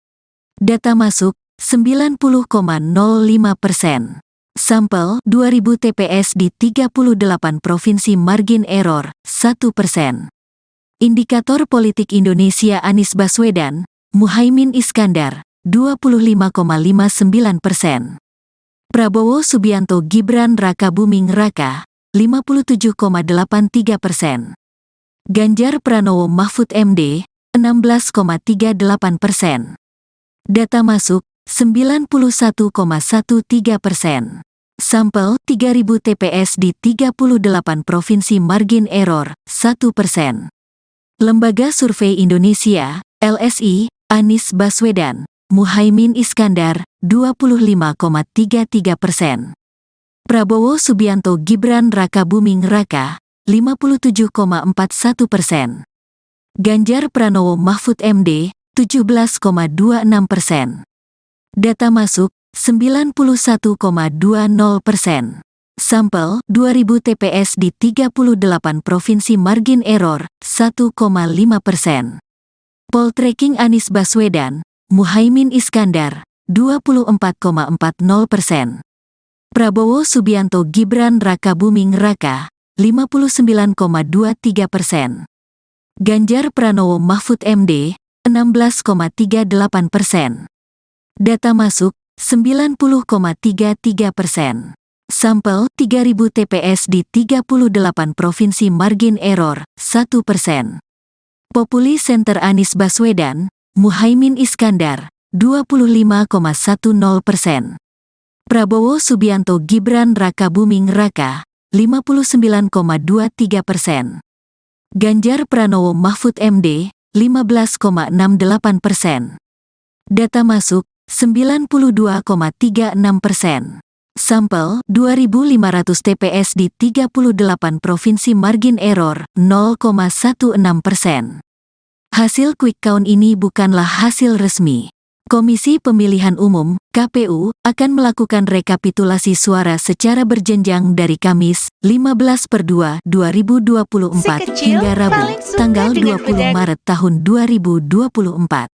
[SPEAKER 1] Data masuk, 90,05%. Sampel 2000 TPS di 38 provinsi margin error, 1%. Indikator Politik Indonesia Anies Baswedan, Muhaimin Iskandar, 25,59%. Prabowo Subianto Gibran Rakabuming Raka, 57,83%. Ganjar Pranowo Mahfud MD, 16,38%. Data masuk, 91,13%. Sampel 3000 TPS di 38 provinsi margin error, 1%. Lembaga Survei Indonesia, LSI, Anies Baswedan, Muhaimin Iskandar, 25,33%. Prabowo Subianto Gibran Rakabuming Raka, 57,41%. Ganjar Pranowo Mahfud MD, 17,26%. Data masuk, 91,20%. Sampel 2000 TPS di 38 provinsi margin error, 1,5%. Poltreking Anies Baswedan, Muhaimin Iskandar, 24,40%. Prabowo Subianto Gibran Rakabuming Raka, 59,23%. Ganjar Pranowo Mahfud MD, 16,38%. Data masuk, 90,33%. Sampel 3000 TPS di 38 provinsi margin error, 1%. Populi Center Anies Baswedan, Muhaimin Iskandar, 25,10%. Prabowo Subianto Gibran Rakabuming Raka, 59,23%. Ganjar Pranowo Mahfud MD, 15,68%. Data masuk, 92,36%. Sampel 2.500 TPS di 38 provinsi margin error, 0,16%. Hasil quick count ini bukanlah hasil resmi. Komisi Pemilihan Umum, KPU, akan melakukan rekapitulasi suara secara berjenjang dari Kamis, 15/2/2024 hingga Rabu, tanggal 20 Maret tahun 2024.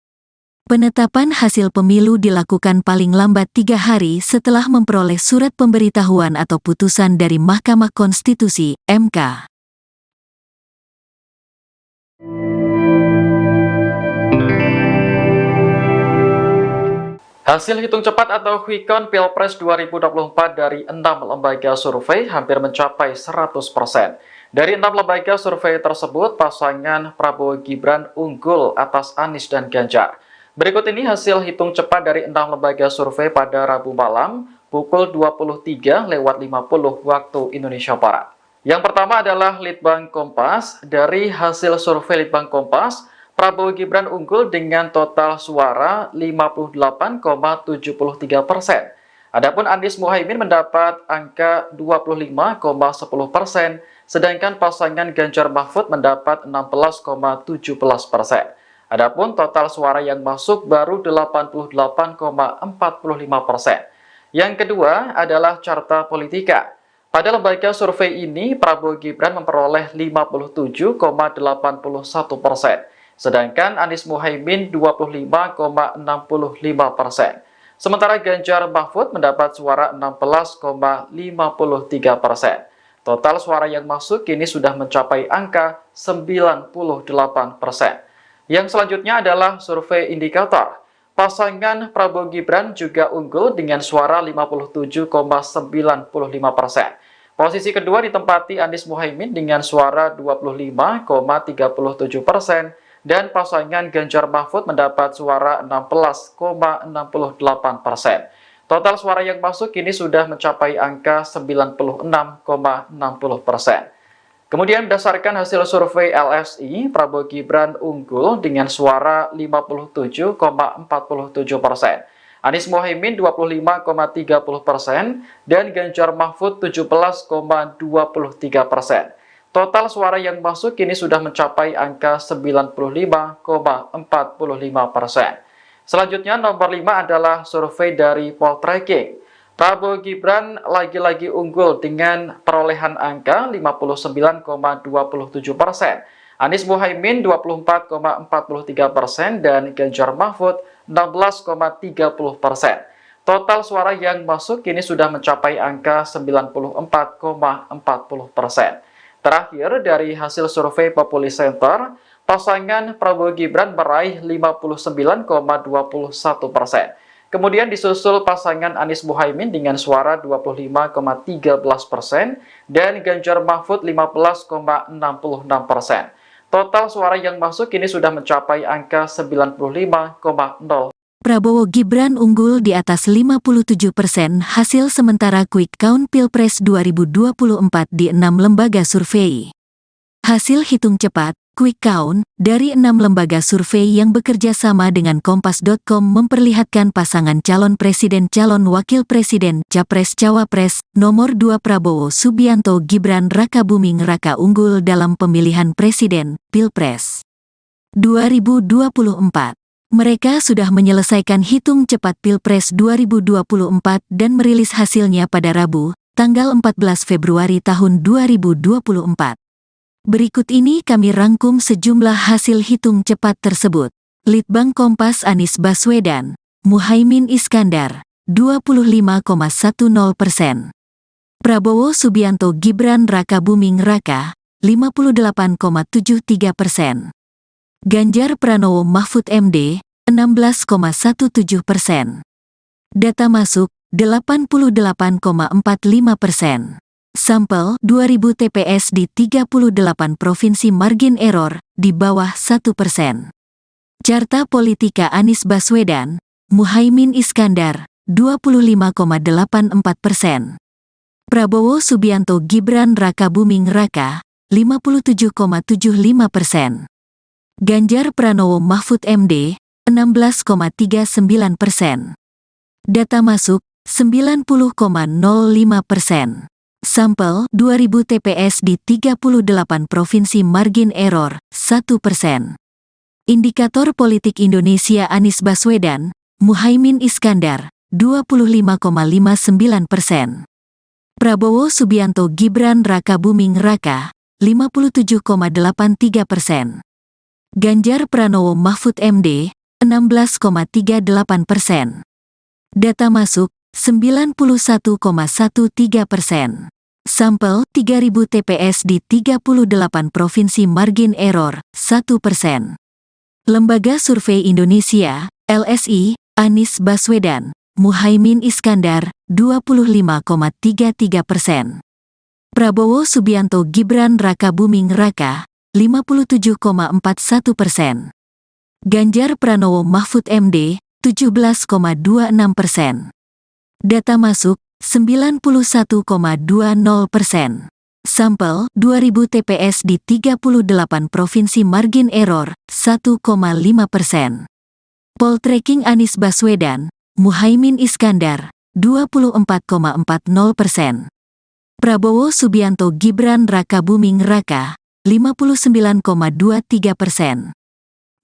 [SPEAKER 1] Penetapan hasil pemilu dilakukan paling lambat 3 hari setelah memperoleh surat pemberitahuan atau putusan dari Mahkamah Konstitusi, MK.
[SPEAKER 2] Hasil hitung cepat atau quick count Pilpres 2024 dari 6 lembaga survei hampir mencapai 100%. Dari 6 lembaga survei tersebut, pasangan Prabowo Gibran unggul atas Anies dan Ganjar. Berikut ini hasil hitung cepat dari 6 lembaga survei pada Rabu malam, pukul 23.50 waktu Indonesia Barat. Yang pertama adalah Litbang Kompas. Dari hasil survei Litbang Kompas, Prabowo Gibran unggul dengan total suara 58,73%. Adapun Anies Muhaimin mendapat angka 25,10%, sedangkan pasangan Ganjar Mahfud mendapat 16,17%. Adapun total suara yang masuk baru 88,45%. Yang kedua adalah Carta Politika. Pada lembaga survei ini, Prabowo Gibran memperoleh 57,81%, sedangkan Anies Muhaimin 25,65%. Sementara Ganjar Mahfud mendapat suara 16,53%. Total suara yang masuk kini sudah mencapai angka 98%. Yang selanjutnya adalah survei indikator. Pasangan Prabowo Gibran juga unggul dengan suara 57,95%. Posisi kedua ditempati Anies Muhaimin dengan suara 25,37% dan pasangan Ganjar Mahfud mendapat suara 16,68%. Total suara yang masuk kini sudah mencapai angka 96,60%. Kemudian berdasarkan hasil survei LSI, Prabowo Gibran unggul dengan suara 57,47%. Anies Muhaimin 25,30% dan Ganjar Mahfud 17,23%. Total suara yang masuk kini sudah mencapai angka 95,45%. Selanjutnya nomor 5 adalah survei dari Poltreking. Prabowo Gibran lagi-lagi unggul dengan perolehan angka 59,27%. Anies Muhaimin 24,43% dan Ganjar Mahfud 16,30%. Total suara yang masuk kini sudah mencapai angka 94,40%. Terakhir, dari hasil survei Populi Center, pasangan Prabowo Gibran meraih 59,21%. Kemudian disusul pasangan Anies Muhaimin dengan suara 25,13% dan Ganjar Mahfud 15,66%. Total suara yang masuk kini sudah mencapai angka 95,0%.
[SPEAKER 1] Prabowo Gibran unggul di atas 57% hasil sementara Quick Count Pilpres 2024 di 6 lembaga survei. Hasil hitung cepat Quick Count dari 6 lembaga survei yang bekerja sama dengan Kompas.com memperlihatkan pasangan calon presiden calon wakil presiden Capres-Cawapres nomor 2 Prabowo Subianto Gibran Rakabuming Raka unggul dalam pemilihan presiden Pilpres 2024. Mereka sudah menyelesaikan hitung cepat Pilpres 2024 dan merilis hasilnya pada Rabu, tanggal 14 Februari tahun 2024. Berikut ini kami rangkum sejumlah hasil hitung cepat tersebut. Litbang Kompas Anies Baswedan, Muhaimin Iskandar, 25,10%. Prabowo Subianto Gibran Rakabuming Raka, 58,73%. Ganjar Pranowo Mahfud MD, 16,17%. Data masuk, 88,45%. Sampel 2000 TPS di 38 provinsi margin error di bawah 1%. Carta Politika Anies Baswedan, Muhaimin Iskandar, 25,84%. Prabowo Subianto Gibran Rakabuming Raka, 57,75%. Ganjar Pranowo Mahfud MD, 16,39%. Data masuk, 90,05%. Sampel 2000 TPS di 38 provinsi margin error 1%. Indikator politik Indonesia Anies Baswedan, Muhaimin Iskandar, 25,59%. Prabowo Subianto Gibran Rakabuming Raka, 57,83%. Ganjar Pranowo Mahfud MD, 16,38%. Data masuk, 91,13%. Sampel 3000 TPS di 38 provinsi margin error 1%. Lembaga Survei Indonesia, LSI, Anies Baswedan, Muhaimin Iskandar, 25,33%. Prabowo Subianto Gibran Rakabuming Raka, 57,41%. Ganjar Pranowo Mahfud MD, 17,26%. Data masuk, 91,20%. Sampel 2000 TPS di 38 provinsi, margin error 1,5%. Poltreking Anies Baswedan, Muhaimin Iskandar 24,40%. Prabowo Subianto Gibran Raka Buming Raka 59,23%.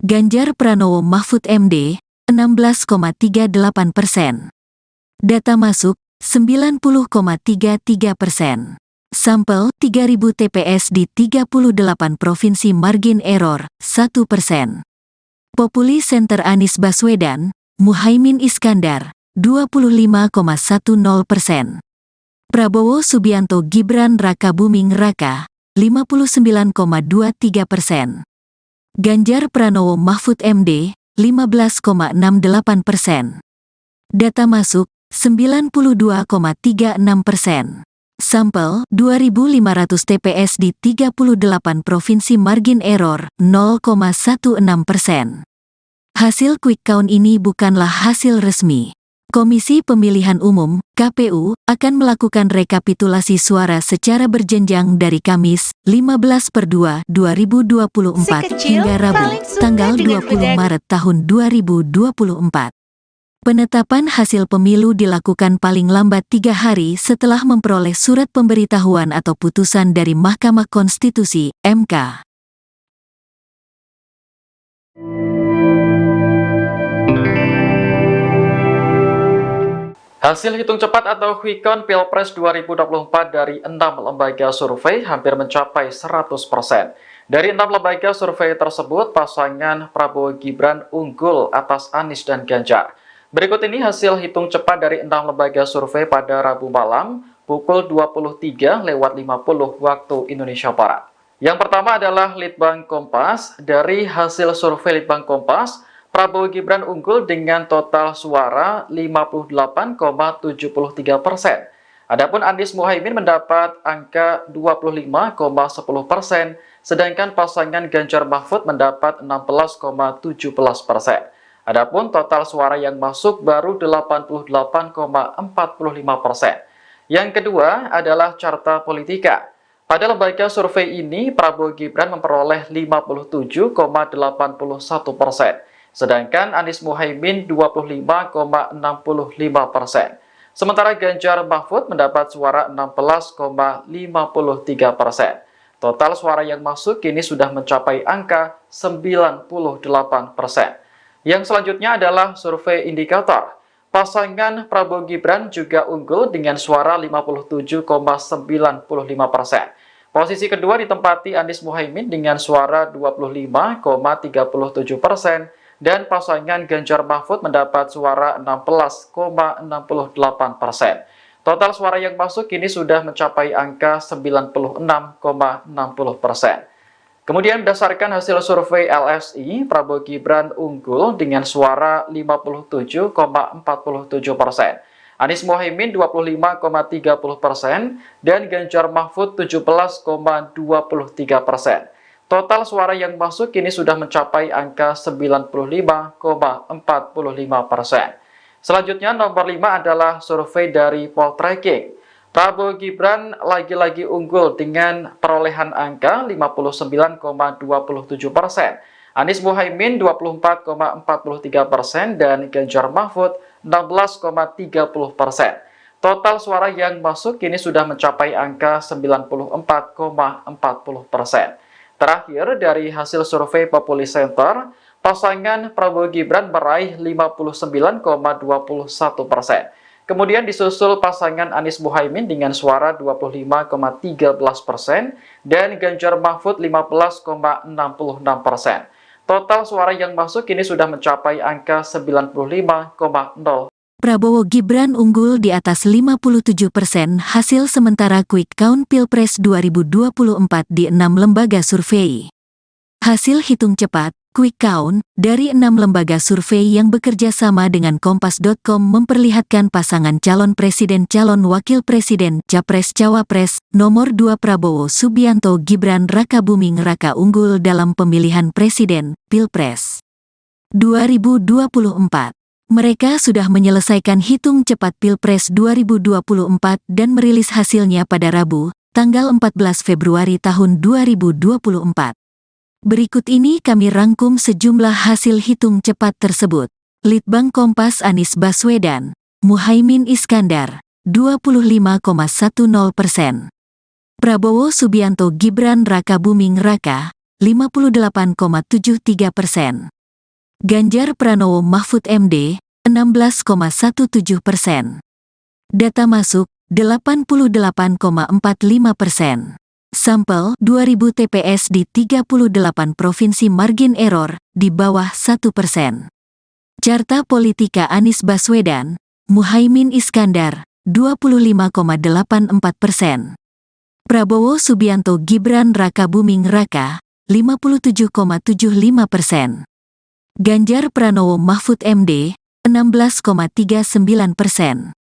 [SPEAKER 1] Ganjar Pranowo Mahfud MD 16,38%. Data masuk 90,33%. Sampel 3000 TPS di 38 provinsi, margin error 1%. Populi Center Anies Baswedan, Muhaimin Iskandar 25,10%. Prabowo Subianto Gibran Raka Buming Raka 59,23%. Ganjar Pranowo Mahfud MD 15,68%. Data masuk 92,36%. Sampel 2.500 TPS di 38 provinsi, margin error 0,16%. Hasil quick count ini bukanlah hasil resmi. Komisi Pemilihan Umum (KPU) akan melakukan rekapitulasi suara secara berjenjang dari Kamis 15/2/2024 hingga Rabu tanggal 20 Maret tahun 2024. Penetapan hasil pemilu dilakukan paling lambat 3 hari setelah memperoleh surat pemberitahuan atau putusan dari Mahkamah Konstitusi (MK).
[SPEAKER 2] Hasil hitung cepat atau quick count Pilpres 2024 dari 6 lembaga survei hampir mencapai 100%. Dari 6 lembaga survei tersebut, pasangan Prabowo Gibran unggul atas Anies dan Ganjar. Berikut ini hasil hitung cepat dari 6 lembaga survei pada Rabu malam pukul 23.50 waktu Indonesia Barat. Yang pertama adalah Litbang Kompas. Dari hasil survei Litbang Kompas, Prabowo Gibran unggul dengan total suara 58,73%. Adapun Anies Muhaimin mendapat angka 25,10%, sedangkan pasangan Ganjar Mahfud mendapat 16,17%. Adapun total suara yang masuk baru 88,45%. Yang kedua adalah Carta Politika. Pada lembaga survei ini, Prabowo Gibran memperoleh 57,81%, sedangkan Anies Muhaimin 25,65%. Sementara Ganjar Mahfud mendapat suara 16,53%. Total suara yang masuk kini sudah mencapai angka 98%. Yang selanjutnya adalah survei indikator. Pasangan Prabowo Gibran juga unggul dengan suara 57,95%. Posisi kedua ditempati Anies Muhaimin dengan suara 25,37%, dan pasangan Ganjar Mahfud mendapat suara 16,68%. Total suara yang masuk kini sudah mencapai angka 96,60%. Kemudian berdasarkan hasil survei LSI, Prabowo Gibran unggul dengan suara 57,47%. Anies Muhaimin 25,30% dan Ganjar Mahfud 17,23%. Total suara yang masuk kini sudah mencapai angka 95,45%. Selanjutnya nomor 5 adalah survei dari Poltreking. Prabowo Gibran lagi-lagi unggul dengan perolehan angka 59,27%. Anies Muhaimin 24,43% dan Ganjar Mahfud 16,30%. Total suara yang masuk kini sudah mencapai angka 94,40%. Terakhir, dari hasil survei Populi Center, pasangan Prabowo Gibran meraih 59,21%. Kemudian disusul pasangan Anies Muhaimin dengan suara 25,13% dan Ganjar Mahfud 15,66%. Total suara yang masuk kini sudah mencapai angka 95,0%.
[SPEAKER 1] Prabowo Gibran unggul di atas 57% hasil sementara quick count Pilpres 2024 di 6 lembaga survei. Hasil hitung cepat quick count dari 6 lembaga survei yang bekerja sama dengan Kompas.com memperlihatkan pasangan calon presiden calon wakil presiden Capres-Cawapres nomor 2 Prabowo Subianto Gibran Raka Buming Raka unggul dalam pemilihan presiden Pilpres 2024. Mereka sudah menyelesaikan hitung cepat Pilpres 2024 dan merilis hasilnya pada Rabu, tanggal 14 Februari tahun 2024. Berikut ini kami rangkum sejumlah hasil hitung cepat tersebut. Litbang Kompas Anies Baswedan, Muhaimin Iskandar, 25,10%. Prabowo Subianto Gibran Rakabuming Raka, 58,73%. Ganjar Pranowo Mahfud MD, 16,17%. Data masuk, 88,45%. Sampel 2000 TPS di 38 provinsi margin error, di bawah 1%. Carta Politika Anies Baswedan, Muhaimin Iskandar, 25,84%. Prabowo Subianto Gibran Rakabuming Raka, 57,75%. Ganjar Pranowo Mahfud MD, 16,39%.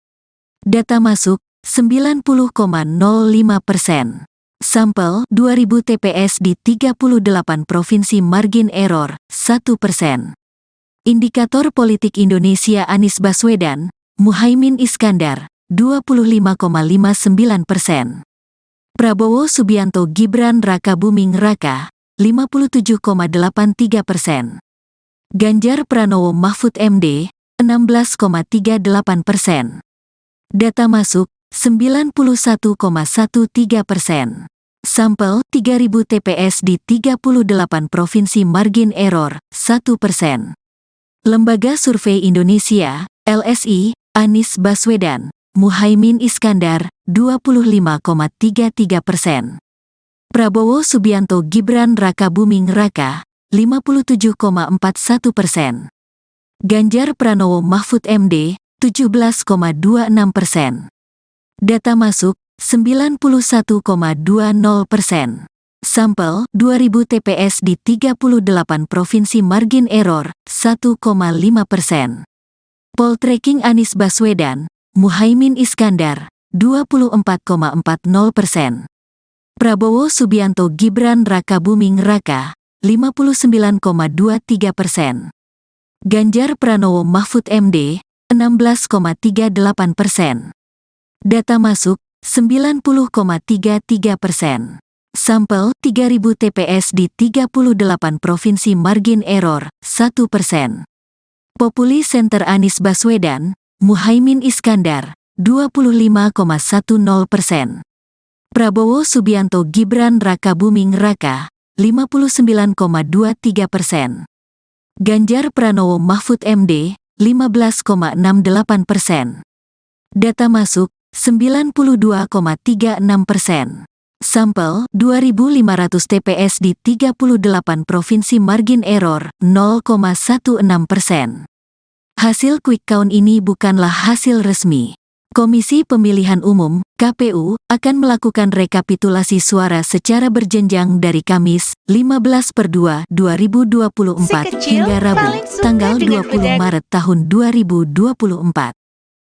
[SPEAKER 1] Data masuk, 90,05%. Sampel 2000 TPS di 38 provinsi margin error, 1%. Indikator Politik Indonesia Anies Baswedan, Muhaimin Iskandar, 25,59%. Prabowo Subianto Gibran Rakabuming Raka, 57,83%. Ganjar Pranowo Mahfud MD, 16,38%. Data masuk, 91,13%. Sampel 3000 TPS di 38 provinsi margin error, 1%. Lembaga Survei Indonesia, LSI, Anies Baswedan, Muhaimin Iskandar, 25,33%. Prabowo Subianto Gibran Rakabuming Raka, 57,41%. Ganjar Pranowo Mahfud MD, 17,26%. Data masuk, 91,20%. Sampel 2000 TPS di 38 provinsi margin error, 1,5%. Poltreking Anies Baswedan, Muhaimin Iskandar, 24,40%. Prabowo Subianto Gibran Rakabuming Raka, 59,23%. Ganjar Pranowo Mahfud MD, 16,38%. Data masuk, 90,33%. Sampel 3000 TPS di 38 provinsi margin error, 1%. Populi Center Anies Baswedan, Muhaimin Iskandar, 25,10%. Prabowo Subianto Gibran Rakabuming Raka, 59,23%. Ganjar Pranowo Mahfud MD, 15,68%. Data masuk, 92,36%. Sampel 2500 TPS di 38 provinsi margin error, 0,16%. Hasil quick count ini bukanlah hasil resmi. Komisi Pemilihan Umum, KPU, akan melakukan rekapitulasi suara secara berjenjang dari Kamis, 15/2/2024 hingga Rabu, tanggal 20 Maret tahun 2024.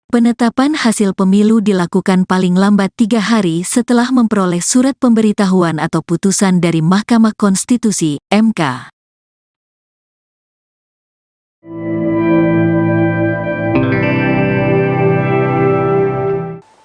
[SPEAKER 1] Penetapan hasil pemilu dilakukan paling lambat 3 hari setelah memperoleh surat pemberitahuan atau putusan dari Mahkamah Konstitusi, MK.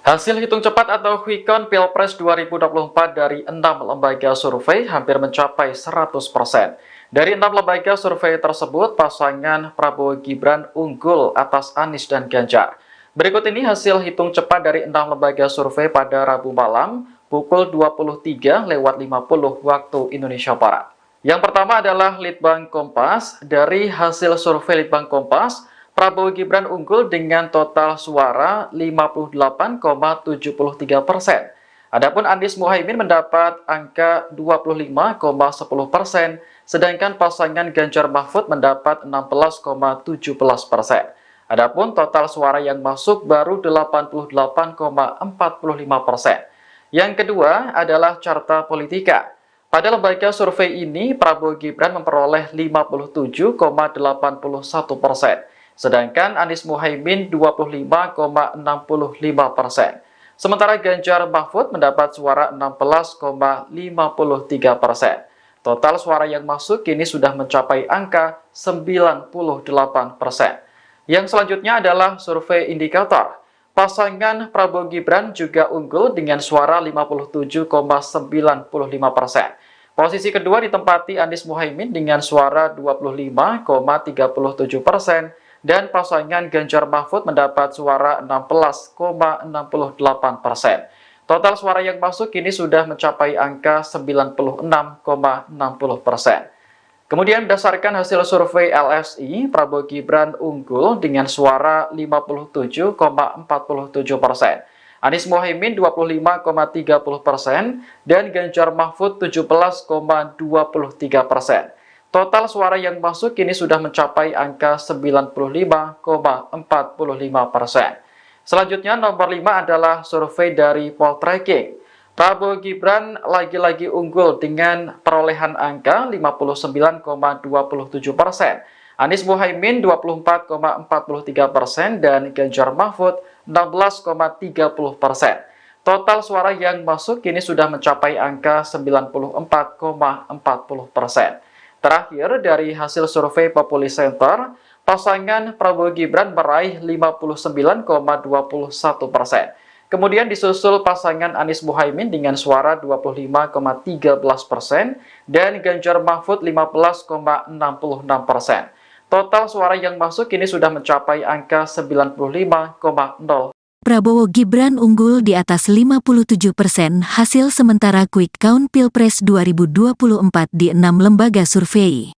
[SPEAKER 2] Hasil hitung cepat atau quick count Pilpres 2024 dari 6 lembaga survei hampir mencapai 100%. Dari 6 lembaga survei tersebut, pasangan Prabowo Gibran unggul atas Anies dan Ganjar. Berikut ini hasil hitung cepat dari 6 lembaga survei pada Rabu malam, pukul 23:50 waktu Indonesia Barat. Yang pertama adalah Litbang Kompas. Dari hasil survei Litbang Kompas, Prabowo Gibran unggul dengan total suara 58,73%. Adapun Anies Muhaimin mendapat angka 25,10%, sedangkan pasangan Ganjar Mahfud mendapat 16,17%. Adapun total suara yang masuk baru 88,45%. Yang kedua adalah Carta Politika. Pada lembaga survei ini, Prabowo Gibran memperoleh 57,81%, sedangkan Anies Muhaimin 25,65%. Sementara Ganjar Mahfud mendapat suara 16,53%. Total suara yang masuk kini sudah mencapai angka 98%. Yang selanjutnya adalah survei indikator. Pasangan Prabowo Gibran juga unggul dengan suara 57,95%. Posisi kedua ditempati Anies Muhaimin dengan suara 25,37% dan pasangan Ganjar Mahfud mendapat suara 16,68%. Total suara yang masuk kini sudah mencapai angka 96,60%. Kemudian berdasarkan hasil survei LSI, Prabowo Gibran unggul dengan suara 57,47%. Anies Muhaimin 25,30% dan Ganjar Mahfud 17,23%. Total suara yang masuk kini sudah mencapai angka 95,45%. Selanjutnya nomor 5 adalah survei dari Poltreking. Prabowo Gibran lagi-lagi unggul dengan perolehan angka 59,27%. Anies Muhaimin 24,43% dan Ganjar Mahfud 16,30%. Total suara yang masuk kini sudah mencapai angka 94,40%. Terakhir dari hasil survei Populi Center, pasangan Prabowo Gibran meraih 59,21%. Kemudian disusul pasangan Anies Muhaimin dengan suara 25,13% dan Ganjar Mahfud 15,66%. Total suara yang masuk kini sudah mencapai angka 95,0%.
[SPEAKER 1] Prabowo Gibran unggul di atas 57% hasil sementara Quick Count Pilpres 2024 di 6 lembaga survei.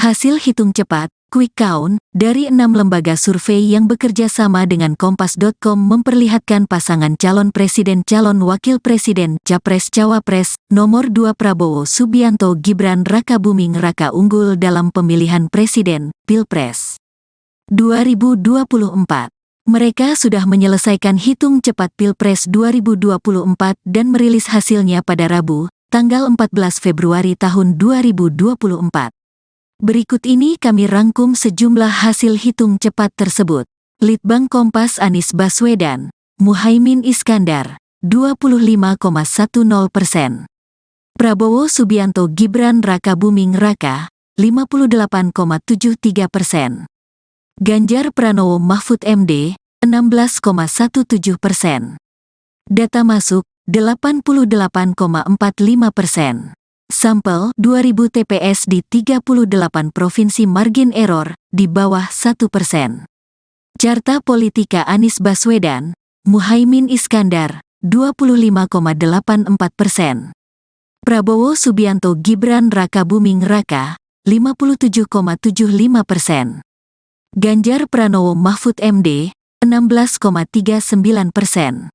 [SPEAKER 1] Hasil hitung cepat, Quick Count, dari 6 lembaga survei yang bekerja sama dengan Kompas.com memperlihatkan pasangan calon presiden calon wakil presiden Capres-Cawapres, nomor 2 Prabowo Subianto Gibran Rakabuming Raka unggul dalam pemilihan presiden, Pilpres 2024. Mereka sudah menyelesaikan hitung cepat Pilpres 2024 dan merilis hasilnya pada Rabu, tanggal 14 Februari tahun 2024. Berikut ini kami rangkum sejumlah hasil hitung cepat tersebut. Litbang Kompas Anies Baswedan, Muhaimin Iskandar, 25,10%. Prabowo Subianto Gibran Rakabuming Raka, 58,73%. Ganjar Pranowo Mahfud MD, 16,17%. Data masuk, 88,45%. Sampel 2000 TPS di 38 provinsi margin error, di bawah 1%. Carta Politika Anies Baswedan, Muhaimin Iskandar, 25,84%. Prabowo Subianto Gibran Rakabuming Raka, 57,75%. Ganjar Pranowo Mahfud MD, 16,39%.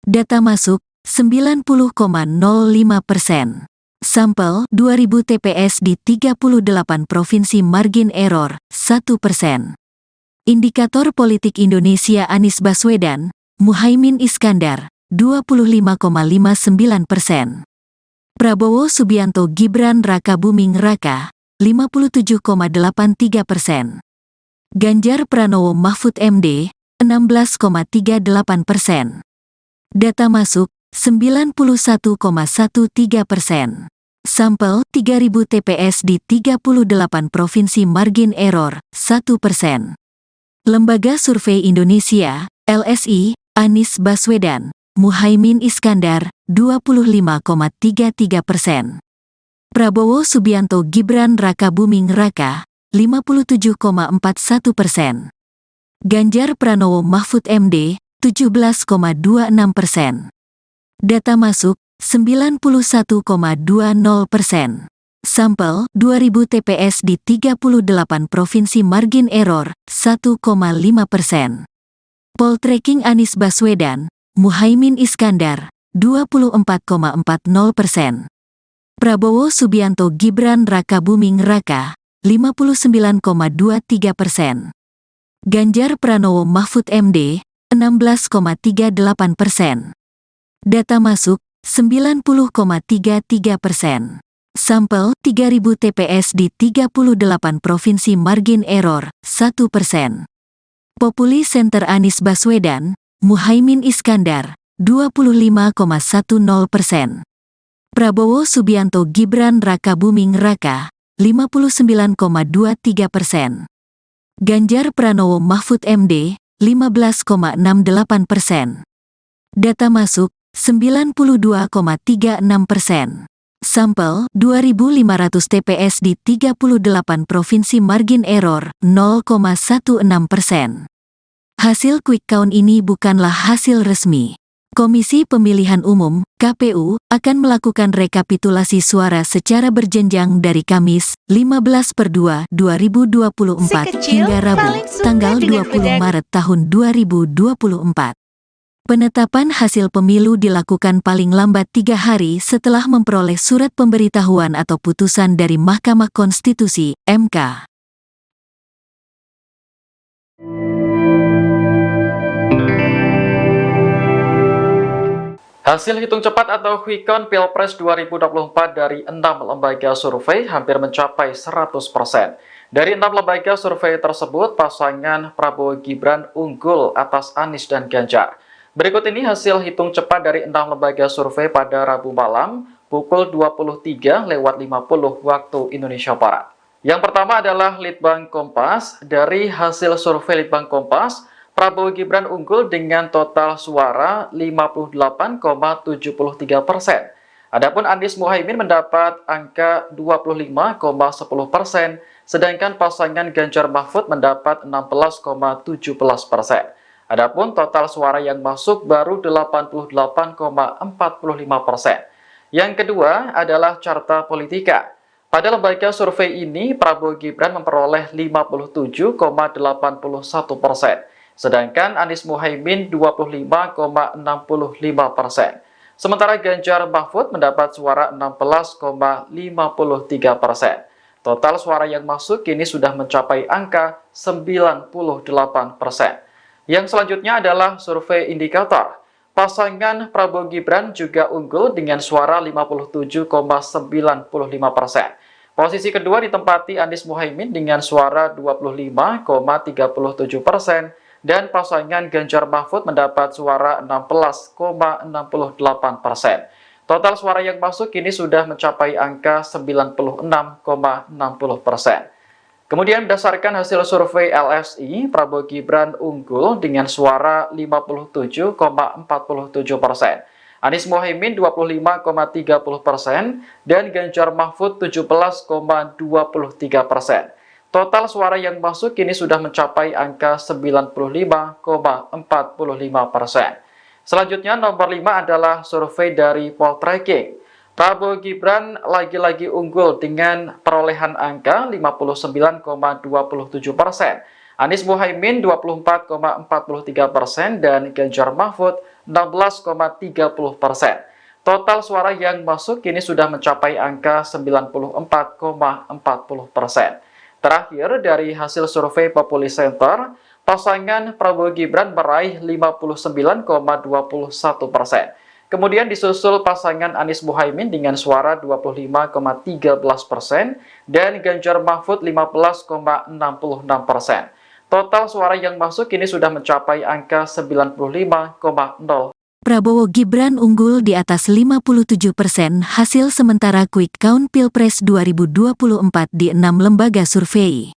[SPEAKER 1] Data masuk, 90,05%. Sampel 2000 TPS di 38 provinsi margin error, 1%. Indikator Politik Indonesia Anies Baswedan, Muhaimin Iskandar, 25,59%. Prabowo Subianto Gibran Rakabuming Raka, 57,83%. Ganjar Pranowo Mahfud MD, 16,38%. Data masuk, 91,13%. Sampel 3000 TPS di 38 provinsi margin error, 1%. Lembaga Survei Indonesia, LSI, Anies Baswedan, Muhaimin Iskandar, 25,33%. Prabowo Subianto Gibran Rakabuming Raka, 57,41%. Ganjar Pranowo Mahfud MD, 17,26%. Data masuk, 91,20%. Sampel 2000 TPS di 38 provinsi margin error, 1,5%. Poltreking Anies Baswedan, Muhaimin Iskandar, 24,40%. Prabowo Subianto Gibran Rakabuming Raka, 59,23%. Ganjar Pranowo Mahfud MD, 16,38%. Data masuk, 90,33%. Sampel 3000 TPS di 38 provinsi margin error, 1%. Populi Center Anies Baswedan, Muhaimin Iskandar, 25,10%. Prabowo Subianto Gibran Rakabuming Raka, 59,23%. Ganjar Pranowo Mahfud MD, 15,68%. Data masuk, 92,36%. Sampel, 2.500 TPS di 38 provinsi, margin error, 0,16%. Hasil quick count ini bukanlah hasil resmi. Komisi Pemilihan Umum, KPU, akan melakukan rekapitulasi suara secara berjenjang dari Kamis, 15/2/2024 hingga Rabu, tanggal 20 Maret tahun 2024. Penetapan hasil pemilu dilakukan paling lambat 3 hari setelah memperoleh surat pemberitahuan atau putusan dari Mahkamah Konstitusi, MK.
[SPEAKER 2] Hasil hitung cepat atau quick count Pilpres 2024 dari 6 lembaga survei hampir mencapai 100%. Dari 6 lembaga survei tersebut, pasangan Prabowo Gibran unggul atas Anies dan Ganjar. Berikut ini hasil hitung cepat dari 6 lembaga survei pada Rabu malam, pukul 23.50 waktu Indonesia Barat. Yang pertama adalah Litbang Kompas. Dari hasil survei Litbang Kompas, Prabowo Gibran unggul dengan total suara 58,73%. Adapun Anies Muhaimin mendapat angka 25,10%, sedangkan pasangan Ganjar Mahfud mendapat 16,17%. Adapun total suara yang masuk baru 88,45%. Yang kedua adalah Carta Politika. Pada lembaga survei ini, Prabowo Gibran memperoleh 57,81%. Sedangkan Anies Muhaimin 25,65%. Sementara Ganjar Mahfud mendapat suara 16,53%. Total suara yang masuk kini sudah mencapai angka 98%. Yang selanjutnya adalah survei indikator. Pasangan Prabowo Gibran juga unggul dengan suara 57,95%. Posisi kedua ditempati Anies Muhaimin dengan suara 25,37%. Dan pasangan Ganjar Mahfud mendapat suara 16,68%. Total suara yang masuk kini sudah mencapai angka 96,60%. Kemudian berdasarkan hasil survei LSI, Prabowo Gibran unggul dengan suara 57,47%. Anies Muhaimin 25,30% dan Ganjar Mahfud 17,23%. Total suara yang masuk kini sudah mencapai angka 95,45%. Selanjutnya nomor 5 adalah survei dari Poltreking. Prabowo Gibran lagi-lagi unggul dengan perolehan angka 59,27%. Anies Muhaimin 24,43% dan Ganjar Mahfud 16,30%. Total suara yang masuk kini sudah mencapai angka 94,40%. Terakhir, dari hasil survei Populi Center, pasangan Prabowo Gibran meraih 59,21%. Kemudian disusul pasangan Anies Muhaimin dengan suara 25,13% dan Ganjar Mahfud 15,66%. Total suara yang masuk kini sudah mencapai angka 95,0%.
[SPEAKER 1] Prabowo Gibran unggul di atas 57% hasil sementara quick count Pilpres 2024 di 6 lembaga survei.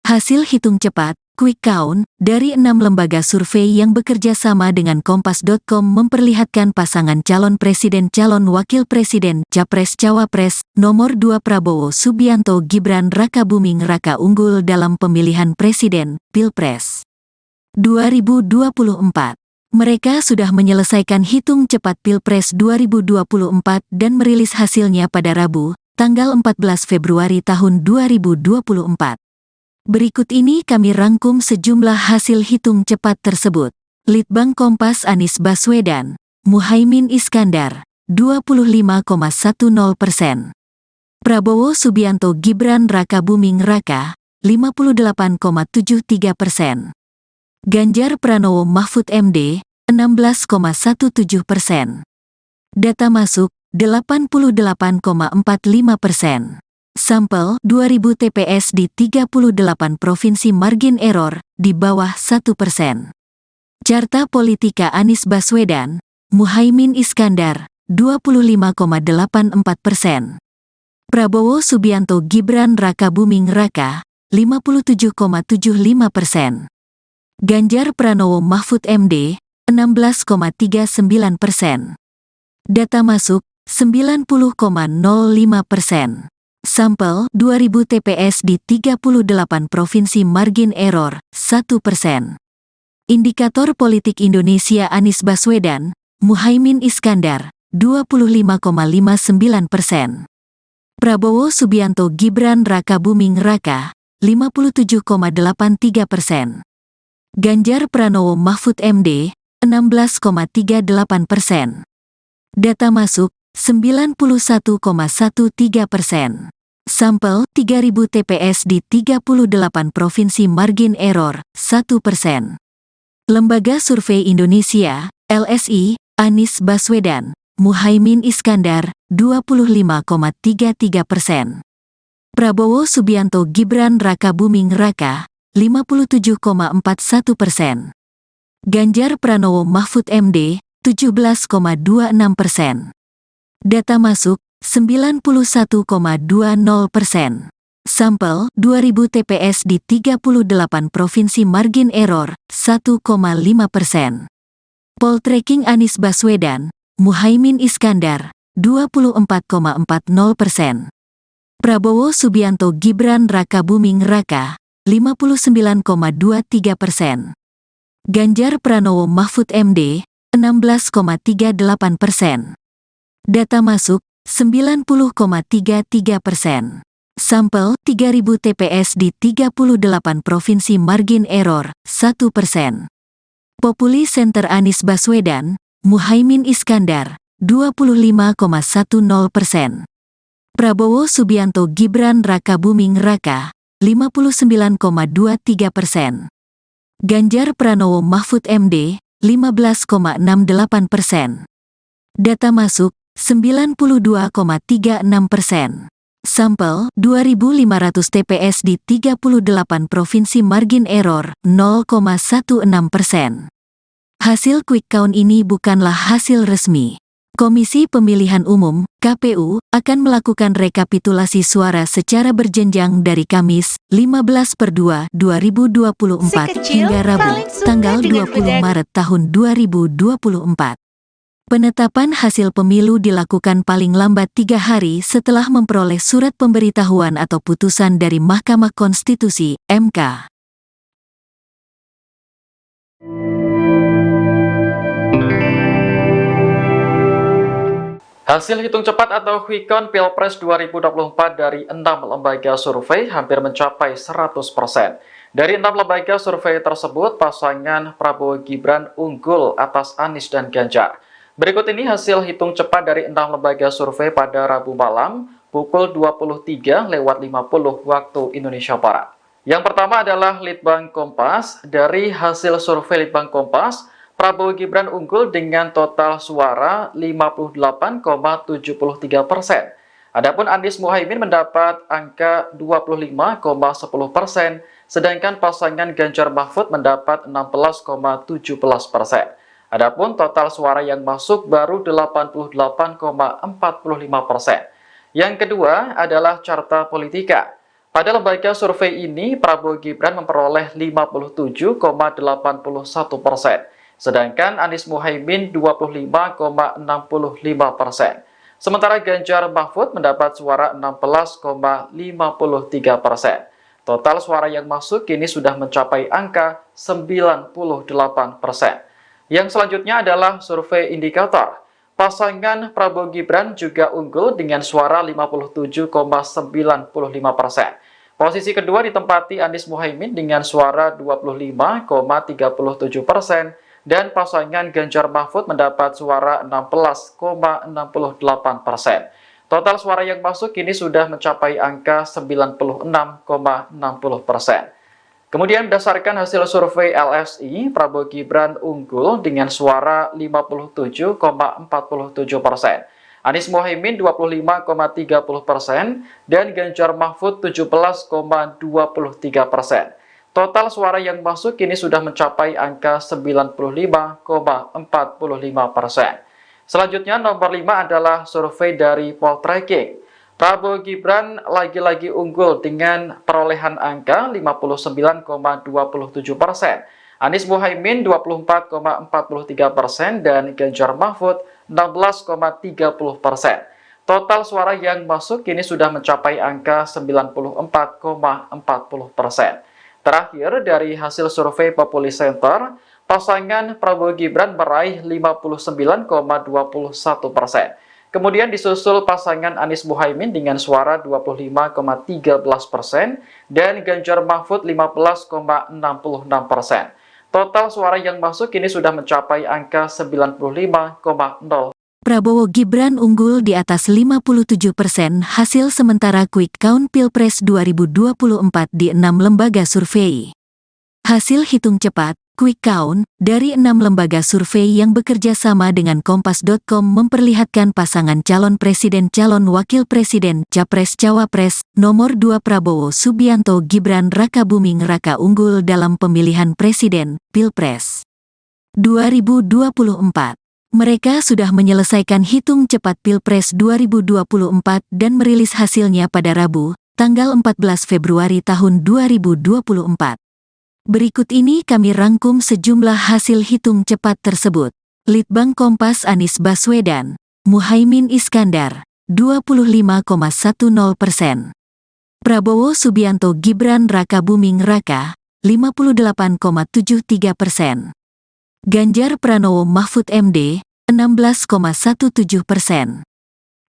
[SPEAKER 1] Hasil hitung cepat, quick count, dari 6 lembaga survei yang bekerja sama dengan Kompas.com memperlihatkan pasangan calon presiden calon wakil presiden Capres-Cawapres nomor 2 Prabowo Subianto Gibran Rakabuming Raka unggul dalam pemilihan presiden, Pilpres 2024. Mereka sudah menyelesaikan hitung cepat Pilpres 2024 dan merilis hasilnya pada Rabu, tanggal 14 Februari tahun 2024. Berikut ini kami rangkum sejumlah hasil hitung cepat tersebut. Litbang Kompas Anies Baswedan, Muhaimin Iskandar, 25,10%. Prabowo Subianto Gibran Rakabuming Raka, 58,73%. Ganjar Pranowo Mahfud MD, 16,17%. Data masuk, 88,45%. Sampel, 2.000 TPS di 38 provinsi, margin error, di bawah 1%. Carta Politika Anies Baswedan, Muhaimin Iskandar, 25,84%. Prabowo Subianto Gibran Rakabuming Raka, 57,75%. Ganjar Pranowo Mahfud MD, 16,39%. Data masuk, 90,05%. Sampel, 2000 TPS di 38 provinsi margin error, 1%. Indikator politik Indonesia Anies Baswedan, Muhaimin Iskandar, 25,59%. Prabowo Subianto Gibran Raka Buming Raka, 57,83%. Ganjar Pranowo Mahfud MD, 16,38%. Data masuk, 91,13%. Sampel, 3000 TPS di 38 provinsi margin error, 1%. Lembaga Survei Indonesia, LSI, Anies Baswedan, Muhaimin Iskandar, 25,33%. Prabowo Subianto Gibran Raka Buming Raka, 57,41%. Ganjar Pranowo Mahfud MD, 17,26%. Data masuk, 91,20%. Sampel, 2000 TPS di 38 provinsi margin error, 1,5%. Poltreking Anies Baswedan, Muhaimin Iskandar, 24,40%. Prabowo Subianto Gibran Raka Buming Raka, 59,23%. Ganjar Pranowo Mahfud MD, 16,38%. Data masuk, 90,33%. Sampel, 3000 TPS di 38 provinsi margin error, 1%. Populi Center Anies Baswedan, Muhaimin Iskandar, 25,10%. Prabowo Subianto Gibran Raka Buming Raka, 59,23%. Ganjar Pranowo Mahfud MD, 15,68%. Data masuk, 92,36%. Sampel, 2500 TPS di 38 provinsi margin error, 0,16%. Hasil quick count ini bukanlah hasil resmi. Komisi Pemilihan Umum, KPU, akan melakukan rekapitulasi suara secara berjenjang dari Kamis, 15/2/2024 hingga Rabu, tanggal 20 Maret tahun 2024. Penetapan hasil pemilu dilakukan paling lambat 3 hari setelah memperoleh surat pemberitahuan atau putusan dari Mahkamah Konstitusi, MK.
[SPEAKER 2] Hasil hitung cepat atau quick count Pilpres 2024 dari 6 lembaga survei hampir mencapai 100%. Dari 6 lembaga survei tersebut, pasangan Prabowo Gibran unggul atas Anies dan Ganjar. Berikut ini hasil hitung cepat dari 6 lembaga survei pada Rabu malam, pukul 23.50 waktu Indonesia Barat. Yang pertama adalah Litbang Kompas. Dari hasil survei Litbang Kompas, Prabowo Gibran unggul dengan total suara 58,73%. Adapun Anies Muhaimin mendapat angka 25,10%, sedangkan pasangan Ganjar Mahfud mendapat 16,17%. Adapun total suara yang masuk baru 88,45%. Yang kedua adalah Carta Politika. Pada lembaga survei ini, Prabowo Gibran memperoleh 57,81%, sedangkan Anies Muhaimin 25,65%. Sementara Ganjar Mahfud mendapat suara 16,53%. Total suara yang masuk kini sudah mencapai angka 98%. Yang selanjutnya adalah survei indikator. Pasangan Prabowo Gibran juga unggul dengan suara 57,95%. Posisi kedua ditempati Anies Muhaimin dengan suara 25,37%, dan pasangan Ganjar Mahfud mendapat suara 16,68%. Total suara yang masuk kini sudah mencapai angka 96,60%. Kemudian berdasarkan hasil survei LSI, Prabowo Gibran unggul dengan suara 57,47%. Anies Muhaimin 25,30% dan Ganjar Mahfud 17,23%. Total suara yang masuk kini sudah mencapai angka 95,45%. Selanjutnya nomor 5 adalah survei dari Poltreking. Prabowo Gibran lagi-lagi unggul dengan perolehan angka 59,27%. Anies Muhaimin 24,43% dan Ganjar Mahfud 16,30%. Total suara yang masuk kini sudah mencapai angka 94,40%. Terakhir, dari hasil survei Populi Center, pasangan Prabowo Gibran meraih 59,21%. Kemudian disusul pasangan Anies Muhaimin dengan suara 25,13% dan Ganjar Mahfud 15,66%. Total suara yang masuk kini sudah mencapai angka 95,0%.
[SPEAKER 1] Prabowo Gibran unggul di atas 57% hasil sementara quick count Pilpres 2024 di 6 lembaga survei. Hasil hitung cepat, quick count, dari 6 lembaga survei yang bekerja sama dengan Kompas.com memperlihatkan pasangan calon presiden calon wakil presiden Capres-Cawapres nomor 2 Prabowo Subianto Gibran Rakabuming Raka unggul dalam pemilihan presiden, Pilpres 2024. Mereka sudah menyelesaikan hitung cepat Pilpres 2024 dan merilis hasilnya pada Rabu, tanggal 14 Februari tahun 2024. Berikut ini kami rangkum sejumlah hasil hitung cepat tersebut. Litbang Kompas Anies Baswedan, Muhaimin Iskandar, 25,10%. Prabowo Subianto Gibran Rakabuming Raka, 58,73%. Ganjar Pranowo Mahfud MD, 16,17%.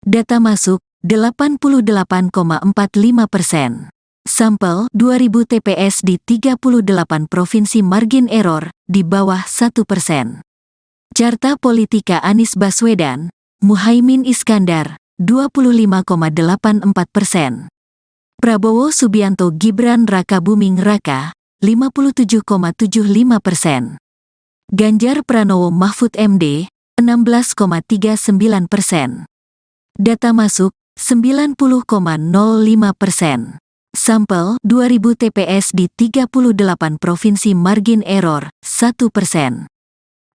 [SPEAKER 1] Data masuk, 88,45%. Sampel, 2000 TPS di 38 provinsi margin error, di bawah 1%. Carta Politika Anies Baswedan, Muhaimin Iskandar, 25,84%. Prabowo Subianto Gibran Rakabuming Raka, 57,75%. Ganjar Pranowo Mahfud MD, 16,39%. Data masuk, 90,05%. Sampel, 2000 TPS di 38 provinsi margin error, 1%.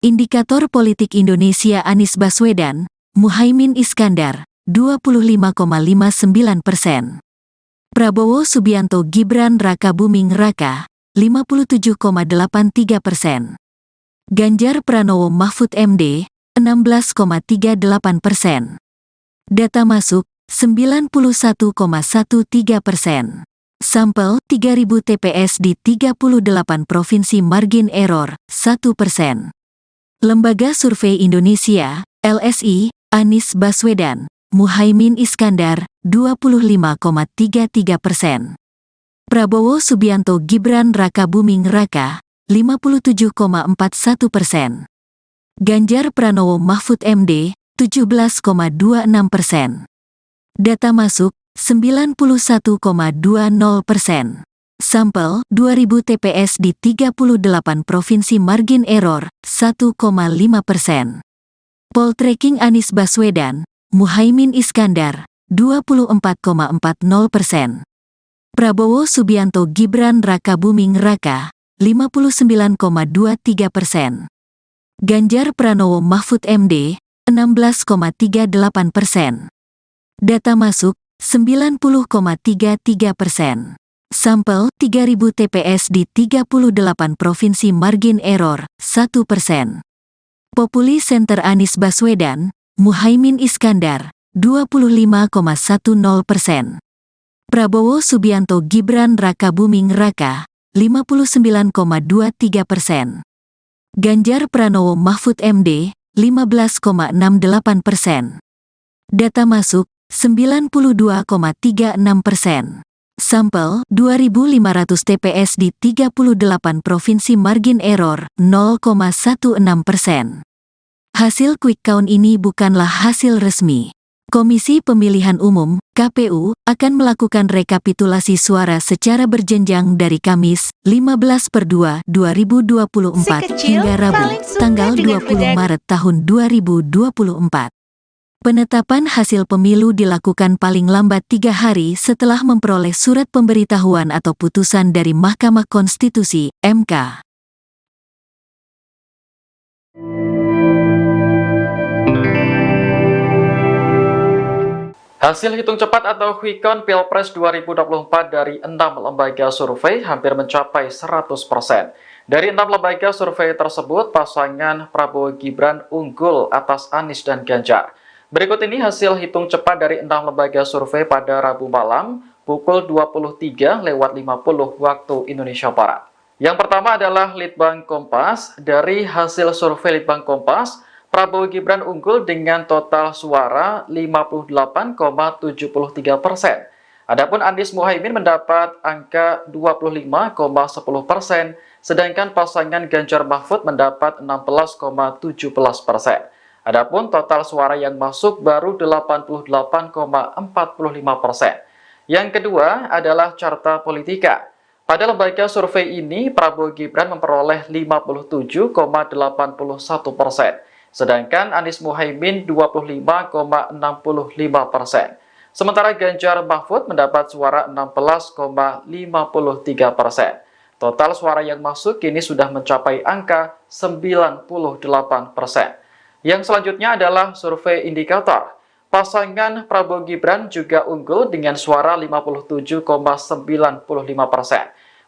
[SPEAKER 1] Indikator Politik Indonesia Anies Baswedan, Muhaimin Iskandar, 25,59%. Prabowo Subianto Gibran Rakabuming Raka, 57,83%. Ganjar Pranowo Mahfud MD, 16,38%. Data masuk, 91,13%. Sampel, 3000 TPS di 38 provinsi margin error, 1%. Lembaga Survei Indonesia, LSI, Anies Baswedan, Muhaimin Iskandar, 25,33%. Prabowo Subianto Gibran Rakabuming Raka, 57,41%. Ganjar Pranowo Mahfud MD, 17,26%. Data masuk, 91,20%. Sampel, 2000 TPS di 38 provinsi margin error, 1,5%. Poltreking Anies Baswedan, Muhaimin Iskandar, 24,40%. Prabowo Subianto Gibran Rakabuming Raka, 59,23%. Ganjar Pranowo Mahfud MD, 16,38%. Data masuk, 90,33%. Sampel, 3000 TPS di 38 provinsi margin error, 1%. Populi Center Anies Baswedan, Muhaimin Iskandar, 25,10%. Prabowo Subianto Gibran Rakabuming Raka, 59,23%. Ganjar Pranowo Mahfud MD, 15,68%. Data masuk, 92,36%. Sampel, 2.500 TPS di 38 provinsi margin error, 0,16%. Hasil quick count ini bukanlah hasil resmi. Komisi Pemilihan Umum, KPU, akan melakukan rekapitulasi suara secara berjenjang dari Kamis, 15/2/2024 hingga Rabu, tanggal 20 Maret tahun 2024. Penetapan hasil pemilu dilakukan paling lambat 3 hari setelah memperoleh surat pemberitahuan atau putusan dari Mahkamah Konstitusi, MK.
[SPEAKER 2] Hasil hitung cepat atau quick count Pilpres 2024 dari 6 lembaga survei hampir mencapai 100%. Dari 6 lembaga survei tersebut, pasangan Prabowo Gibran unggul atas Anies dan Ganjar. Berikut ini hasil hitung cepat dari 6 lembaga survei pada Rabu malam pukul 23.50 waktu Indonesia Barat. Yang pertama adalah Litbang Kompas. Dari hasil survei Litbang Kompas, Prabowo Gibran unggul dengan total suara 58,73%. Adapun Anies Muhaimin mendapat angka 25,10%, sedangkan pasangan Ganjar Mahfud mendapat 16,17%. Adapun total suara yang masuk baru 88,45%. Yang kedua adalah Carta Politika. Pada lembaga survei ini, Prabowo Gibran memperoleh 57,81%, sedangkan Anies Muhaimin 25,65%. Sementara Ganjar Mahfud mendapat suara 16,53%. Total suara yang masuk kini sudah mencapai angka 98%. Yang selanjutnya adalah survei indikator. Pasangan Prabowo Gibran juga unggul dengan suara 57,95%.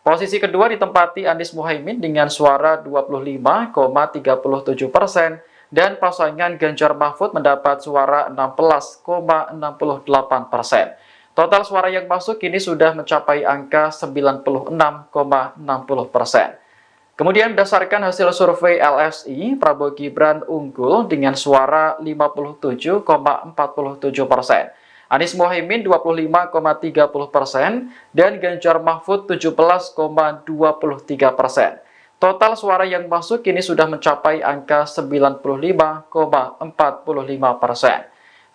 [SPEAKER 2] Posisi kedua ditempati Anies Muhaimin dengan suara 25,37%. Dan pasangan Ganjar Mahfud mendapat suara 16,68%. Total suara yang masuk kini sudah mencapai angka 96,60%. Kemudian berdasarkan hasil survei LSI, Prabowo Gibran unggul dengan suara 57,47%. Anies Muhaimin 25,30% dan Ganjar Mahfud 17,23%. Total suara yang masuk kini sudah mencapai angka 95,45%.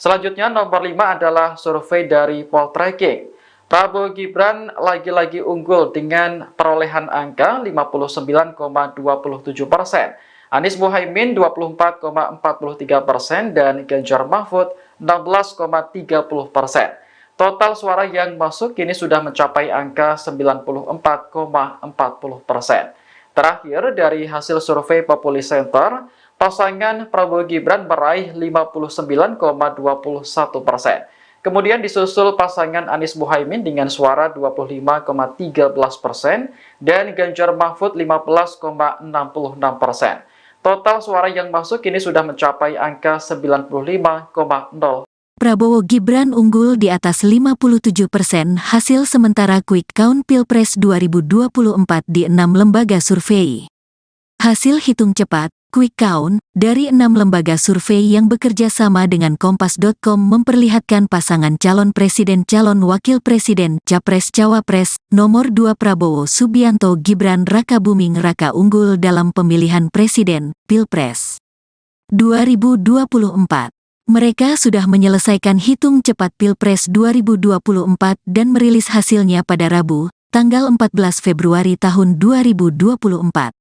[SPEAKER 2] Selanjutnya nomor 5 adalah survei dari Poltreking. Prabowo Gibran lagi-lagi unggul dengan perolehan angka 59,27%. Anies Muhaimin 24,43% dan Ganjar Mahfud 16,30%. Total suara yang masuk kini sudah mencapai angka 94,40%. Terakhir, dari hasil survei Populi Center, pasangan Prabowo Gibran meraih 59,21%. Kemudian disusul pasangan Anies Muhaimin dengan suara 25,13% dan Ganjar Mahfud 15,66%. Total suara yang masuk kini sudah mencapai angka 95,0%.
[SPEAKER 1] Prabowo Gibran unggul di atas 57% hasil sementara quick count Pilpres 2024 di 6 lembaga survei. Hasil hitung cepat, quick count, dari 6 lembaga survei yang bekerja sama dengan Kompas.com memperlihatkan pasangan calon presiden calon wakil presiden Capres-Cawapres nomor 2 Prabowo Subianto Gibran Rakabuming Raka unggul dalam pemilihan presiden, Pilpres 2024. Mereka sudah menyelesaikan hitung cepat Pilpres 2024 dan merilis hasilnya pada Rabu, tanggal 14 Februari tahun 2024.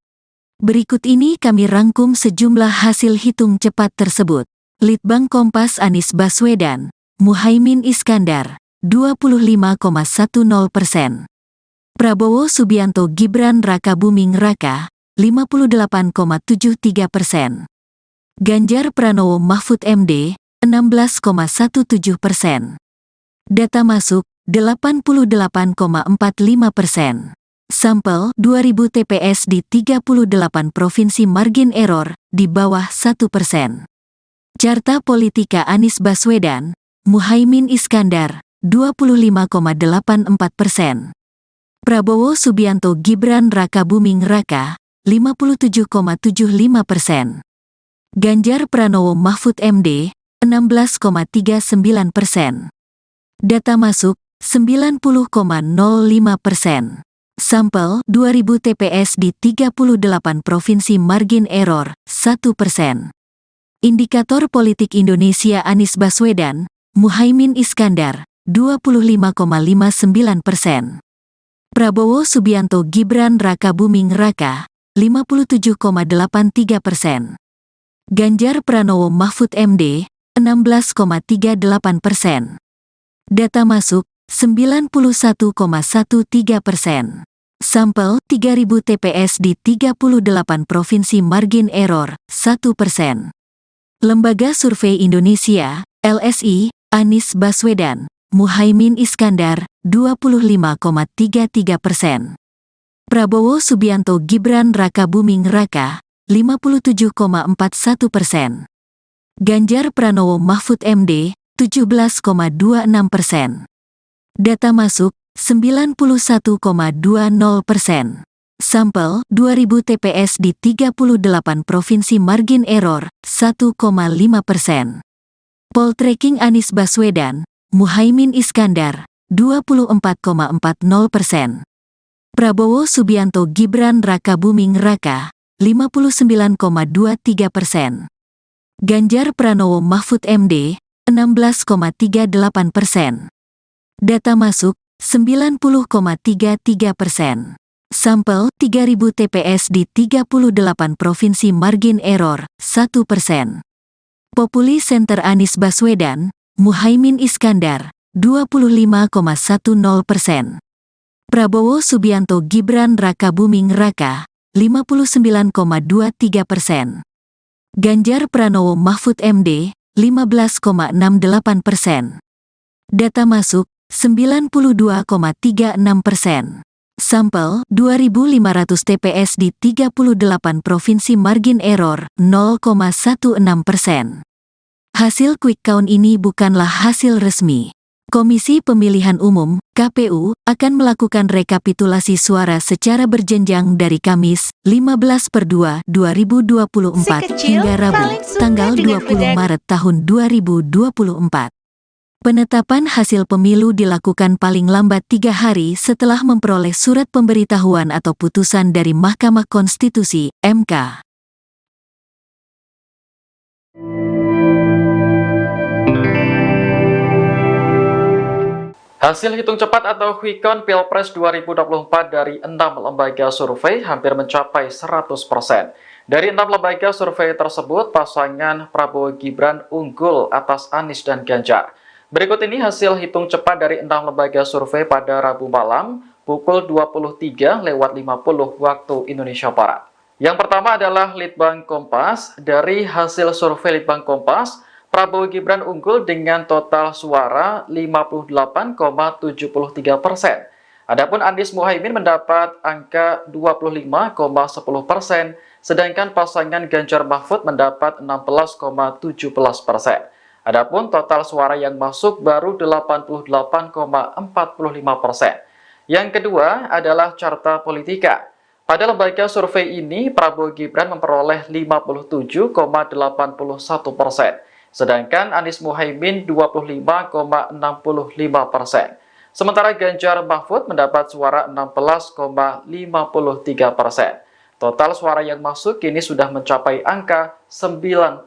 [SPEAKER 1] Berikut ini kami rangkum sejumlah hasil hitung cepat tersebut. Litbang Kompas Anies Baswedan, Muhaimin Iskandar, 25,10%. Prabowo Subianto Gibran Rakabuming Raka, 58,73%. Ganjar Pranowo Mahfud MD, 16,17%. Data masuk, 88,45%. Sampel, 2000 TPS di 38 provinsi margin error, di bawah 1%. Carta Politika Anies Baswedan, Muhaimin Iskandar, 25,84%. Prabowo Subianto Gibran Rakabuming Raka, 57,75%. Ganjar Pranowo Mahfud MD, 16,39%. Data masuk, 90,05%. Sampel, 2000 TPS di 38 provinsi margin error, 1%. Indikator politik Indonesia Anies Baswedan, Muhaimin Iskandar, 25,59%. Prabowo Subianto Gibran Rakabuming Raka, 57,83%. Ganjar Pranowo Mahfud MD, 16,38%. Data masuk, 91,13%. Sampel, 3000 TPS di 38 provinsi margin error, 1%. Lembaga Survei Indonesia, LSI, Anies Baswedan, Muhaimin Iskandar, 25,33%. Prabowo Subianto Gibran Raka Buming Raka, 57,41%. Ganjar Pranowo Mahfud MD, 17,26%. Data masuk, 91,20%. Sampel, 2000 TPS di 38 provinsi margin error, 1,5%. Poltreking Anies Baswedan, Muhaimin Iskandar, 24,40%. Prabowo Subianto Gibran Raka Buming Raka, 59,23%. Ganjar Pranowo Mahfud MD, 16,38%. Data masuk, 90,33%. Sampel, 3000 TPS di 38 provinsi margin error, 1%. Populi Center Anies Baswedan, Muhaimin Iskandar, 25,10%. Prabowo Subianto Gibran Raka Buming Raka, 59,23%. Ganjar Pranowo Mahfud MD, 15,68%. Data masuk, 92,36%. Sampel, 2.500 TPS di 38 provinsi margin error, 0,16%. Hasil quick count ini bukanlah hasil resmi. Komisi Pemilihan Umum, KPU, akan melakukan rekapitulasi suara secara berjenjang dari Kamis, 15/2/2024 hingga Rabu, tanggal 20 Maret tahun 2024. Penetapan hasil pemilu dilakukan paling lambat 3 hari setelah memperoleh surat pemberitahuan atau putusan dari Mahkamah Konstitusi, MK.
[SPEAKER 2] Hasil hitung cepat atau quick count Pilpres 2024 dari 6 lembaga survei hampir mencapai 100%. Dari 6 lembaga survei tersebut, pasangan Prabowo Gibran unggul atas Anies dan Ganjar. Berikut ini hasil hitung cepat dari 6 lembaga survei pada Rabu malam, pukul 23.50 waktu Indonesia Barat. Yang pertama adalah Litbang Kompas. Dari hasil survei Litbang Kompas, Prabowo Gibran unggul dengan total suara 58,73%. Adapun Anies Muhaimin mendapat angka 25,10%, sedangkan pasangan Ganjar Mahfud mendapat 16,17%. Adapun total suara yang masuk baru 88,45%. Yang kedua adalah Carta Politika. Pada lembaga survei ini, Prabowo Gibran memperoleh 57,81%, sedangkan Anies Muhaimin 25,65%. Sementara Ganjar Mahfud mendapat suara 16,53%. Total suara yang masuk kini sudah mencapai angka 98%.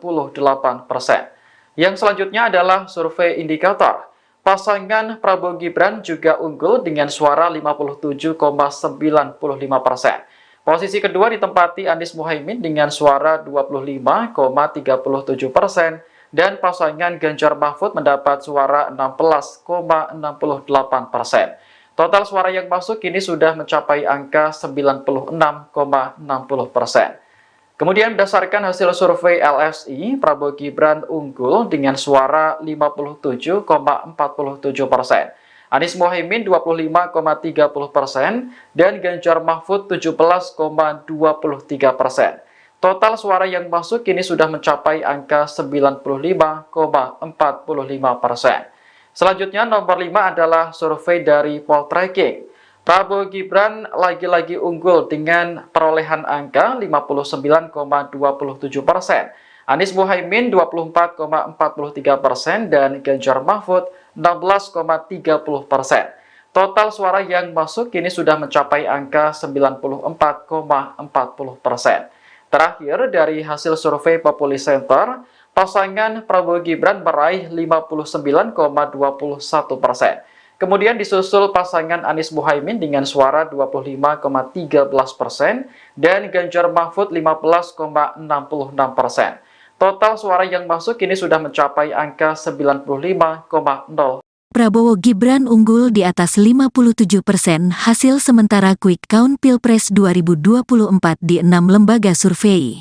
[SPEAKER 2] Yang selanjutnya adalah survei indikator. Pasangan Prabowo Gibran juga unggul dengan suara 57,95%. Posisi kedua ditempati Anies Muhaimin dengan suara 25,37% dan pasangan Ganjar Mahfud mendapat suara 16,68%. Total suara yang masuk kini sudah mencapai angka 96,60%. Kemudian berdasarkan hasil survei LSI, Prabowo Gibran unggul dengan suara 57,47%. Anies Muhaimin 25,30% dan Ganjar Mahfud 17,23%. Total suara yang masuk kini sudah mencapai angka 95,45%. Selanjutnya nomor 5 adalah survei dari Poltreking. Prabowo Gibran lagi-lagi unggul dengan perolehan angka 59,27%. Anies Muhaimin 24,43% dan Ganjar Mahfud 16,30%. Total suara yang masuk kini sudah mencapai angka 94,40%. Terakhir, dari hasil survei Populi Center, pasangan Prabowo Gibran meraih 59,21%. Kemudian disusul pasangan Anies Muhaimin dengan suara 25,13% dan Ganjar Mahfud 15,66%. Total suara yang masuk kini sudah mencapai angka 95,0%.
[SPEAKER 1] Prabowo Gibran unggul di atas 57% hasil sementara quick count Pilpres 2024 di 6 lembaga survei.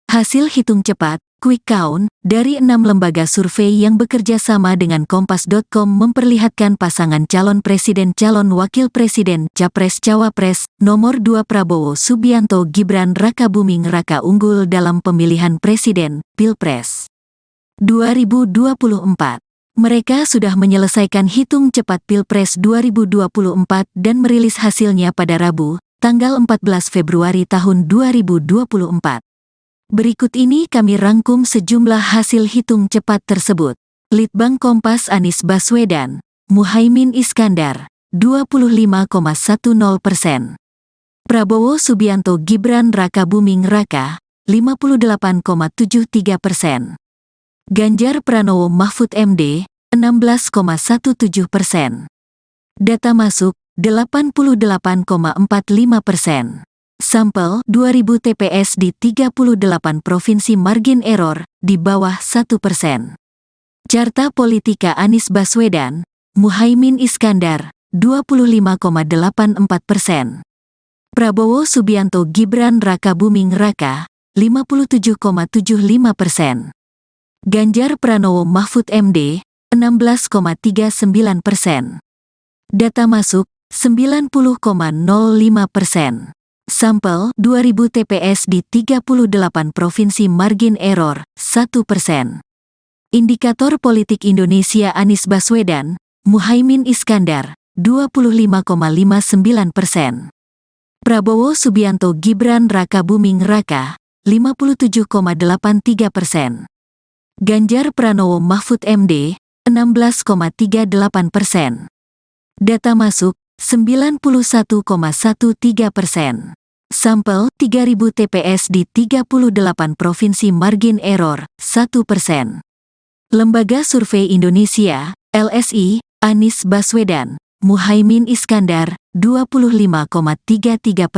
[SPEAKER 1] Hasil hitung cepat, Quick Count dari 6 lembaga survei yang bekerja sama dengan Kompas.com memperlihatkan pasangan calon presiden calon wakil presiden Capres Cawapres nomor 2 Prabowo Subianto Gibran Rakabuming Raka unggul dalam pemilihan presiden Pilpres 2024. Mereka sudah menyelesaikan hitung cepat Pilpres 2024 dan merilis hasilnya pada Rabu, tanggal 14 Februari tahun 2024. Berikut ini kami rangkum sejumlah hasil hitung cepat tersebut. Litbang Kompas Anies Baswedan, Muhaimin Iskandar, 25,10%. Prabowo Subianto Gibran Rakabuming Raka, 58,73%. Ganjar Pranowo Mahfud MD, 16,17%. Data masuk, 88,45%. Sampel 2000 TPS di 38 provinsi margin error, di bawah 1%. Carta Politika Anies Baswedan, Muhaimin Iskandar, 25,84%. Prabowo Subianto Gibran Rakabuming Raka, 57,75%. Ganjar Pranowo Mahfud MD, 16,39%. Data masuk, 90,05%. Sampel 2000 TPS di 38 provinsi margin error, 1%. Indikator Politik Indonesia Anies Baswedan, Muhaimin Iskandar, 25,59%. Prabowo Subianto Gibran Rakabuming Raka, 57,83%. Ganjar Pranowo Mahfud MD, 16,38%. Data masuk, 91,13%. Sampel 3000 TPS di 38 provinsi margin error, 1%. Lembaga Survei Indonesia, LSI, Anies Baswedan, Muhaimin Iskandar, 25,33%.